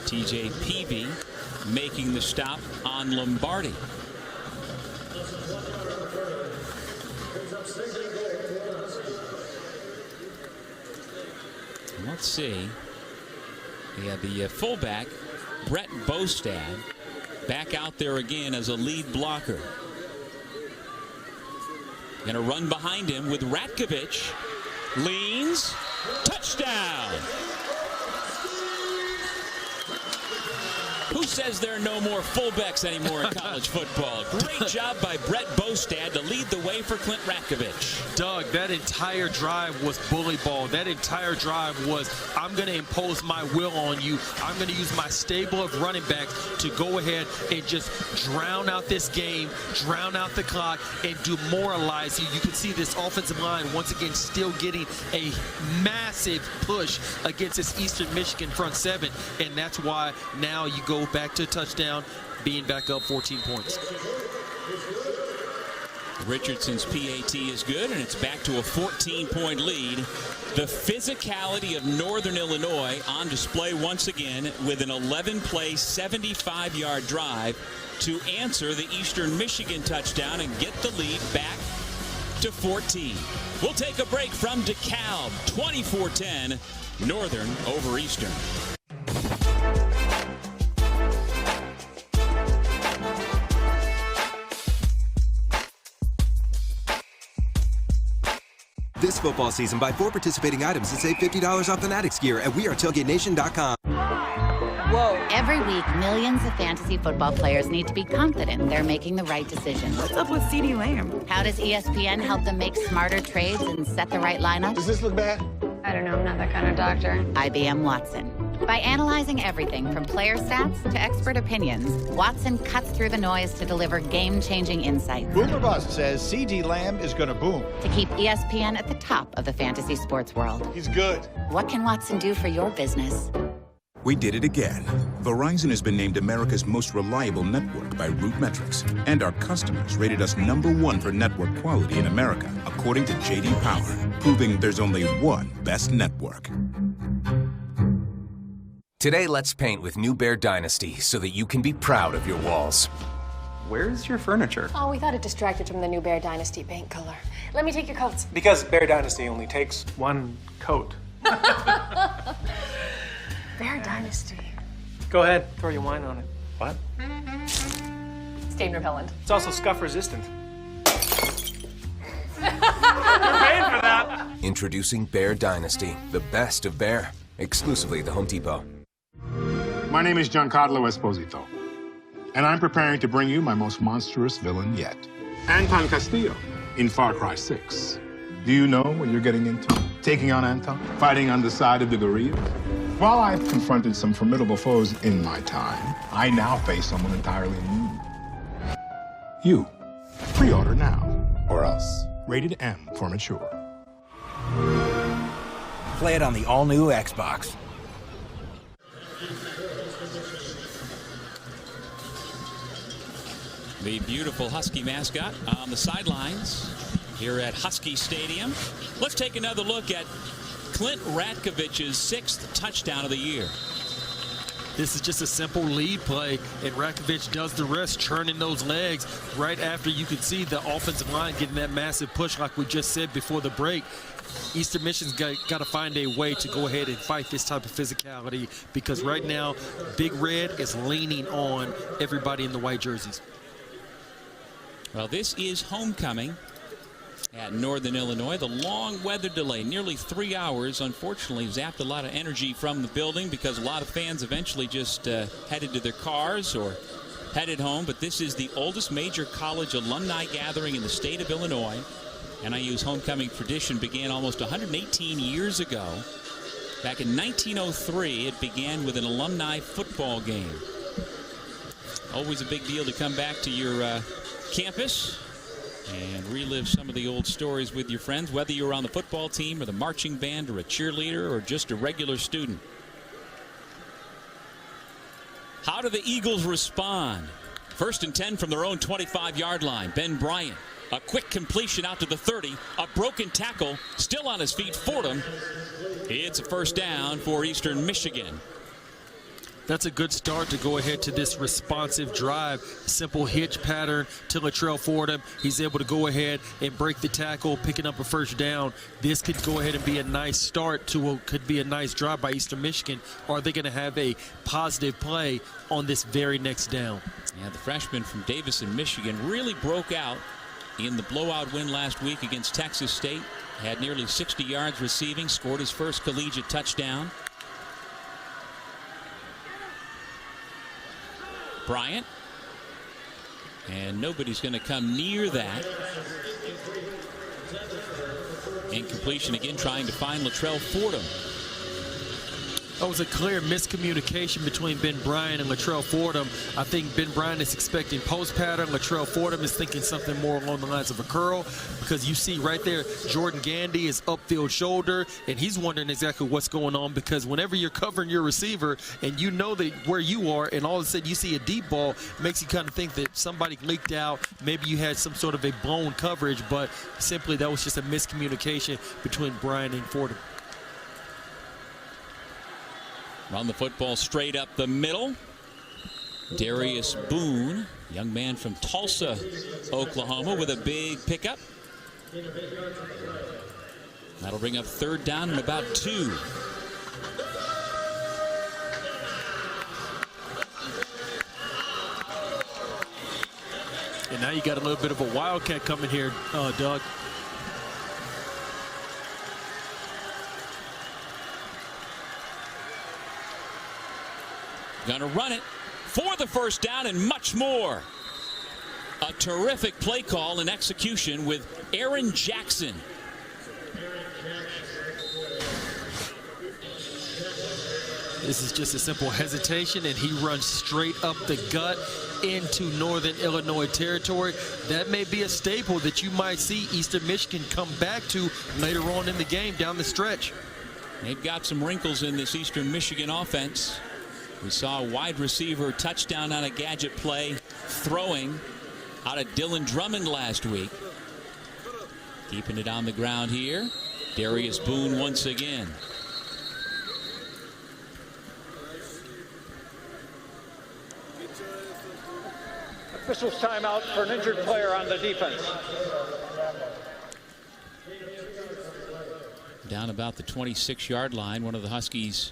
TJ Peavy making the stop on Lombardi. Let's see. Yeah, the fullback, Brett Bostad, back out there again as a lead blocker. Going to run behind him with Ratkovich. Leans. Touchdown. Who says there are no more fullbacks anymore in college football? Great job by Brett Bostad to lead the way for Clint Ratkovich. Doug, that entire drive was bully ball. That entire drive was, I'm going to impose my will on you. I'm going to use my stable of running backs to go ahead and just drown out this game, drown out the clock, and demoralize you. You can see this offensive line once again still getting a massive push against this Eastern Michigan front seven, and that's why now you go back to a touchdown, being back up 14 points. Richardson's PAT is good, and it's back to a 14-point lead. The physicality of Northern Illinois on display once again with an 11-play, 75-yard drive to answer the Eastern Michigan touchdown and get the lead back to 14. We'll take a break from DeKalb, 24-10, Northern over Eastern. This football season, buy 4 participating items and save $50 off Fanatics gear at wearetailgatenation.com. Whoa. Every week, millions of fantasy football players need to be confident they're making the right decision. What's up with CeeDee Lamb? How does ESPN help them make smarter trades and set the right lineup? Does this look bad? I don't know, I'm not that kind of doctor. IBM Watson. By analyzing everything from player stats to expert opinions, Watson cuts through the noise to deliver game-changing insights. Boomer Bust says CeeDee Lamb is going to boom. To keep ESPN at the top of the fantasy sports world. He's good. What can Watson do for your business? We did it again. Verizon has been named America's most reliable network by Root Metrics, and our customers rated us #1 for network quality in America, according to J.D. Power, proving there's only one best network. Today, let's paint with New Bear Dynasty so that you can be proud of your walls. Where's your furniture? Oh, we thought it distracted from the new Bear Dynasty paint color. Let me take your coats. Because Bear Dynasty only takes one coat. Bear Dynasty. Go ahead, throw your wine on it. What? Stain repellent. It's also scuff resistant. You're paying for that. Introducing Bear Dynasty, the best of Bear, exclusively at the Home Depot. My name is Giancarlo Esposito, and I'm preparing to bring you my most monstrous villain yet, Anton Castillo in Far Cry 6. Do you know what you're getting into? Taking on Anton? Fighting on the side of the guerrillas? While I've confronted some formidable foes in my time, I now face someone entirely new. You. Pre-order now, or else. Rated M for mature. Play it on the all-new Xbox. The beautiful Husky mascot on the sidelines here at Husky Stadium. Let's take another look at Clint Ratkovich's 6th touchdown of the year. This is just a simple lead play, and Ratkovich does the rest, churning those legs right after you can see the offensive line getting that massive push like we just said before the break. Eastern Michigan's got to find a way to go ahead and fight this type of physicality, because right now, Big Red is leaning on everybody in the white jerseys. Well, this is homecoming at Northern Illinois. The long weather delay, nearly 3 hours, unfortunately zapped a lot of energy from the building because a lot of fans eventually just headed to their cars or headed home. But this is the oldest major college alumni gathering in the state of Illinois. NIU's homecoming tradition began almost 118 years ago. Back in 1903, it began with an alumni football game. Always a big deal to come back to your campus and relive some of the old stories with your friends, whether you're on the football team or the marching band or a cheerleader or just a regular student. How do the Eagles respond? 1st and 10 from their own 25-yard line. Ben Bryant, a quick completion out to the 30, a broken tackle, still on his feet. Fordham. It's a 1st down for Eastern Michigan. That's a good start to go ahead to this responsive drive. Simple hitch pattern to Latrell Fordham. He's able to go ahead and break the tackle, picking up a 1st down. This could go ahead and be a nice start to what could be a nice drive by Eastern Michigan. Or are they going to have a positive play on this very next down? Yeah, the freshman from Davison, Michigan, really broke out in the blowout win last week against Texas State. Had nearly 60 yards receiving, scored his first collegiate touchdown. Bryant, and nobody's going to come near that. Incompletion again, trying to find Latrell Fordham. That was a clear miscommunication between Ben Bryant and Latrell Fordham. I think Ben Bryant is expecting post pattern. Latrell Fordham is thinking something more along the lines of a curl, because you see right there Jordan Gandy is upfield shoulder, and he's wondering exactly what's going on, because whenever you're covering your receiver and you know that where you are, and all of a sudden you see a deep ball, it makes you kind of think that somebody leaked out. Maybe you had some sort of a blown coverage, but simply that was just a miscommunication between Bryant and Fordham. Run the football straight up the middle. Darius Boone, young man from Tulsa, Oklahoma, with a big pickup. That'll bring up 3rd down and about 2. And now you got a little bit of a wildcat coming here, Doug. Gonna run it for the first down and much more. A terrific play call and execution with Aaron Jackson. This is just a simple hesitation, and he runs straight up the gut into Northern Illinois territory. That may be a staple that you might see Eastern Michigan come back to later on in the game down the stretch. They've got some wrinkles in this Eastern Michigan offense. We saw a wide receiver touchdown on a gadget play throwing out of Dylan Drummond last week. Keeping it on the ground here. Darius Boone once again. Officials timeout for an injured player on the defense. Down about the 26-yard line. One of the Huskies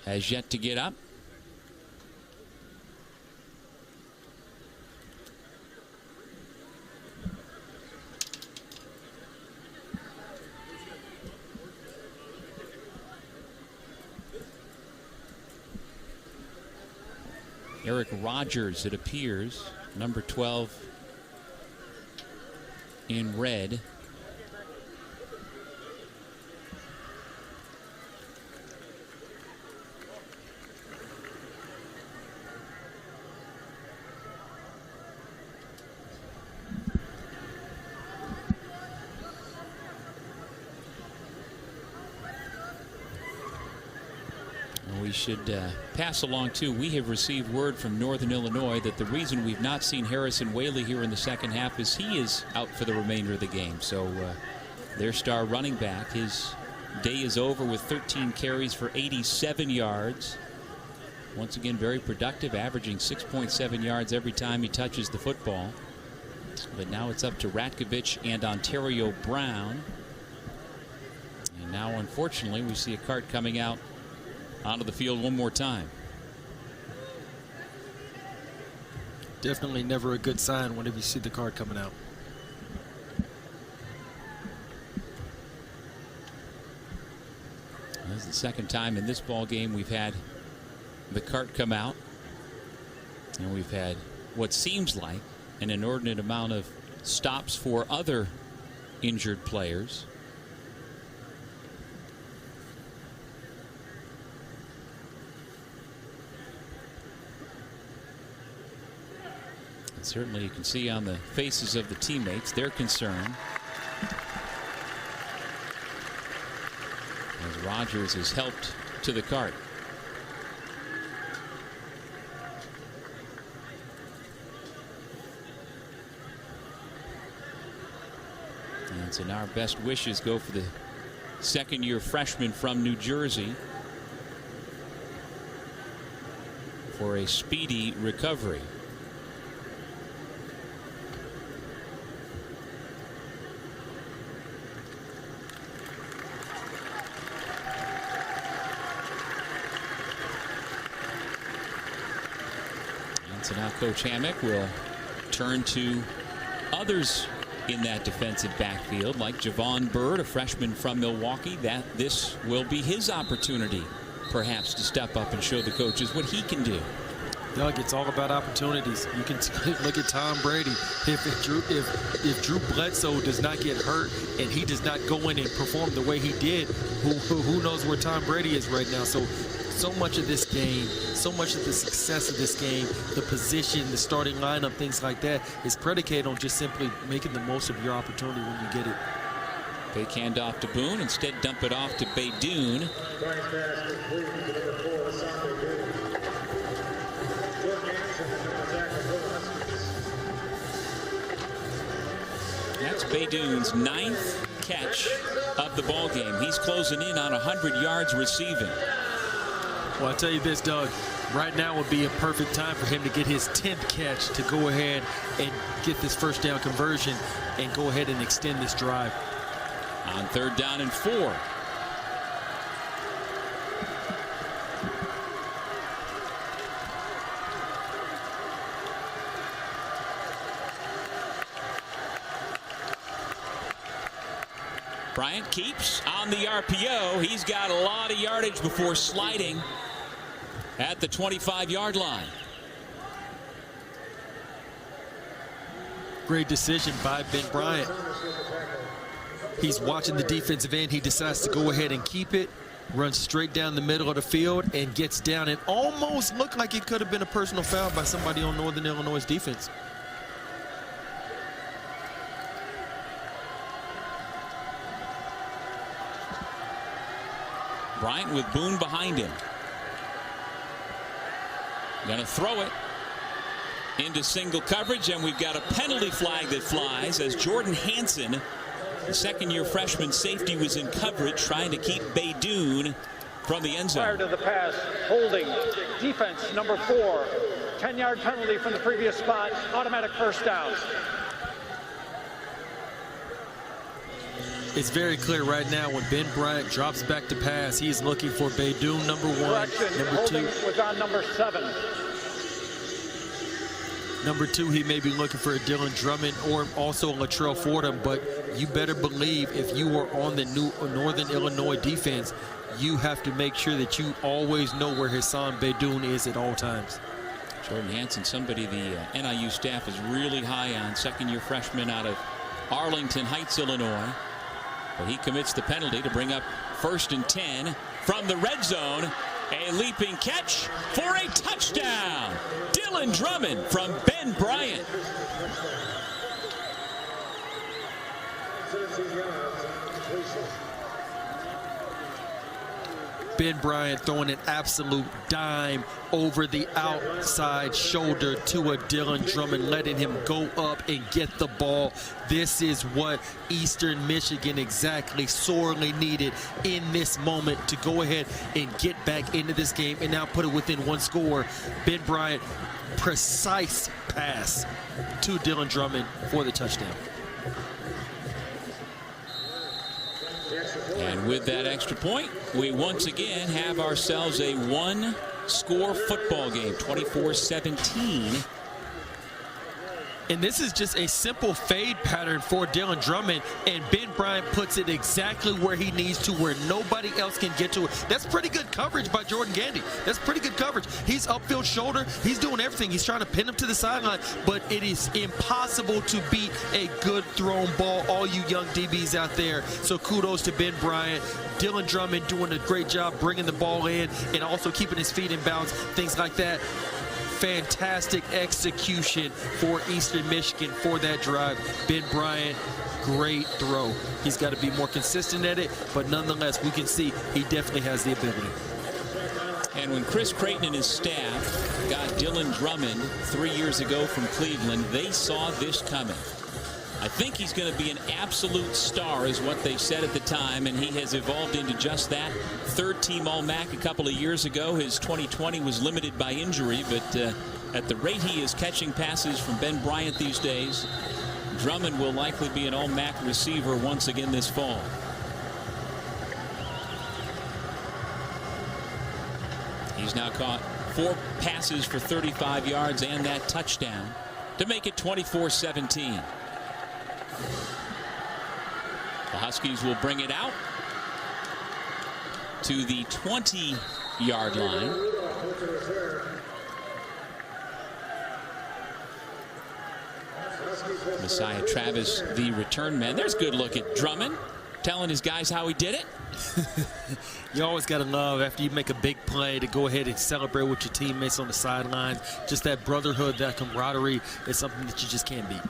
has yet to get up. Eric Rogers, it appears, number 12 in red. We should pass along, too. We have received word from Northern Illinois that the reason we've not seen Harrison Whaley here in the second half is he is out for the remainder of the game. So their star running back, his day is over with 13 carries for 87 yards. Once again, very productive, averaging 6.7 yards every time he touches the football. But now it's up to Ratkovich and Ontario Brown. And now, unfortunately, we see a cart coming out onto the field one more time. Definitely never a good sign whenever you see the card coming out. This is the second time in this ball game we've had the cart come out, and we've had what seems like an inordinate amount of stops for other injured players. Certainly you can see on the faces of the teammates their concern as Rogers is helped to the cart. And so now our best wishes go for the second-year freshman from New Jersey for a speedy recovery. So now Coach Hammock will turn to others in that defensive backfield, like Javon Bird, a freshman from Milwaukee. This will be his opportunity, perhaps, to step up and show the coaches what he can do. Doug, it's all about opportunities. You can look at Tom Brady. If Drew Bledsoe does not get hurt and he does not go in and perform the way he did, who knows where Tom Brady is right now? So much of this game, so much of the success of this game, the position, the starting lineup, things like that, is predicated on just simply making the most of your opportunity when you get it. Fake handoff to Boone, instead dump it off to Baydoun. That's Baydoun's 9th catch of the ball game. He's closing in on 100 yards receiving. Well, I'll tell you this, Doug. Right now would be a perfect time for him to get his 10th catch to go ahead and get this first down conversion and go ahead and extend this drive. On 3rd down and 4. Bryant keeps on the RPO. He's got a lot of yardage before sliding at the 25-yard line. Great decision by Ben Bryant. He's watching the defensive end. He decides to go ahead and keep it, runs straight down the middle of the field, and gets down. It almost looked like it could have been a personal foul by somebody on Northern Illinois' defense. Bryant with Boone behind him. Gonna throw it into single coverage, and we've got a penalty flag that flies as Jordan Hansen, the second-year freshman safety, was in coverage trying to keep Baydoun from the end zone. Prior to the pass, holding, defense number 4, 10-yard penalty from the previous spot, automatic first down. It's very clear right now when Ben Bryant drops back to pass, he is looking for Baydoun, number 1, number 2. Holding was on number 7. Number 2, he may be looking for a Dylan Drummond or also a Latrell Fordham, but you better believe if you are on the new Northern Illinois defense, you have to make sure that you always know where Hassan Baydoun is at all times. Jordan Hansen, somebody the NIU staff is really high on, second-year freshman out of Arlington Heights, Illinois. But he commits the penalty to bring up 1st and 10 from the red zone. A leaping catch for a touchdown. Dylan Drummond from Ben Bryant. Ben Bryant throwing an absolute dime over the outside shoulder to a Dylan Drummond, letting him go up and get the ball. This is what Eastern Michigan exactly sorely needed in this moment to go ahead and get back into this game and now put it within 1 score. Ben Bryant, precise pass to Dylan Drummond for the touchdown. And with that extra point, we once again have ourselves a 1-score football game, 24-17. And this is just a simple fade pattern for Dylan Drummond, and Ben Bryant puts it exactly where he needs to, where nobody else can get to it. That's pretty good coverage by Jordan Gandy. That's pretty good coverage. He's upfield shoulder. He's doing everything. He's trying to pin him to the sideline, but it is impossible to beat a good thrown ball, all you young DBs out there. So kudos to Ben Bryant. Dylan Drummond doing a great job bringing the ball in and also keeping his feet in bounds, things like that. Fantastic execution for Eastern Michigan for that drive. Ben Bryant, great throw. He's got to be more consistent at it, but nonetheless, we can see he definitely has the ability. And when Chris Creighton and his staff got Dylan Drummond 3 years ago from Cleveland, they saw this coming. I think he's going to be an absolute star is what they said at the time, and he has evolved into just that. 3rd-team All-MAC a couple of years ago. His 2020 was limited by injury, but at the rate he is catching passes from Ben Bryant these days, Drummond will likely be an All-MAC receiver once again this fall. He's now caught 4 passes for 35 yards and that touchdown to make it 24-17. The Huskies will bring it out to the 20-yard line. Messiah Travis, the return man. There's a good look at Drummond telling his guys how he did it. You always got to love after you make a big play to go ahead and celebrate with your teammates on the sidelines. Just that brotherhood, that camaraderie is something that you just can't beat.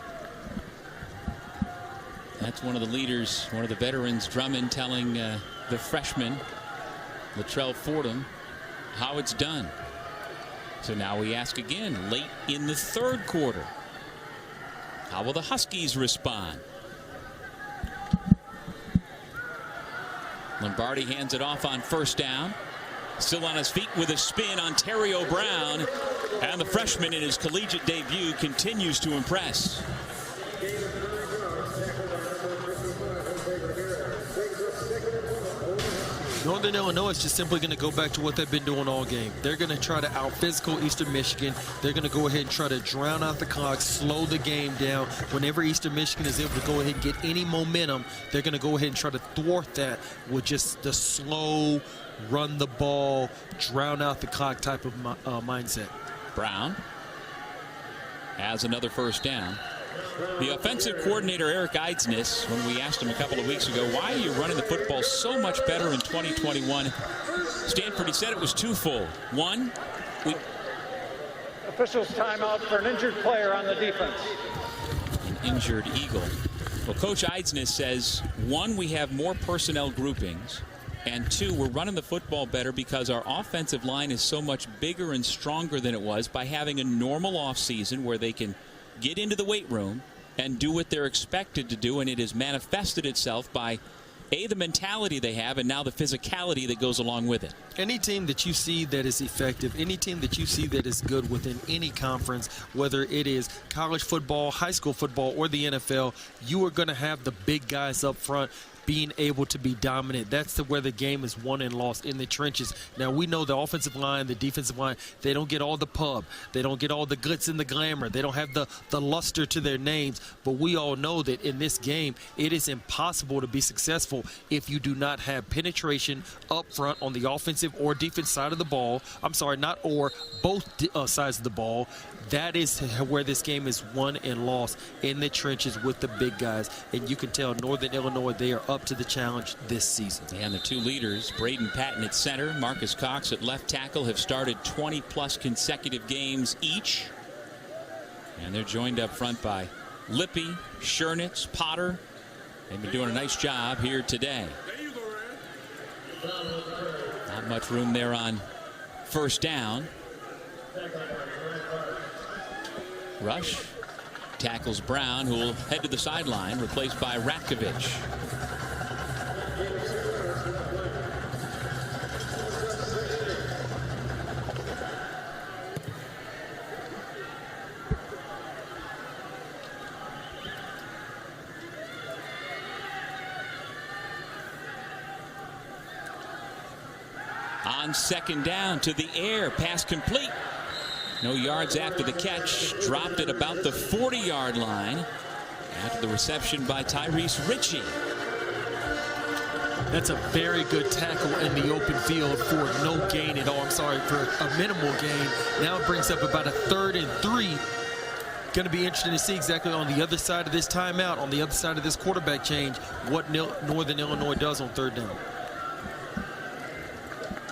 That's one of the leaders, one of the veterans, Drummond, telling the freshman, Latrell Fordham, how it's done. So now we ask again, late in the 3rd quarter, how will the Huskies respond? Lombardi hands it off on 1st down. Still on his feet with a spin, Ontario Brown. And the freshman in his collegiate debut continues to impress. Northern Northern Illinois is just simply going to go back to what they've been doing all game. They're going to try to out-physical Eastern Michigan. They're going to go ahead and try to drown out the clock, slow the game down. Whenever Eastern Michigan is able to go ahead and get any momentum, they're going to go ahead and try to thwart that with just the slow, run the ball, drown out the clock type of mindset. Brown has another first down. The offensive coordinator, Eric Eidsness, when we asked him a couple of weeks ago, why are you running the football so much better in 2021? Stanford, he said it was twofold. One, Officials timeout for an injured player on the defense. An injured Eagle. Well, Coach Eidsness says, one, we have more personnel groupings, and two, we're running the football better because our offensive line is so much bigger and stronger than it was by having a normal offseason where they can get into the weight room and do what they're expected to do, and it has manifested itself by the mentality they have and now the physicality that goes along with it. Any team that you see that is effective, any team that you see that is good within any conference, whether it is college football, high school football, or the NFL, you are going to have the big guys up front being able to be dominant. That's where the game is won and lost, in the trenches. Now, we know the offensive line, the defensive line, they don't get all the pub. They don't get all the glitz and the glamour. They don't have the luster to their names. But we all know that in this game, it is impossible to be successful if you do not have penetration up front on the offensive or defense side of the ball. I'm sorry, not or, both sides of the ball. That is where this game is won and lost, in the trenches with the big guys. And you can tell Northern Illinois, they are up to the challenge this season. And the two leaders, Braden Patton at center, Marcus Cox at left tackle, have started 20-plus consecutive games each. And they're joined up front by Lippy, Schernitz, Potter. They've been doing a nice job here today. Not much room there on first down. Rush tackles Brown, who will head to the sideline, replaced by Ratkovich. On second down, to the air, pass complete. No yards after the catch, dropped at about the 40-yard line after the reception by Tyrese Ritchie. That's a very good tackle in the open field for no gain at all. I'm sorry, for a minimal gain. Now it brings up about a 3rd and 3. Going to be interesting to see exactly on the other side of this timeout, on the other side of this quarterback change, what Northern Illinois does on 3rd down.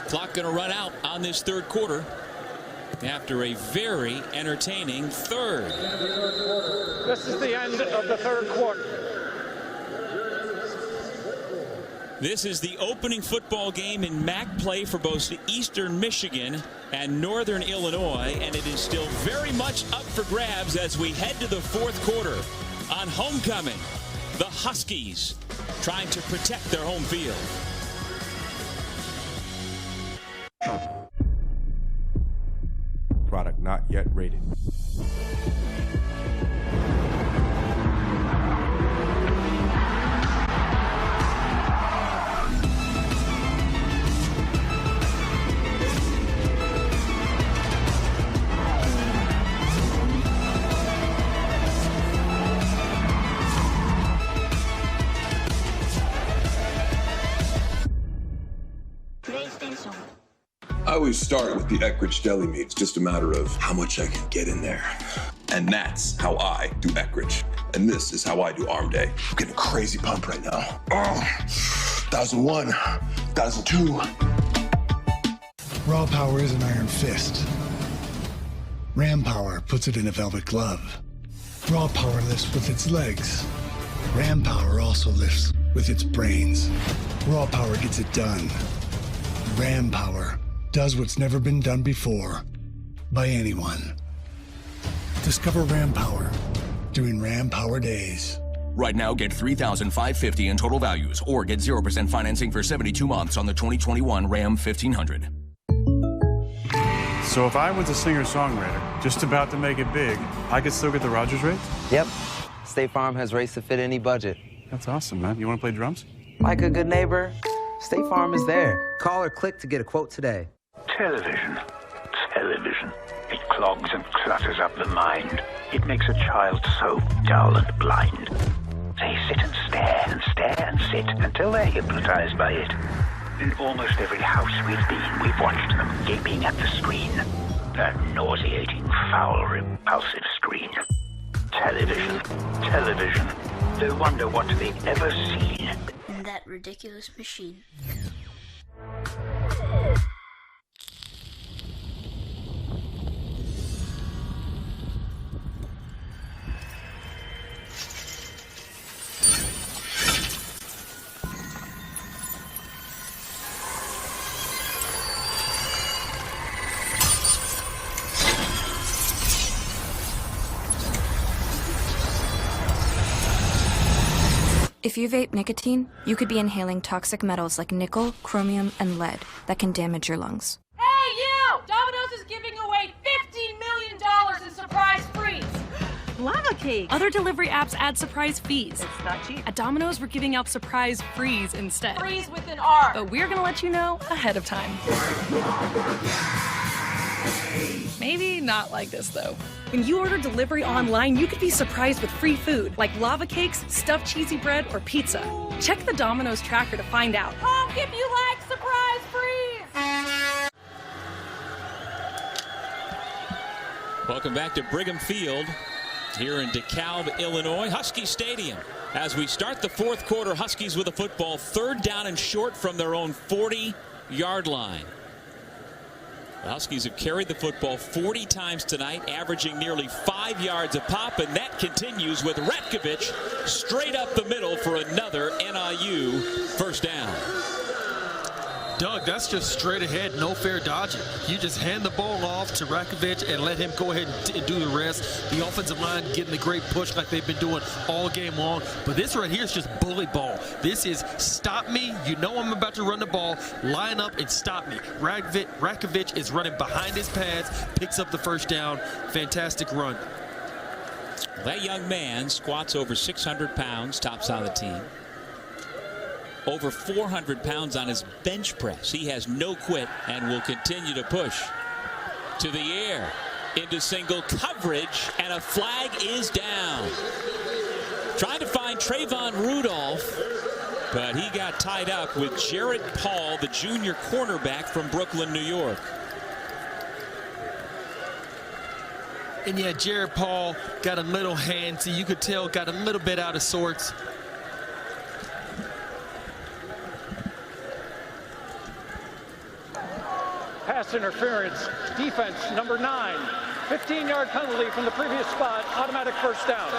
Clock going to run out on this third quarter after a very entertaining third. This is the end of the third quarter. This is the opening football game in MAC play for both Eastern Michigan and Northern Illinois, and it is still very much up for grabs as we head to the fourth quarter. On homecoming, the Huskies trying to protect their home field. Product not yet rated. I always start with the Eckrich deli meat. It's just a matter of how much I can get in there. And that's how I do Eckrich. And this is how I do Arm Day. I'm getting a crazy pump right now. 1001, 1002. Raw power is an iron fist. Ram power puts it in a velvet glove. Raw power lifts with its legs. Ram power also lifts with its brains. Raw power gets it done. Ram power does what's never been done before by anyone. Discover Ram Power during Ram Power Days. Right now, get $3,550 in total values or get 0% financing for 72 months on the 2021 Ram 1500. So if I was a singer-songwriter just about to make it big, I could still get the Rogers rates? Yep. State Farm has rates to fit any budget. That's awesome, man. You want to play drums? Like a good neighbor, State Farm is there. Call or click to get a quote today. Television. Television. It clogs and clutters up the mind. It makes a child so dull and blind. They sit and stare and stare and sit until they're hypnotized by it. In almost every house we've been, we've watched them gaping at the screen. That nauseating, foul, repulsive screen. Television. Television. They wonder what they've ever seen. In that ridiculous machine. If you vape nicotine, you could be inhaling toxic metals like nickel, chromium, and lead that can damage your lungs. Hey, you! Domino's is giving away $15 million in surprise frees. Lava cake. Other delivery apps add surprise fees. It's not cheap. At Domino's, we're giving out surprise frees instead. Freeze with an R. But we're gonna let you know ahead of time. Maybe not like this, though. When you order delivery online, you could be surprised with free food, like lava cakes, stuffed cheesy bread, or pizza. Check the Domino's tracker to find out. Honk if you like surprise freeze! Welcome back to Brigham Field here in DeKalb, Illinois, Husky Stadium. As we start the fourth quarter, Huskies with a football, 3rd down and short from their own 40-yard line. The Huskies have carried the football 40 times tonight, averaging nearly 5 yards a pop, and that continues with Ratkovich straight up the middle for another NIU first down. Doug, that's just straight ahead, no fair dodging. You just hand the ball off to Ratkovich and let him go ahead and do the rest. The offensive line getting the great push like they've been doing all game long. But this right here is just bully ball. This is stop me. You know I'm about to run the ball. Line up and stop me. Ratkovich is running behind his pads, picks up the first down. Fantastic run. That young man squats over 600 pounds, tops on the team. Over 400 pounds on his bench press. He has no quit and will continue to push to the air into single coverage, and a flag is down. Trying to find Trayvon Rudolph, but he got tied up with Jarrett Paul, the junior cornerback from Brooklyn, New York. And yeah, Jarrett Paul got a little handsy. You could tell got a little bit out of sorts. Pass interference, defense number 9. 15-yard penalty from the previous spot, automatic first down.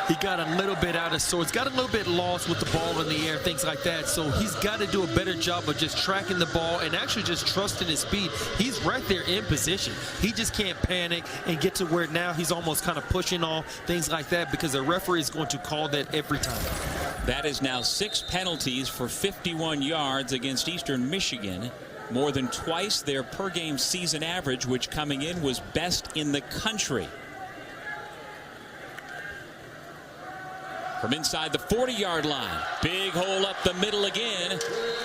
He got a little bit out of sorts, got a little bit lost with the ball in the air, things like that. So he's got to do a better job of just tracking the ball and actually just trusting his speed. He's right there in position. He just can't panic and get to where now he's almost kind of pushing off, things like that, because the referee is going to call that every time. That is now 6 penalties for 51 yards against Eastern Michigan. More than twice their per-game season average, which coming in was best in the country. From inside the 40-yard line, big hole up the middle again,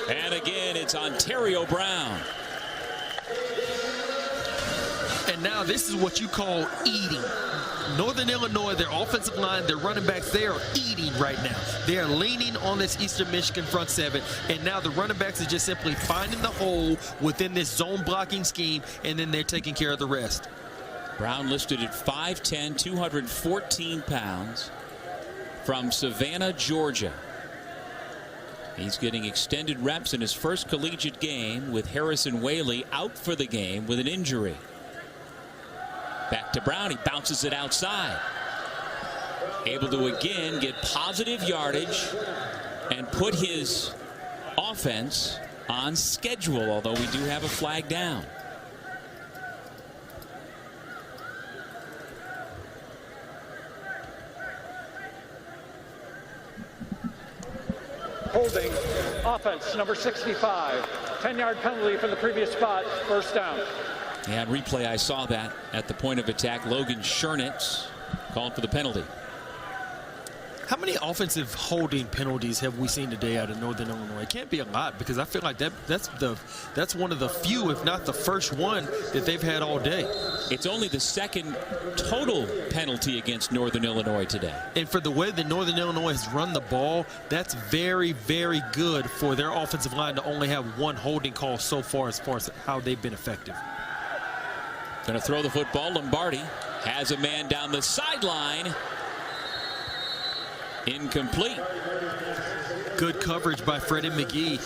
and again it's Ontario Brown. And now this is what you call eating. Northern Illinois, their offensive line, their running backs, they are eating right now. They are leaning on this Eastern Michigan front seven, and now the running backs are just simply finding the hole within this zone blocking scheme, and then they're taking care of the rest. Brown listed at 5'10", 214 pounds, from Savannah, Georgia. He's getting extended reps in his first collegiate game with Harrison Whaley out for the game with an injury. Back to Brown, he bounces it outside. Able to again get positive yardage and put his offense on schedule, although we do have a flag down. Holding, offense number 65. 10-yard penalty from the previous spot, first down. Yeah, on replay, I saw that at the point of attack. Logan Schernitz called for the penalty. How many offensive holding penalties have we seen today out of Northern Illinois? It can't be a lot, because I feel like that's one of the few, if not the first one, that they've had all day. It's only the second total penalty against Northern Illinois today. And for the way that Northern Illinois has run the ball, that's very, very good for their offensive line to only have one holding call so far as how they've been effective. Going to throw the football. Lombardi has a man down the sideline. Incomplete. Good coverage by Freddie McGee,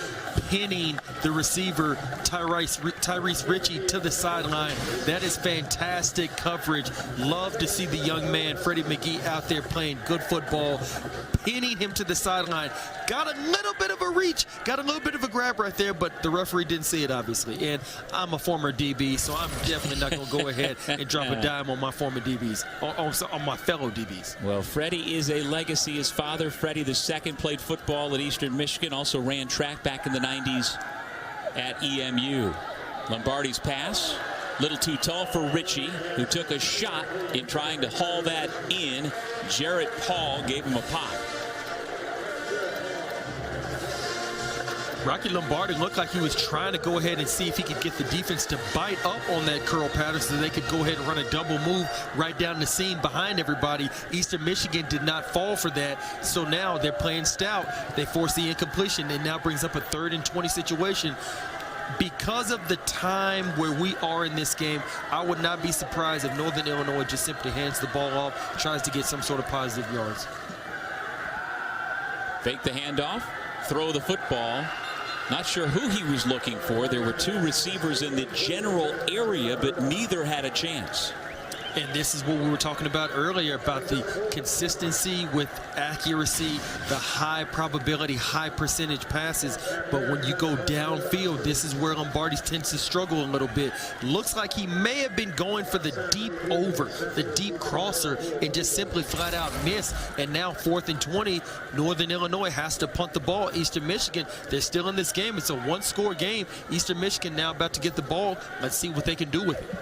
pinning the receiver Tyrese Ritchie to the sideline. That is fantastic coverage. Love to see the young man Freddie McGee out there playing good football, pinning him to the sideline. Got a little bit of a reach, got a little bit of a grab right there, but the referee didn't see it, obviously. And I'm a former DB, so I'm definitely not going to go ahead and drop a dime on my former DBs, on my fellow DBs. Well, Freddie is a legacy. His father, Freddie II, played football at Eastern Michigan, also ran track back in the 90s at EMU. Lombardi's pass, little too tall for Ritchie, who took a shot in trying to haul that in. Jarrett Paul gave him a pop. Rocky Lombardi looked like he was trying to go ahead and see if he could get the defense to bite up on that curl pattern so they could go ahead and run a double move right down the seam behind everybody. Eastern Michigan did not fall for that, so now they're playing stout. They force the incompletion and now brings up a 3rd and 20 situation. Because of the time where we are in this game, I would not be surprised if Northern Illinois just simply hands the ball off, tries to get some sort of positive yards. Fake the handoff, throw the football. Not sure who he was looking for. There were 2 receivers in the general area, but neither had a chance. And this is what we were talking about earlier, about the consistency with accuracy, the high probability, high percentage passes. But when you go downfield, this is where Lombardi tends to struggle a little bit. Looks like he may have been going for the deep over, the deep crosser, and just simply flat out miss. And now 4th and 20, Northern Illinois has to punt the ball. Eastern Michigan, they're still in this game. It's a 1-score game. Eastern Michigan now about to get the ball. Let's see what they can do with it.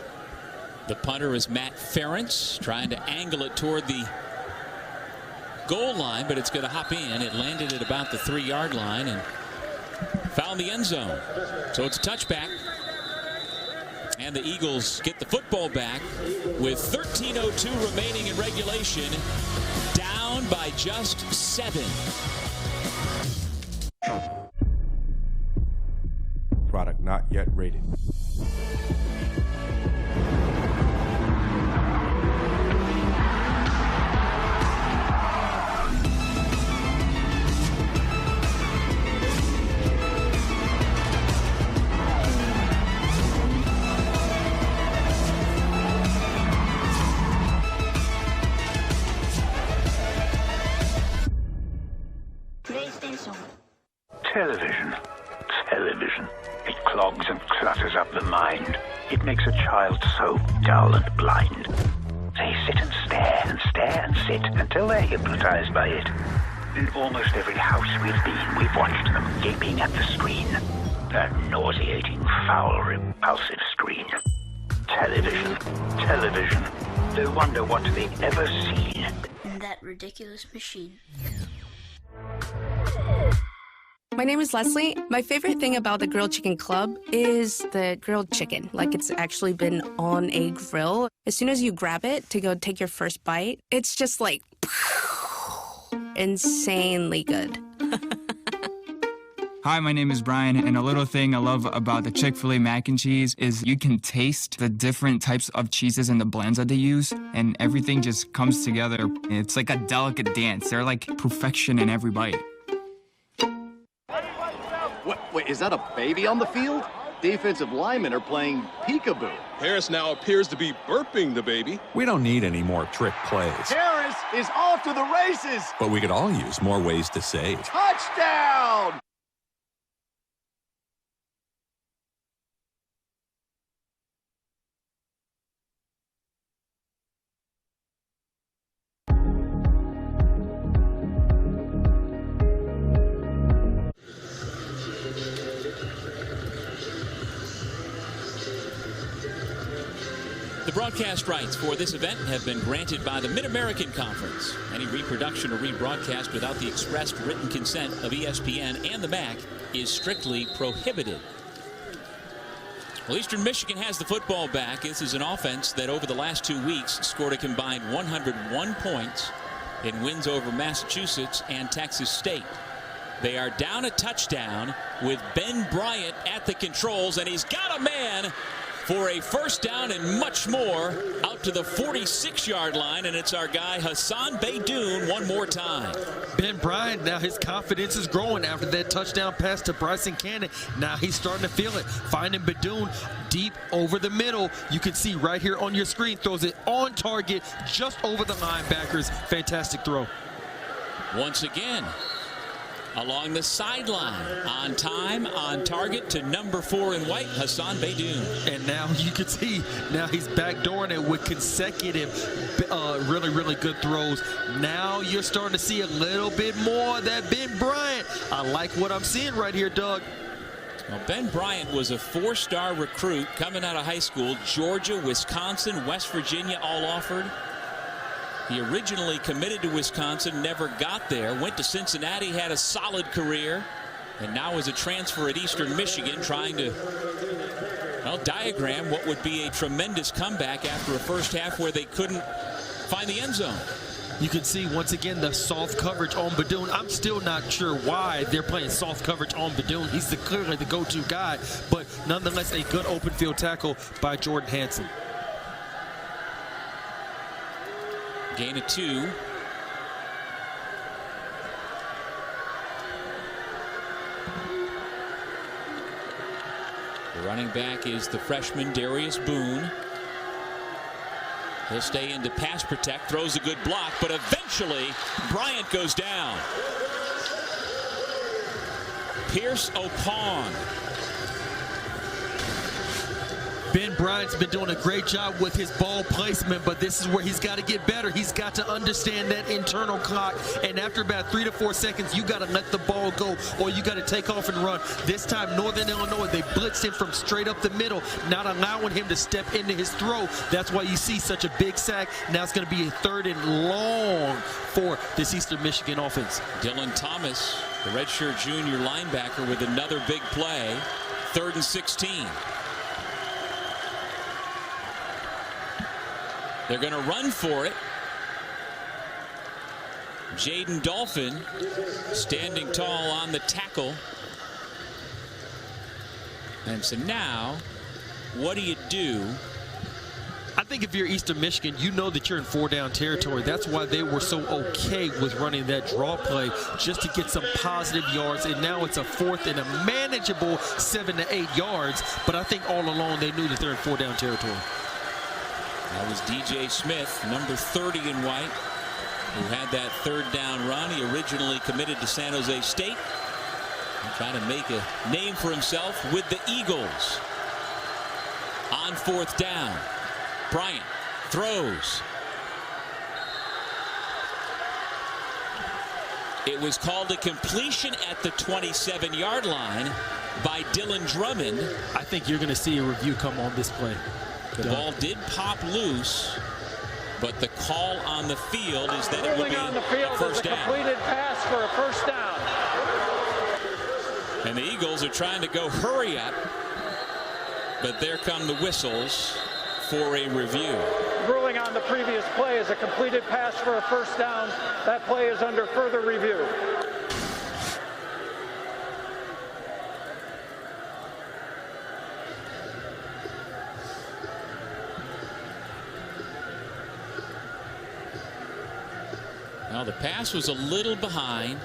The punter is Matt Ferentz, trying to angle it toward the goal line, but it's going to hop in. It landed at about the 3-yard line and found the end zone. So it's a touchback. And the Eagles get the football back with 13:02 remaining in regulation, down by just 7. Product not yet rated. Television. It clogs and clutters up the mind. It makes a child so dull and blind. They sit and stare and stare and sit until they're hypnotized by it. In almost every house we've been, we've watched them gaping at the screen. That nauseating, foul, repulsive screen. Television. Television. They wonder what they've ever seen. That ridiculous machine. My name is Leslie. My favorite thing about the Grilled Chicken Club is the grilled chicken. Like, it's actually been on a grill. As soon as you grab it to go take your first bite, it's just like insanely good. Hi, my name is Brian, and a little thing I love about the Chick-fil-A mac and cheese is you can taste the different types of cheeses and the blends that they use, and everything just comes together. It's like a delicate dance. They're like perfection in every bite. Wait, is that a baby on the field? Defensive linemen are playing peekaboo. Harris now appears to be burping the baby. We don't need any more trick plays. Harris is off to the races. But we could all use more ways to save. Touchdown! The broadcast rights for this event have been granted by the Mid-American Conference. Any reproduction or rebroadcast without the expressed written consent of ESPN and the MAC is strictly prohibited. Well, Eastern Michigan has the football back. This is an offense that over the last 2 weeks scored a combined 101 points in wins over Massachusetts and Texas State. They are down a touchdown with Ben Bryant at the controls, and he's got a man for a first down and much more out to the 46-yard line, and it's our guy Hassan Beydoun one more time. Ben Bryant, now his confidence is growing after that touchdown pass to Bryson Cannon. Now he's starting to feel it. Finding Beydoun deep over the middle. You can see right here on your screen, throws it on target just over the linebackers. Fantastic throw. Once again, along the sideline, on time, on target to number 4 in white, Hassan Beydoun. And now you can see, now he's backdooring it with consecutive really, really good throws. Now you're starting to see a little bit more of that Ben Bryant. I like what I'm seeing right here, Doug. Well, Ben Bryant was a 4-star recruit coming out of high school. Georgia, Wisconsin, West Virginia all offered. He originally committed to Wisconsin, never got there, went to Cincinnati, had a solid career, and now is a transfer at Eastern Michigan trying to, well, diagram what would be a tremendous comeback after a first half where they couldn't find the end zone. You can see once again the soft coverage on Beydoun. I'm still not sure why they're playing soft coverage on Beydoun. He's clearly the go-to guy, but nonetheless a good open field tackle by Jordan Hansen. Gain of 2. The running back is the freshman Darius Boone. He'll stay into pass protect, throws a good block, but eventually Bryant goes down. Pierce Opong. Ben Bryant's been doing a great job with his ball placement, but this is where he's got to get better. He's got to understand that internal clock, and after about 3 to 4 seconds, you got to let the ball go, or you got to take off and run. This time, Northern Illinois, they blitzed him from straight up the middle, not allowing him to step into his throw. That's why you see such a big sack. Now it's going to be a 3rd and long for this Eastern Michigan offense. Dylan Thomas, the redshirt junior linebacker, with another big play. 3rd and 16. They're going to run for it. Jaden Dolphin standing tall on the tackle. And so now, what do you do? I think if you're Eastern Michigan, you know that you're in 4-down territory. That's why they were so okay with running that draw play, just to get some positive yards. And now it's a 4th and a manageable 7 to 8 yards. But I think all along they knew that they're in 4-down territory. That was DJ Smith, number 30 in white, who had that 3rd down run. He originally committed to San Jose State. He's trying to make a name for himself with the Eagles. On 4th down, Bryant throws. It was called a completion at the 27-yard line by Dylan Drummond. I think you're going to see a review come on this play. The ball did pop loose, but the call on the field is that it will be a first down. Completed pass for a first down. And the Eagles are trying to go hurry up, but there come the whistles for a review. Ruling on the previous play is a completed pass for a first down. That play is under further review. Now the pass was a little behind.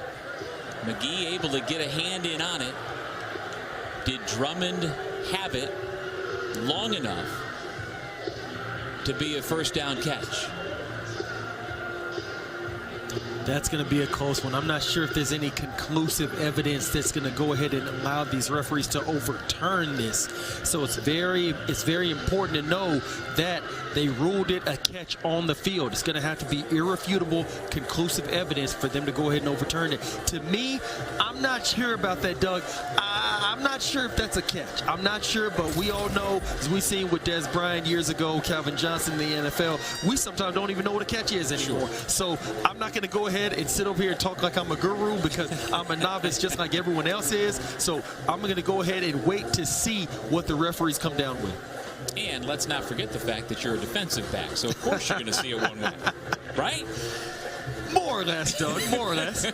McGee able to get a hand in on it. Did Drummond have it long enough to be a first down catch? That's going to be a close one. I'm not sure if there's any conclusive evidence that's going to go ahead and allow these referees to overturn this. So it's very important to know that they ruled it a catch on the field. It's going to have to be irrefutable, conclusive evidence for them to go ahead and overturn it. To me, I'm not sure about that, Doug. I'm not sure if that's a catch. I'm not sure, but we all know, as we seen with Des Bryant years ago, Calvin Johnson in the NFL, we sometimes don't even know what a catch is anymore. So I'm not going to go ahead and sit over here and talk like I'm a guru because I'm a novice just like everyone else is. So I'm going to go ahead and wait to see what the referees come down with. And let's not forget the fact that you're a defensive back, so of course you're going to see a one-way, right? More or less, Doug, more or less.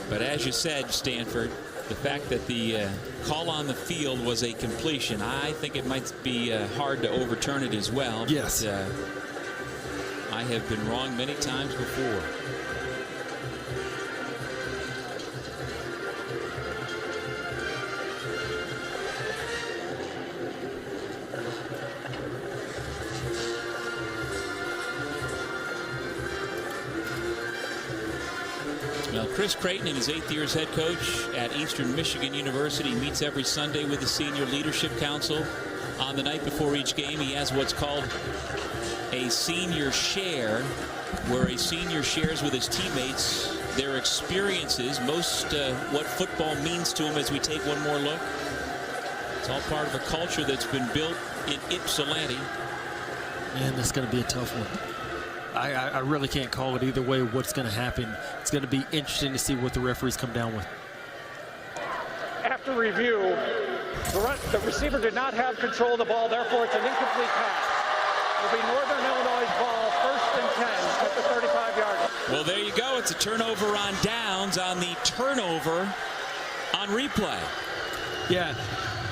But as you said, Stanford, the fact that the call on the field was a completion, I think it might be hard to overturn it as well. Yes. But, I have been wrong many times before. Well, Chris Creighton, in his 8th year as head coach at Eastern Michigan University, meets every Sunday with the Senior Leadership Council. On the night before each game, he has what's called a senior share, where a senior shares with his teammates their experiences, most what football means to him as we take one more look. It's all part of a culture that's been built in Ypsilanti. Man, that's going to be a tough one. I really can't call it either way what's going to happen. It's going to be interesting to see what the referees come down with. After review, the receiver did not have control of the ball, therefore it's an incomplete pass. It'll be Northern Illinois' ball, 1st and 10 at the 35-yard line. Well, there you go. It's a turnover on downs on the turnover on replay. Yeah.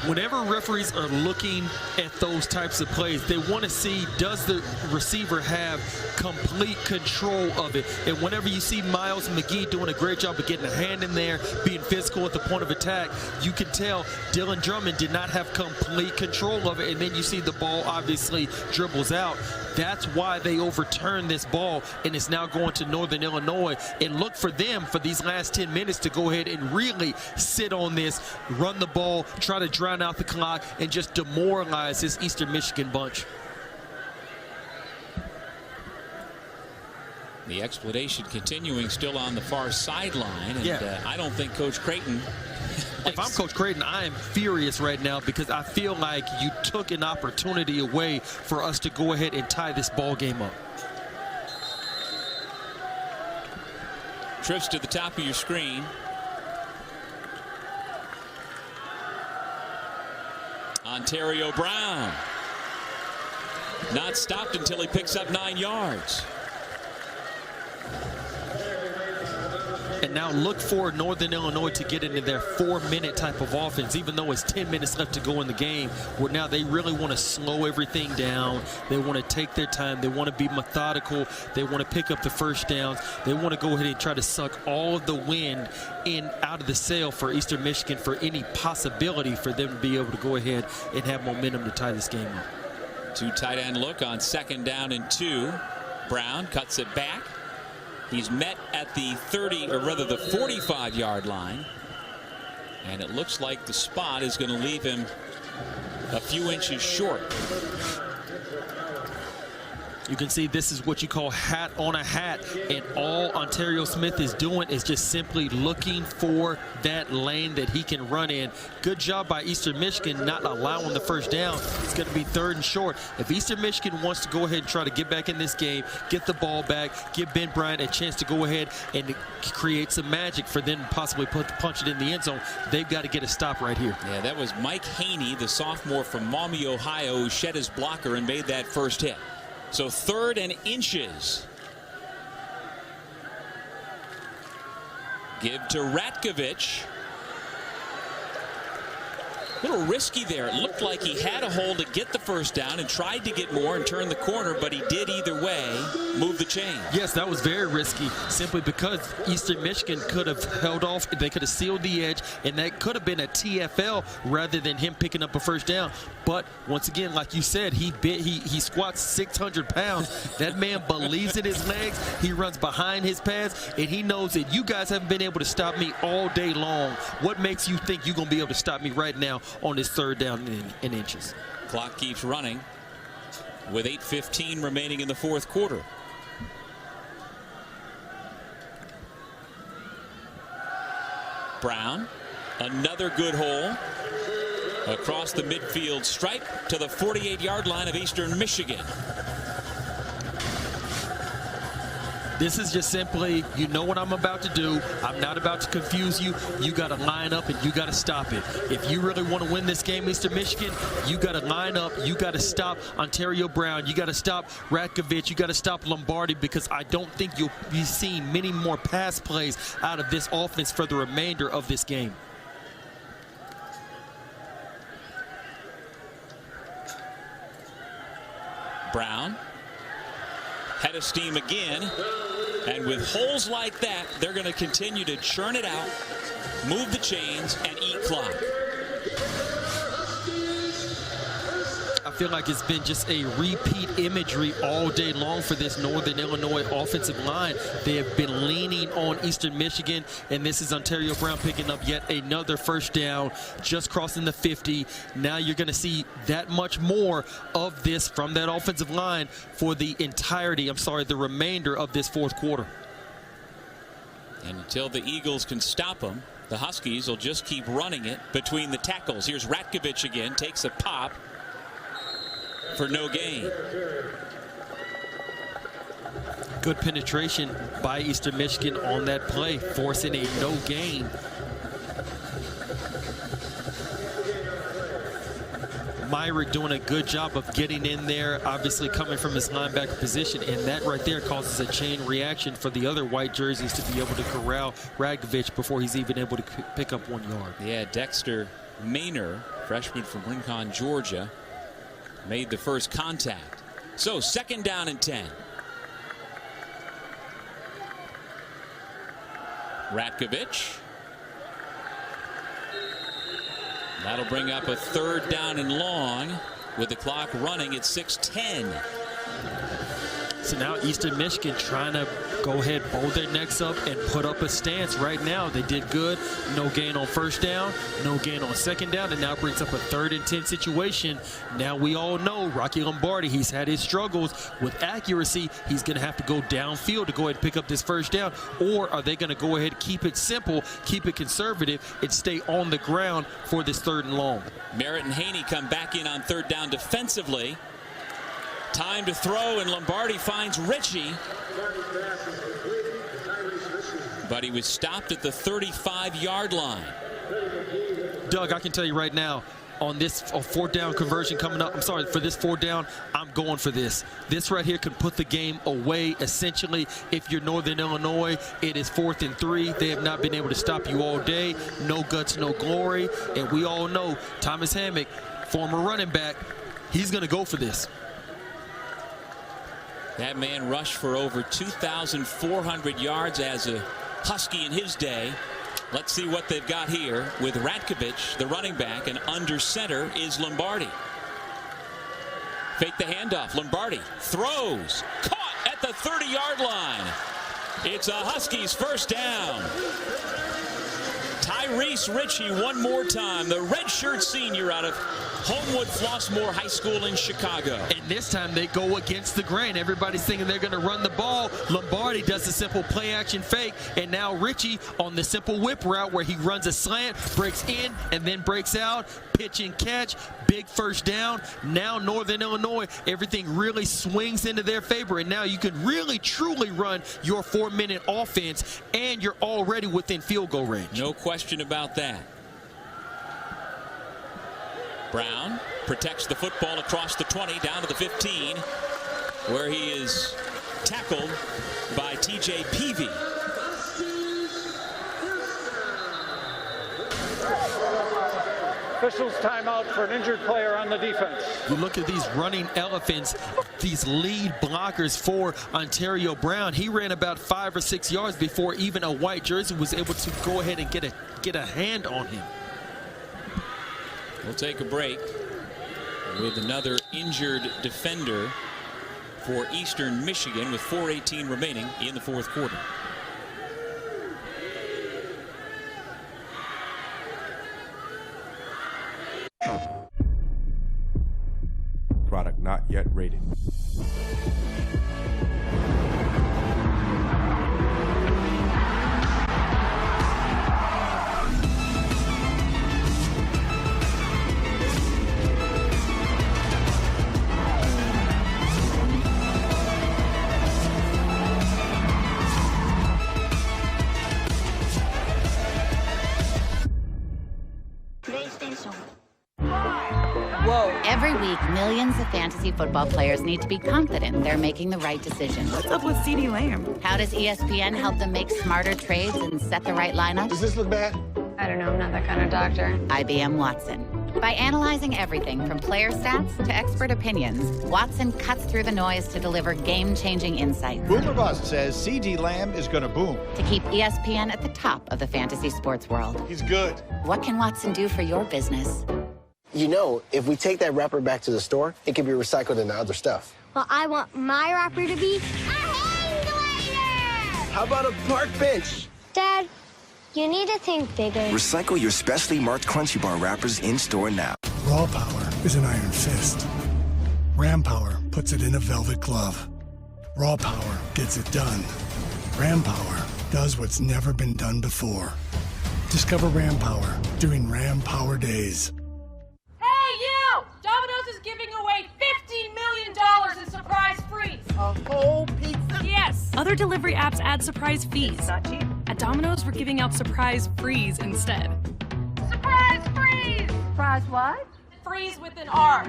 Whenever referees are looking at those types of plays, they want to see, does the receiver have complete control of it? And whenever you see Miles McGee doing a great job of getting a hand in there, being physical at the point of attack, you can tell Dylan Drummond did not have complete control of it. And then you see the ball obviously dribbles out. That's why they overturned this ball, and it's now going to Northern Illinois. And look for them for these last 10 minutes to go ahead and really sit on this, run the ball, try to drown out the clock, and just demoralize this Eastern Michigan bunch. The explanation continuing still on the far sideline, and I don't think Coach Creighton. If I'm Coach Creighton, I am furious right now because I feel like you took an opportunity away for us to go ahead and tie this ball game up. Trips to the top of your screen. Ontario Brown. Not stopped until he picks up 9 yards. And now look for Northern Illinois to get into their 4-minute type of offense, even though it's 10 minutes left to go in the game, where now they really want to slow everything down. They want to take their time. They want to be methodical. They want to pick up the first downs. They want to go ahead and try to suck all of the wind out of the sail for Eastern Michigan for any possibility for them to be able to go ahead and have momentum to tie this game up. 2 tight end look on 2nd down and 2. Brown cuts it back. He's met at the 30, or rather the 45-yard line. And it looks like the spot is going to leave him a few inches short. You can see this is what you call hat on a hat, and all Ontario Smith is doing is just simply looking for that lane that he can run in. Good job by Eastern Michigan not allowing the first down. It's going to be 3rd and short. If Eastern Michigan wants to go ahead and try to get back in this game, get the ball back, give Ben Bryant a chance to go ahead and create some magic for them to possibly punch it in the end zone, they've got to get a stop right here. Yeah, that was Mike Haney, the sophomore from Maumee, Ohio, who shed his blocker and made that first hit. So 3rd and inches. Give to Ratkovich. A little risky there. It looked like he had a hole to get the first down and tried to get more and turn the corner, but he did either way move the chain. Yes, that was very risky, simply because Eastern Michigan could have held off. They could have sealed the edge, and that could have been a TFL rather than him picking up a first down. But once again, like you said, he squats 600 pounds. That man believes in his legs. He runs behind his pads, and he knows that you guys haven't been able to stop me all day long. What makes you think you're going to be able to stop me right now on this 3rd down in inches? Clock keeps running with 8:15 remaining in the 4th quarter. Brown, another good hole across the midfield stripe to the 48-yard line of Eastern Michigan. This is just simply, you know what I'm about to do. I'm not about to confuse you. You got to line up and you got to stop it. If you really want to win this game, Eastern Michigan, you got to line up. You got to stop Ontario Brown. You got to stop Ratkovich. You got to stop Lombardi, because I don't think you'll be seeing many more pass plays out of this offense for the remainder of this game. Brown, head of steam again, and with holes like that, they're going to continue to churn it out, move the chains, and eat clock. I feel like it's been just a repeat imagery all day long for this Northern Illinois offensive line. They have been leaning on Eastern Michigan, and this is Ontario Brown picking up yet another first down, just crossing the 50. Now you're going to see that much more of this from that offensive line for the the remainder of this fourth quarter. And until the Eagles can stop them, the Huskies will just keep running it between the tackles. Here's Ratkovich again, takes a pop for no gain. Good penetration by Eastern Michigan on that play, forcing a no gain. Myrick doing a good job of getting in there, obviously coming from his linebacker position, and that right there causes a chain reaction for the other white jerseys to be able to corral Ratkovich before he's even able to pick up 1 yard. Yeah, Dexter Maynor, freshman from Rincon, Georgia, made the first contact. So 2nd down and 10. Ratkovich. That'll bring up a 3rd down and long with the clock running at 6:10. So now Eastern Michigan trying to go ahead, hold their necks up, and put up a stance right now. They did good. No gain on 1st down, no gain on 2nd down, and now brings up a 3rd and 10 situation. Now we all know Rocky Lombardi, he's had his struggles with accuracy. He's going to have to go downfield to go ahead and pick up this 1st down, or are they going to go ahead and keep it simple, keep it conservative, and stay on the ground for this 3rd and long? Merritt and Haney come back in on 3rd down defensively. Time to throw, and Lombardi finds Ritchie. But he was stopped at the 35-yard line. Doug, I can tell you right now, on this 4th down conversion coming up, for this 4th down, I'm going for this. This right here can put the game away, essentially. If you're Northern Illinois, it is 4th and 3. They have not been able to stop you all day. No guts, no glory. And we all know Thomas Hammock, former running back, he's going to go for this. That man rushed for over 2,400 yards as a Husky in his day. Let's see what they've got here with Ratkovich, the running back, and under center is Lombardi. Fake the handoff. Lombardi throws. Caught at the 30-yard line. It's a Huskies 1st down. Tyrese Ritchie one more time, the redshirt senior out of Homewood Flossmoor High School in Chicago. And this time they go against the grain. Everybody's thinking they're going to run the ball. Lombardi does a simple play-action fake, and now Ritchie on the simple whip route where he runs a slant, breaks in, and then breaks out. Pitch and catch, big 1st down. Now Northern Illinois, everything really swings into their favor, and now you can really, truly run your 4-minute offense, and you're already within field goal range. No question about that. Brown protects the football across the 20 down to the 15, where he is tackled by T.J. Peavy. Officials timeout for an injured player on the defense. You look at these running elephants, these lead blockers for Ontario Brown. He ran about 5 or 6 yards before even a white jersey was able to go ahead and get a hand on him. We'll take a break with another injured defender for Eastern Michigan with 4:18 remaining in the 4th quarter. Product not yet rated. millions of fantasy football players need to be confident they're making the right decision. What's up with CeeDee Lamb? How does ESPN help them make smarter trades and set the right lineup? Does this look bad? I don't know, I'm not that kind of doctor. IBM Watson. By analyzing everything from player stats to expert opinions, Watson cuts through the noise to deliver game-changing insights. Boomer Bust says CeeDee Lamb is going to boom. To keep ESPN at the top of the fantasy sports world. He's good. What can Watson do for your business? You know, if we take that wrapper back to the store, it can be recycled into other stuff. Well, I want my wrapper to be a hang glider! How about a park bench? Dad, you need to think bigger. Recycle your specially marked Crunchy Bar wrappers in-store now. Raw power is an iron fist. Ram power puts it in a velvet glove. Raw power gets it done. Ram power does what's never been done before. Discover Ram Power during Ram Power Days. Hey, you! Domino's is giving away $15 million in surprise frees. A whole pizza? Yes. Other delivery apps add surprise fees. Not cheap. At Domino's, we're giving out surprise frees instead. Surprise freeze! Surprise what? Freeze with an R.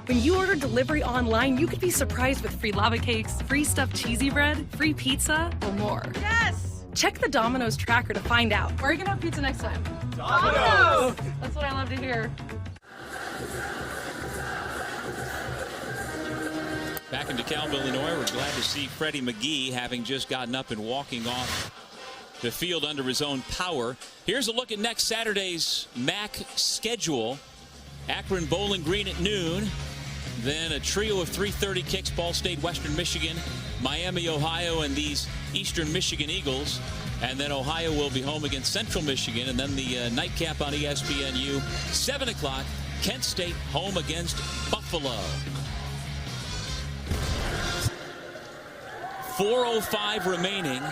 When you order delivery online, you could be surprised with free lava cakes, free stuffed cheesy bread, free pizza, or more. Yes! Check the Domino's tracker to find out. Where are you gonna have pizza next time? Domino's! That's what I love to hear. Back in DeKalb, Illinois, we're glad to see Freddie McGee having just gotten up and walking off the field under his own power. Here's a look at next Saturday's MAC schedule. Akron Bowling Green at noon. Then a trio of 3:30 kicks, Ball State, Western Michigan, Miami, Ohio, and these Eastern Michigan Eagles. And then Ohio will be home against Central Michigan. And then the nightcap on ESPNU, 7 o'clock, Kent State home against Buffalo. 4:05 remaining.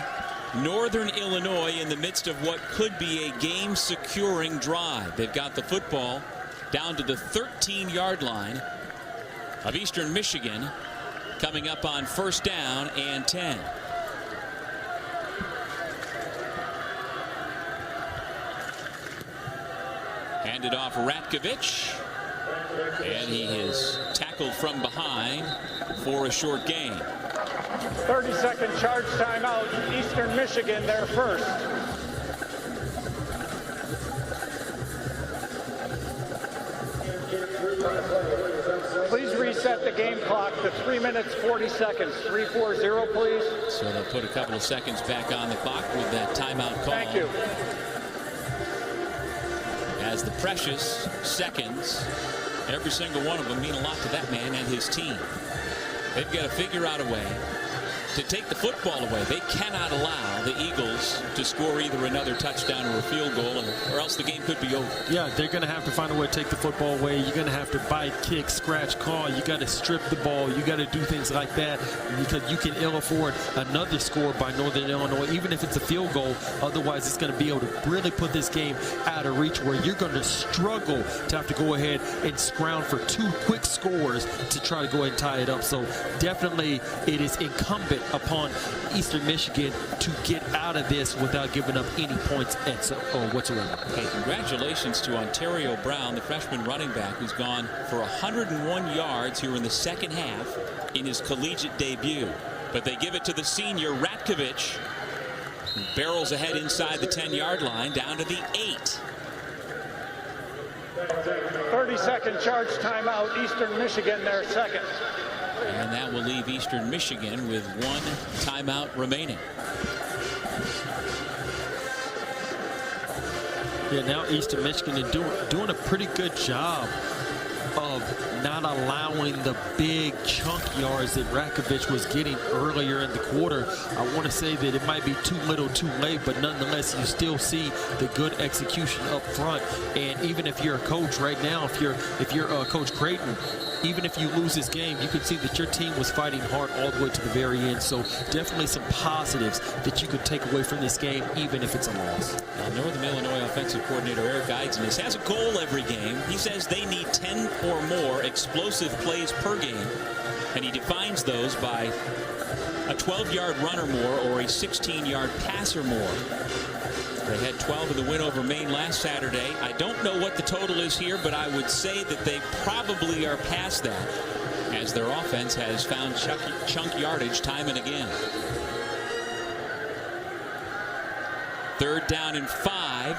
Northern Illinois in the midst of what could be a game-securing drive. They've got the football down to the 13-yard line of Eastern Michigan, coming up on 1st down and 10. Handed off Ratkovich, and he is tackled from behind for a short gain. 30-second charge timeout. Eastern Michigan there first. Please reset the game clock to 3 minutes 40 seconds. 3-4-0, please. So they'll put a couple of seconds back on the clock with that timeout call. Thank you. As the precious seconds, every single one of them mean a lot to that man and his team. They've got to figure out a way to take the football away. They cannot allow the Eagles to score either another touchdown or a field goal, or else the game could be over. Yeah, they're going to have to find a way to take the football away. You're going to have to bite, kick, scratch, call. You got to strip the ball. You got to do things like that because you can ill afford another score by Northern Illinois, even if it's a field goal. Otherwise, it's going to be able to really put this game out of reach where you're going to struggle to have to go ahead and scrounge for 2 quick scores to try to go ahead and tie it up. So definitely it is incumbent upon Eastern Michigan to get out of this without giving up any points whatsoever. Hey, congratulations to Ontario Brown, the freshman running back, who's gone for 101 yards here in the second half in his collegiate debut. But they give it to the senior Ratkovich, who barrels ahead inside the 10-yard line down to the 8. 30-second charge timeout. Eastern Michigan there second. And that will leave Eastern Michigan with 1 timeout remaining. Yeah, now Eastern Michigan is doing a pretty good job of not allowing the big chunk yards that Ratkovich was getting earlier in the quarter. I want to say that it might be too little too late, but nonetheless you still see the good execution up front. And even if you're a coach right now, if you're Coach Creighton, even if you lose this game, you can see that your team was fighting hard all the way to the very end. So definitely some positives that you could take away from this game, even if it's a loss. Now, Northern Illinois offensive coordinator Eric Eidsness has a goal every game. He says they need 10 or more explosive plays per game, and he he defines those by a 12-yard run or more or a 16-yard pass or more. They had 12 in the win over Maine last Saturday. I don't know what the total is here, but I would say that they probably are past that, as their offense has found chunk yardage time and again. 3rd down and 5.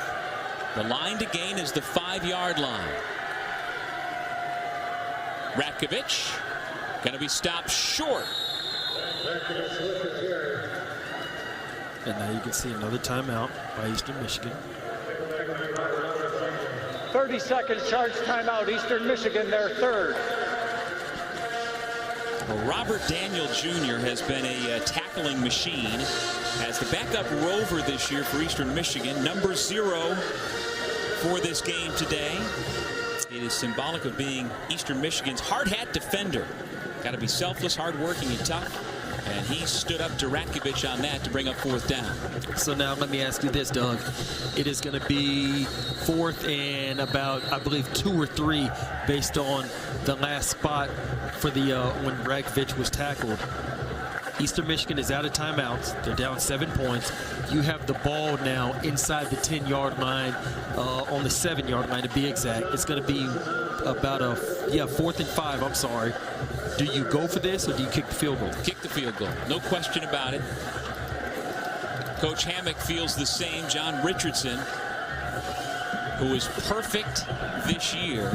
The line to gain is the 5-yard line. Ratkovich going to be stopped short. And now you can see another timeout by Eastern Michigan. 30 seconds charge timeout. Eastern Michigan, their 3rd. Well, Robert Daniel Jr. has been a tackling machine as the backup rover this year for Eastern Michigan. Number 0 for this game today. It is symbolic of being Eastern Michigan's hard hat defender. Got to be selfless, hardworking, and tough. And he stood up to Ratkovich on that to bring up 4th down. So now let me ask you this, Doug. It is going to be 4th and about, I believe, 2 or 3 based on the last spot for the when Ratkovich was tackled. Eastern Michigan is out of timeouts. They're down 7 points. You have the ball now inside the 10-yard line, on the 7-yard line to be exact. It's going to be about a 4th and 5. I'm sorry. Do you go for this or do you kick the field goal? Kick the field goal. No question about it. Coach Hammock feels the same. John Richardson, who is perfect this year,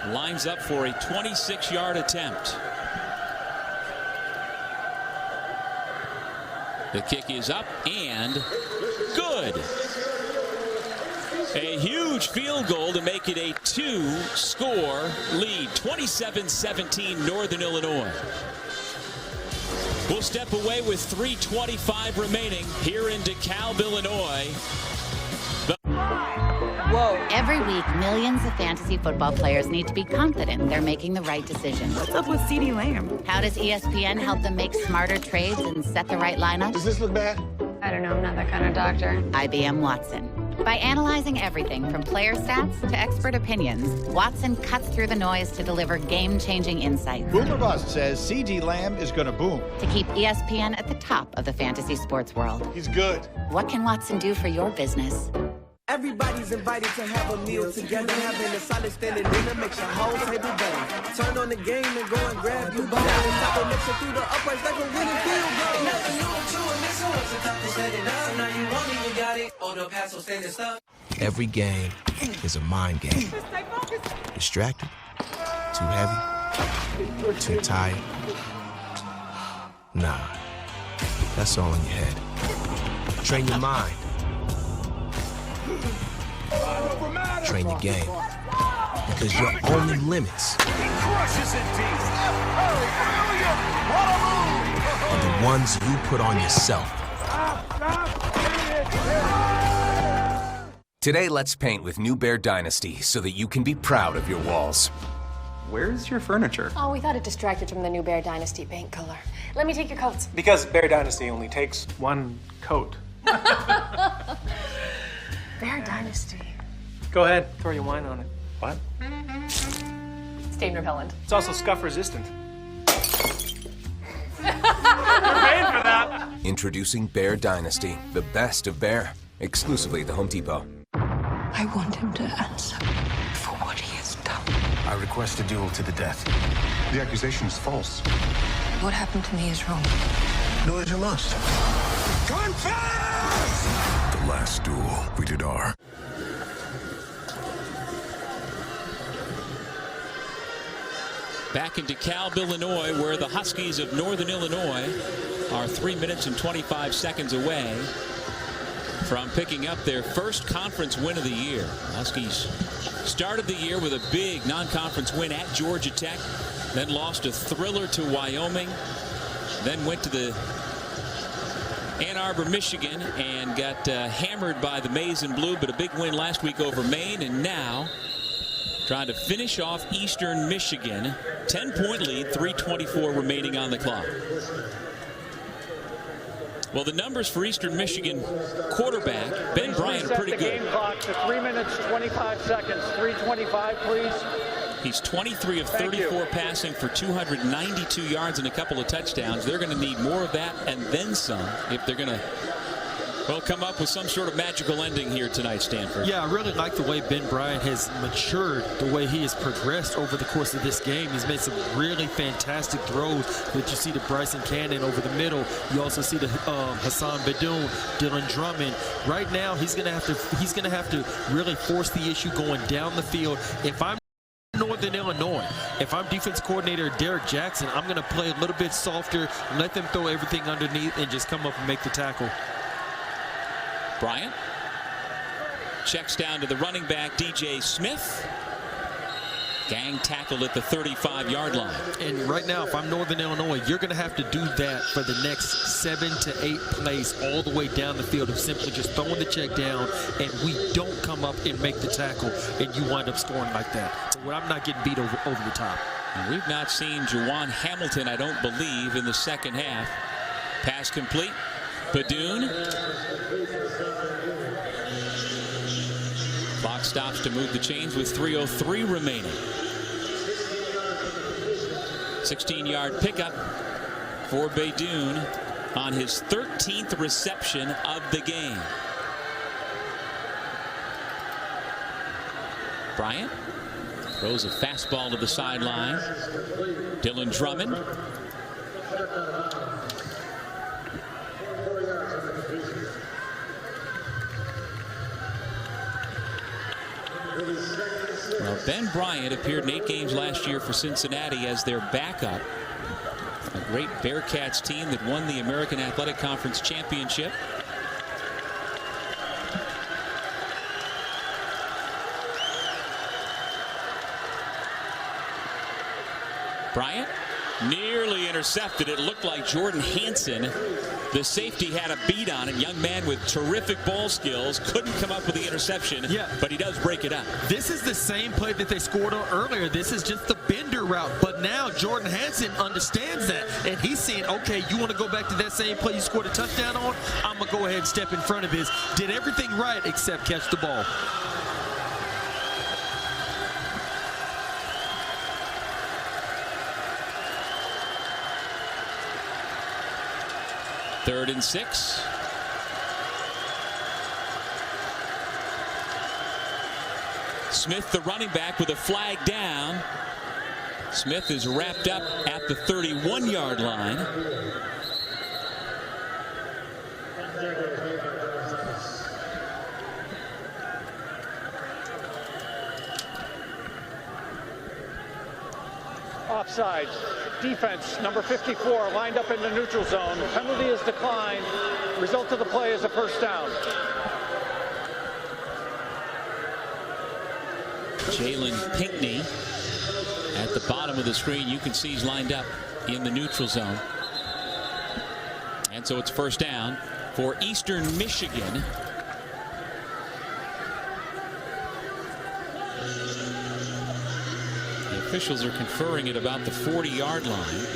lines up for a 26-yard attempt. The kick is up and good. A huge field goal to make it a 2-score lead. 27-17 Northern Illinois. We'll step away with 3:25 remaining here in DeKalb, Illinois. Whoa. Every week, millions of fantasy football players need to be confident they're making the right decision. What's up with CeeDee Lamb? How does ESPN help them make smarter trades and set the right lineup? Does this look bad? I don't know, I'm not that kind of doctor. IBM Watson. By analyzing everything from player stats to expert opinions, Watson cuts through the noise to deliver game-changing insights. Boomer Bust says CeeDee Lamb is going to boom. To keep ESPN at the top of the fantasy sports world. He's good. What can Watson do for your business? Everybody's invited to have a meal together. Having a solid standing dinner makes your whole table better. Turn on the game and go and grab you ball. Top it makes it through the uprights like a winning field goal. Nothing new to it, this one's a top to set it up. Now you won't even got it. Or the pass will stand and stuff. Every game is a mind game. Distracted? Too heavy? Too tired? Nah, that's all in your head. Train your mind. Train your game. Because your only limits are the ones you put on yourself. Today, let's paint with new Bear Dynasty so that you can be proud of your walls. Where's your furniture? Oh, we thought it distracted from the new Bear Dynasty paint color. Let me take your coats. Because Bear Dynasty only takes one coat. Bear Dynasty. Go ahead, throw your wine on it. What? Stain repellent. It's also scuff resistant. You're paying for that. Introducing Bear Dynasty, the best of Bear, exclusively at the Home Depot. I want him to answer for what he has done. I request a duel to the death. The accusation is false. What happened to me is wrong. Do as you must. Confess! The Last Duel, rated R. Back in DeKalb, Illinois, where the Huskies of Northern Illinois are 3 minutes and 25 seconds away from picking up their first conference win of the year. Huskies started the year with a big non-conference win at Georgia Tech, then lost a thriller to Wyoming, then went to the Ann Arbor, Michigan, and got hammered by the Maize and Blue, but a big win last week over Maine, and now trying to finish off Eastern Michigan. 10-point lead, 3:24 remaining on the clock. Well, the numbers for Eastern Michigan quarterback Ben Bryant are pretty good. Game clock to 3 minutes, 25 seconds. 3:25, please. He's 23 of 34 passing for 292 yards and a couple of touchdowns. They're going to need more of that and then some if they're going to, well, come up with some sort of magical ending here tonight, Stanford. Yeah, I really like the way Ben Bryant has matured, the way he has progressed over the course of this game. He's made some really fantastic throws that you see to Bryson Cannon over the middle. You also see the Hassan Beydoun, Dylan Drummond. Right now, he's going to have to really force the issue going down the field. If I'm Northern Illinois, if I'm defense coordinator Derek Jackson, I'm going to play a little bit softer, let them throw everything underneath, and just come up and make the tackle. Bryant checks down to the running back, DJ Smith. Gang tackled at the 35-yard line. And right now, if I'm Northern Illinois, you're going to have to do that for the next 7 to 8 plays all the way down the field of simply just throwing the check down, and we don't come up and make the tackle, and you wind up scoring like that. So I'm not getting beat over the top. And we've not seen Juwan Hamilton, I don't believe, in the second half. Pass complete. Beydoun. Clock stops to move the chains with 3:03 remaining. 16-yard pickup for Beydoun on his 13th reception of the game. Bryant throws a fastball to the sideline. Dylan Drummond. Well, Ben Bryant appeared in 8 games last year for Cincinnati as their backup. A great Bearcats team that won the American Athletic Conference championship. Bryant nearly intercepted. It looked like Jordan Hansen, the safety, had a beat on it. Young man with terrific ball skills, couldn't come up with the interception, but he does break it up. This is the same play that they scored on earlier. This is just the bender route, but now Jordan Hansen understands that, and he's saying, okay, you want to go back to that same play you scored a touchdown on? I'm going to go ahead and step in front of this. Did everything right except catch the ball. Third and 6. Smith, the running back, with a flag down. Smith is wrapped up at the 31-yard line. Offside. Defense, number 54, lined up in the neutral zone. Penalty is declined. Result of the play is a first down. Jalen Pinckney at the bottom of the screen. You can see he's lined up in the neutral zone. And so it's first down for Eastern Michigan. Officials are conferring at about the 40-yard line.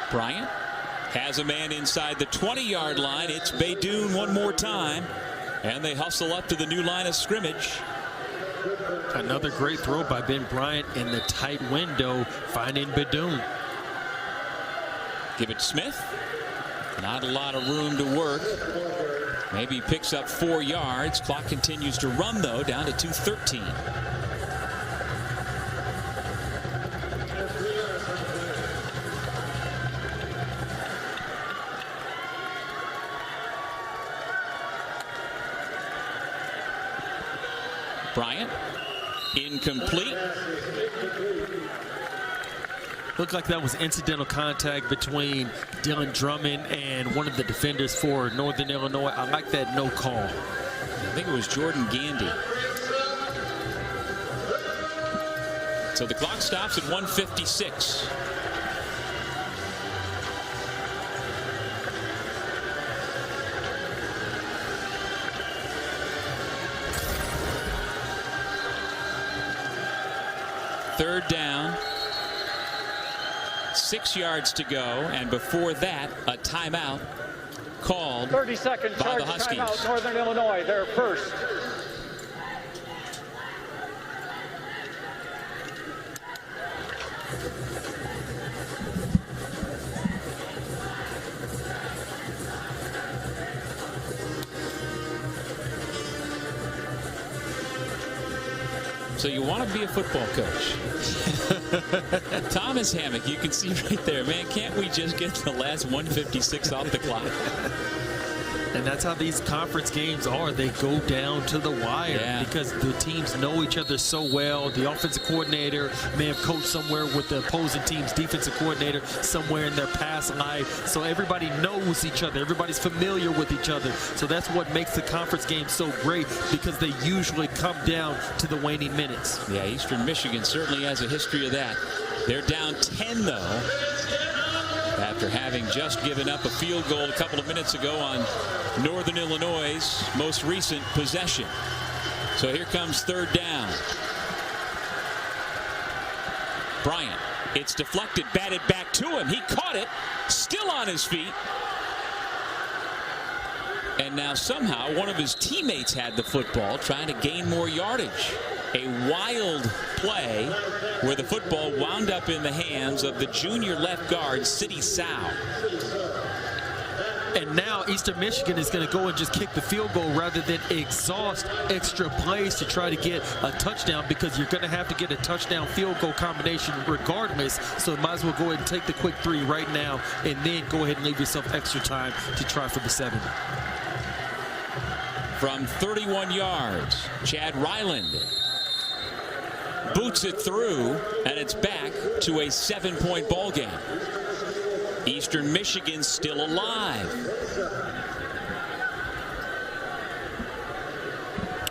Bryant has a man inside the 20-yard line. It's Beydoun one more time, and they hustle up to the new line of scrimmage. Another great throw by Ben Bryant in the tight window, finding Beydoun. Give it to Smith. Not a lot of room to work. Maybe he picks up 4 yards. Clock continues to run, though, down to 2:13. Bryant, incomplete. Looked like that was incidental contact between Dylan Drummond and one of the defenders for Northern Illinois. I like that no call. I think it was Jordan Gandy. So the clock stops at 1:56. 3rd down. 6 yards to go, and before that, a timeout called 30-second by charge the Huskies. timeout, Northern Illinois, their first. So you want to be a football coach. Thomas Hammock, you can see right there, man, can't we just get the last 156 off the clock? And that's how these conference games are. They go down to the wire because the teams know each other so well. The offensive coordinator may have coached somewhere with the opposing team's defensive coordinator somewhere in their past life. So everybody knows each other. Everybody's familiar with each other. So that's what makes the conference game so great, because they usually come down to the waning minutes. Yeah, Eastern Michigan certainly has a history of that. They're down 10, though, after having just given up a field goal a couple of minutes ago on Northern Illinois' most recent possession. So here comes 3rd down. Bryant, it's deflected, batted back to him. He caught it, still on his feet. And now somehow one of his teammates had the football, trying to gain more yardage. A wild play where the football wound up in the hands of the junior left guard, Sidney Sow. And now Eastern Michigan is going to go and just kick the field goal rather than exhaust extra plays to try to get a touchdown, because you're going to have to get a touchdown field goal combination regardless. So might as well go ahead and take the quick 3 right now and then go ahead and leave yourself extra time to try for the 7. From 31 yards, Chad Ryland boots it through, and it's back to a 7-point ball game. Eastern Michigan still alive.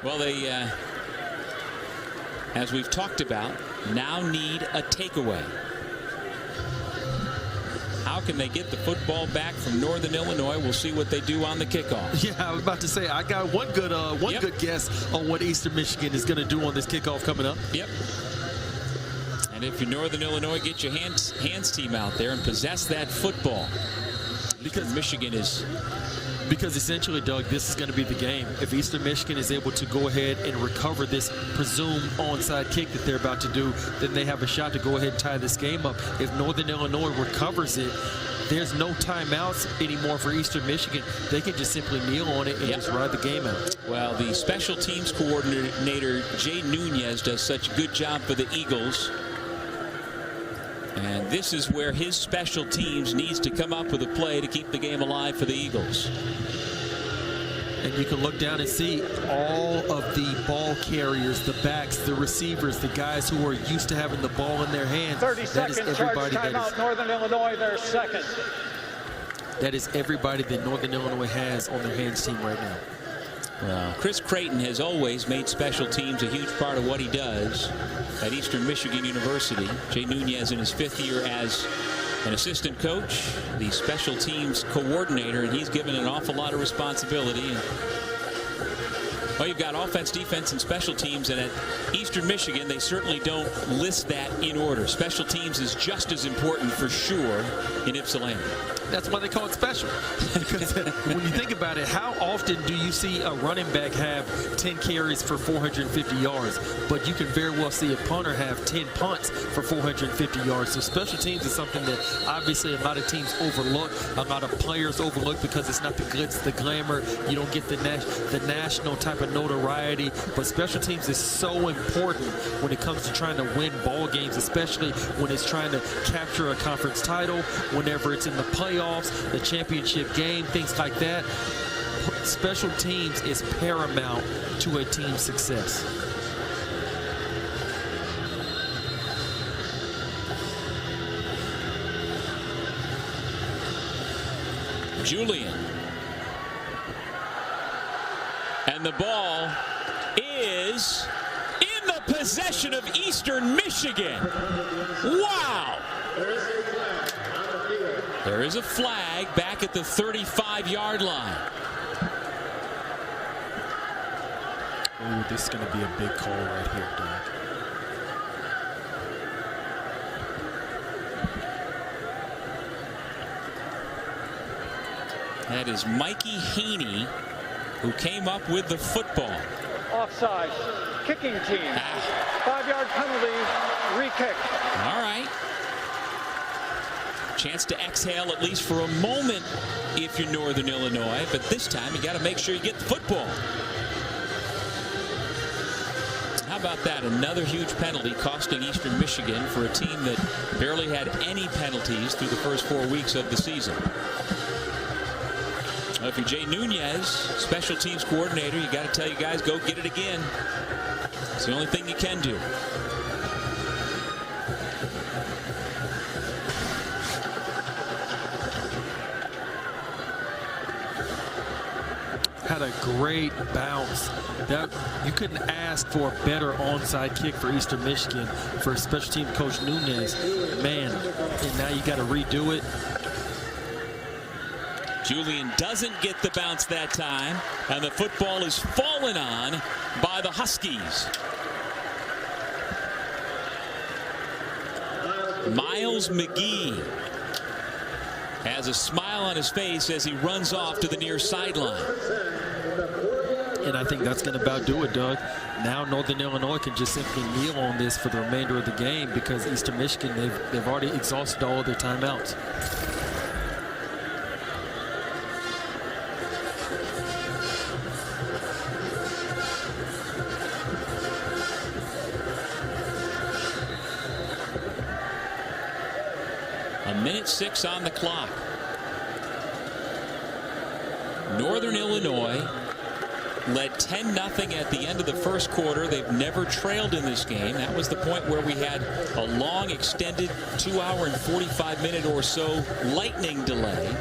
Well, they, as we've talked about, now need a takeaway. How can they get the football back from Northern Illinois? We'll see what they do on the kickoff. Yeah, I was about to say, I got one good guess on what Eastern Michigan is going to do on this kickoff coming up. Yep. And if you're Northern Illinois, get your hands team out there and possess that football. Because Michigan is... Because essentially, Doug, this is going to be the game. If Eastern Michigan is able to go ahead and recover this presumed onside kick that they're about to do, then they have a shot to go ahead and tie this game up. If Northern Illinois recovers it, there's no timeouts anymore for Eastern Michigan. They can just simply kneel on it and just ride the game out. Well, the special teams coordinator, Jay Nunez, does such a good job for the Eagles. And this is where his special teams needs to come up with a play to keep the game alive for the Eagles. And you can look down and see all of the ball carriers, the backs, the receivers, the guys who are used to having the ball in their hands. 30-second charge timeout, Northern Illinois, their second. That is everybody that Northern Illinois has on their hands team right now. Well, Chris Creighton has always made special teams a huge part of what he does at Eastern Michigan University. Jay Nunez in his 5th year as an assistant coach, the special teams coordinator, and he's given an awful lot of responsibility. And, well, you've got offense, defense, and special teams, and at Eastern Michigan, they certainly don't list that in order. Special teams is just as important for sure in Ypsilanti. That's why they call it special. Because when you think about it, how often do you see a running back have 10 carries for 450 yards? But you can very well see a punter have 10 punts for 450 yards. So special teams is something that obviously a lot of teams overlook, a lot of players overlook, because it's not the glitz, the glamour. You don't get the national type of notoriety. But special teams is so important when it comes to trying to win ball games, especially when it's trying to capture a conference title, whenever it's in the playoffs, the championship game, things like that. Special teams is paramount to a team's success. Julian. And the ball is in the possession of Eastern Michigan. Wow! There is a flag back at the 35-yard line. Ooh, this is going to be a big call right here, Doug. That is Mikey Haney, who came up with the football. Offside. Kicking team. 5-yard penalty. Re-kick. All right. Chance to exhale at least for a moment if you're Northern Illinois, but this time you got to make sure you get the football. How about that? Another huge penalty costing Eastern Michigan for a team that barely had any penalties through the first 4 weeks of the season. Well, if you're Jay Nunez, special teams coordinator, you got to tell you guys, go get it again. It's the only thing you can do. Had a great bounce. That you couldn't ask for a better onside kick for Eastern Michigan for special team coach Nunez. Man, and now you got to redo it. Julian doesn't get the bounce that time, and the football is fallen on by the Huskies. Miles McGee has a smile on his face as he runs off to the near sideline. And I think that's going to about do it, Doug. Now Northern Illinois can just simply kneel on this for the remainder of the game because Eastern Michigan, they've already exhausted all of their timeouts. A minute 6 on the clock. Northern Illinois led 10-0 at the end of the first quarter. They've never trailed in this game. That was the point where we had a long, extended 2-hour and 45-minute or so lightning delay.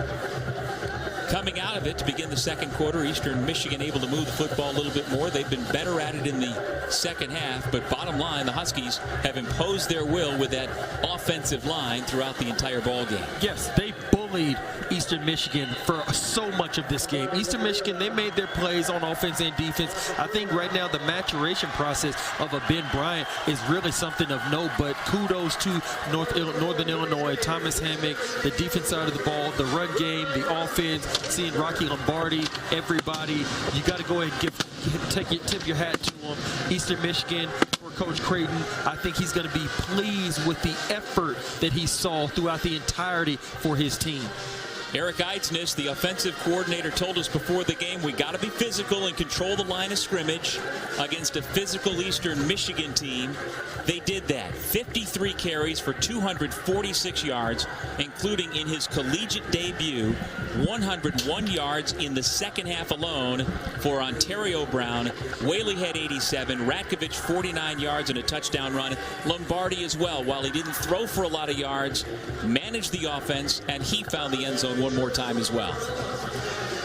Coming out of it to begin the second quarter, Eastern Michigan able to move the football a little bit more. They've been better at it in the second half, but bottom line, the Huskies have imposed their will with that offensive line throughout the entire ball game. Yes, they bullied Eastern Michigan for so much of this game. Eastern Michigan, they made their plays on offense and defense. I think right now the maturation process of a Ben Bryant is really something of note, but kudos to Northern Illinois, Thomas Hammock, the defense side of the ball, the run game, the offense, seeing Rocky Lombardi, everybody. You got to go ahead and tip your hat to them. Eastern Michigan, for Coach Creighton, I think he's going to be pleased with the effort that he saw throughout the entirety for his team. Eric Eidsness, the offensive coordinator, told us before the game we got to be physical and control the line of scrimmage against a physical Eastern Michigan team. They did that. 53 carries for 246 yards, including in his collegiate debut, 101 yards in the second half alone for Ontario Brown. Whaley had 87, Ratkovich 49 yards and a touchdown run. Lombardi as well, while he didn't throw for a lot of yards, managed the offense, and he found the end zone one more time as well.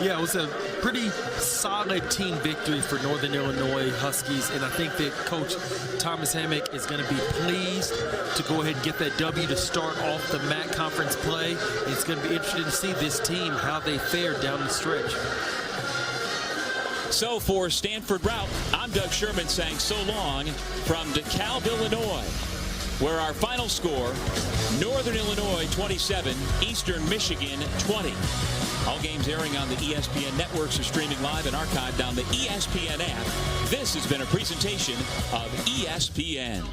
Yeah, it was a pretty solid team victory for Northern Illinois Huskies, and I think that Coach Thomas Hammock is going to be pleased to go ahead and get that W to start off the MAC conference play. It's going to be interesting to see this team, how they fare down the stretch. So for Stanford Route, I'm Doug Sherman saying so long from DeKalb, Illinois, where our final score, Northern Illinois 27, Eastern Michigan 20. All games airing on the ESPN networks are streaming live and archived on the ESPN app. This has been a presentation of ESPN.